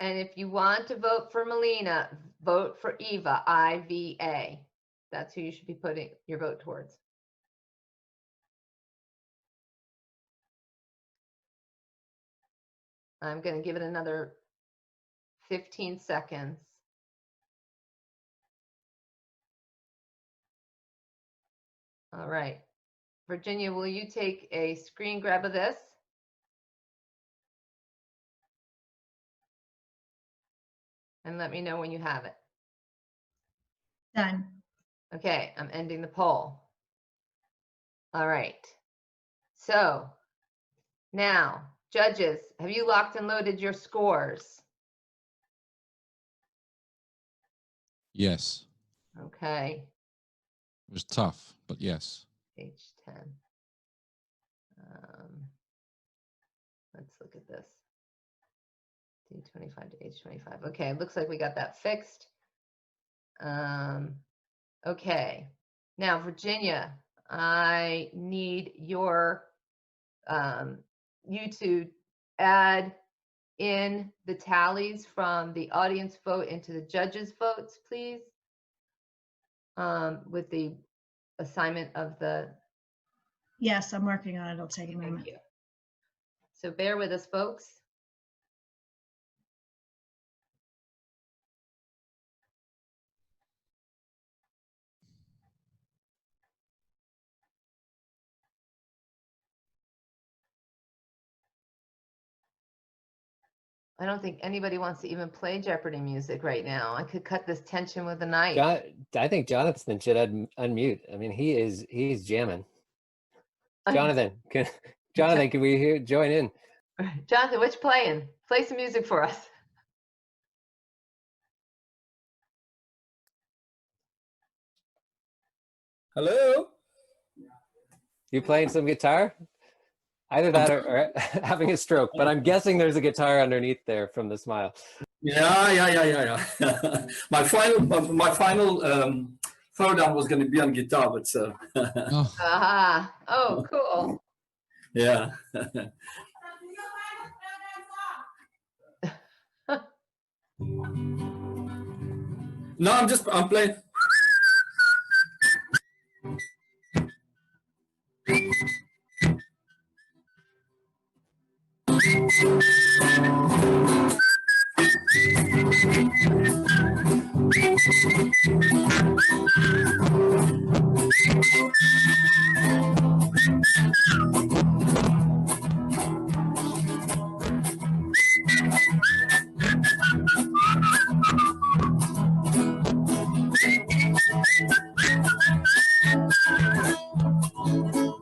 And if you want to vote for Melina, vote for Eva, I-V-A. That's who you should be putting your vote towards. I'm going to give it another 15 seconds. All right. Virginia, will you take a screen grab of this? And let me know when you have it. Done. Okay, I'm ending the poll. All right. So now, judges, have you locked and loaded your scores? Yes. Okay. It was tough, but yes. Page 10. Let's look at this. D25 to H25. Okay, it looks like we got that fixed. Okay. Now, Virginia, I need your you to add in the tallies from the audience vote into the judges' votes, please, with the assignment of the. Yes, I'm working on it. It'll take a moment. Thank you. So bear with us, folks. I don't think anybody wants to even play Jeopardy music right now. I could cut this tension with a knife. I think Jonathan should unmute. I mean, he's jamming. Jonathan, can we join in? Jonathan, what you playing? Play some music for us. Hello? You playing some guitar? Either that or having a stroke, but I'm guessing there's a guitar underneath there from the smile. Yeah. my final throwdown was going to be on guitar, but Oh, cool. yeah. No, I'm playing.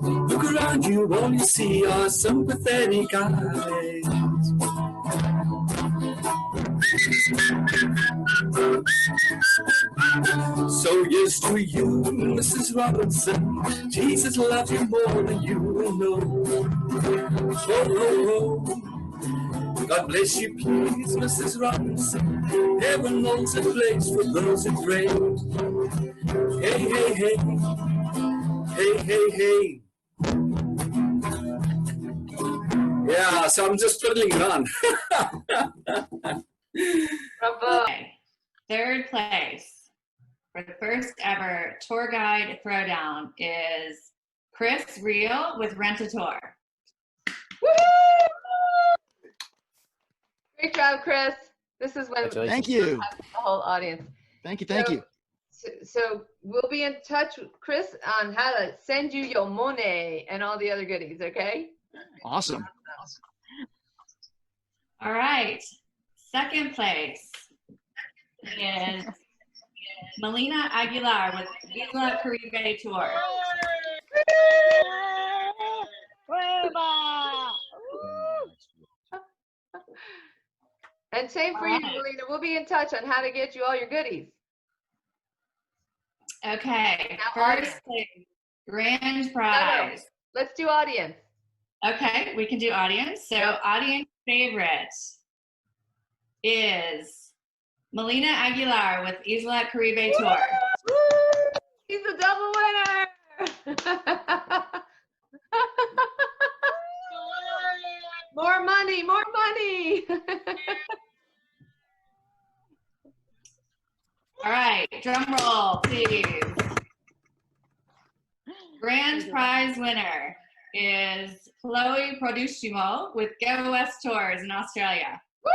Look around you, all you see are sympathetic eyes. So yes to you, Mrs. Robinson, Jesus loves you more than you will know. Oh. God bless you, please, Mrs. Robinson. Heaven knows a place for those who pray. Hey. Yeah, so I'm just fiddling around. Okay. Third place for the first ever tour guide throwdown is Chris Reel with Rent-A-Tour. Great job, Chris. This is when Thank you. The whole audience. Thank you. So we'll be in touch with Chris on how to send you your money and all the other goodies, okay? Awesome. All right. Second place is Melina Aguilar with Isla Caribe Tour. And same for you, Melina. We'll be in touch on how to get you all your goodies. Okay. First place, grand prize. No. Let's do audience. Okay, we can do audience. So audience favorite is Melina Aguilar with Isla Caribe Tour. He's a double winner. More money. All right, drum roll, please. Grand prize winner is Chloe Produsimo with Go West Tours in Australia. Woo!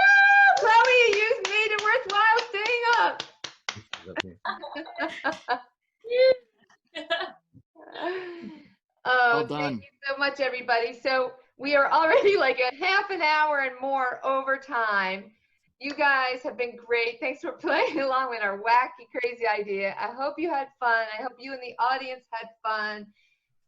Chloe, you made it worthwhile staying up. Well done. Thank you so much, everybody. So we are already like a half an hour and more over time. You guys have been great. Thanks for playing along with our wacky, crazy idea. I hope you had fun. I hope you and the audience had fun.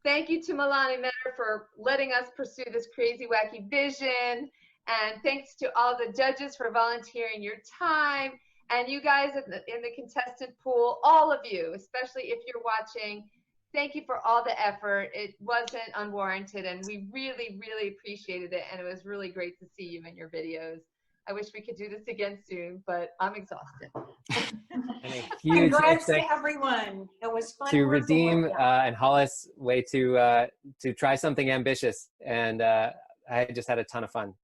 Thank you to Milani Menor for letting us pursue this crazy, wacky vision. And thanks to all the judges for volunteering your time. And you guys in the contestant pool, all of you, especially if you're watching, thank you for all the effort. It wasn't unwarranted, and we really, really appreciated it. And it was really great to see you in your videos. I wish we could do this again soon, but I'm exhausted. And a huge Congrats to thanks everyone. It was fun. to Redeem and Hollis way to try something ambitious, and I just had a ton of fun.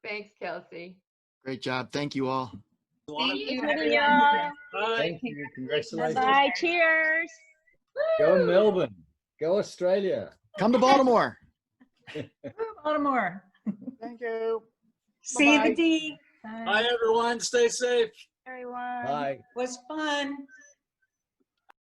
Thanks, Kelsey. Great job. Thank you all. Thank you, everyone. Bye. Congratulations. Bye. Cheers. Go Melbourne. Go Australia. Come to Baltimore. Baltimore. Thank you. See the D. Bye, everyone. Stay safe. Everyone. Bye. Was fun.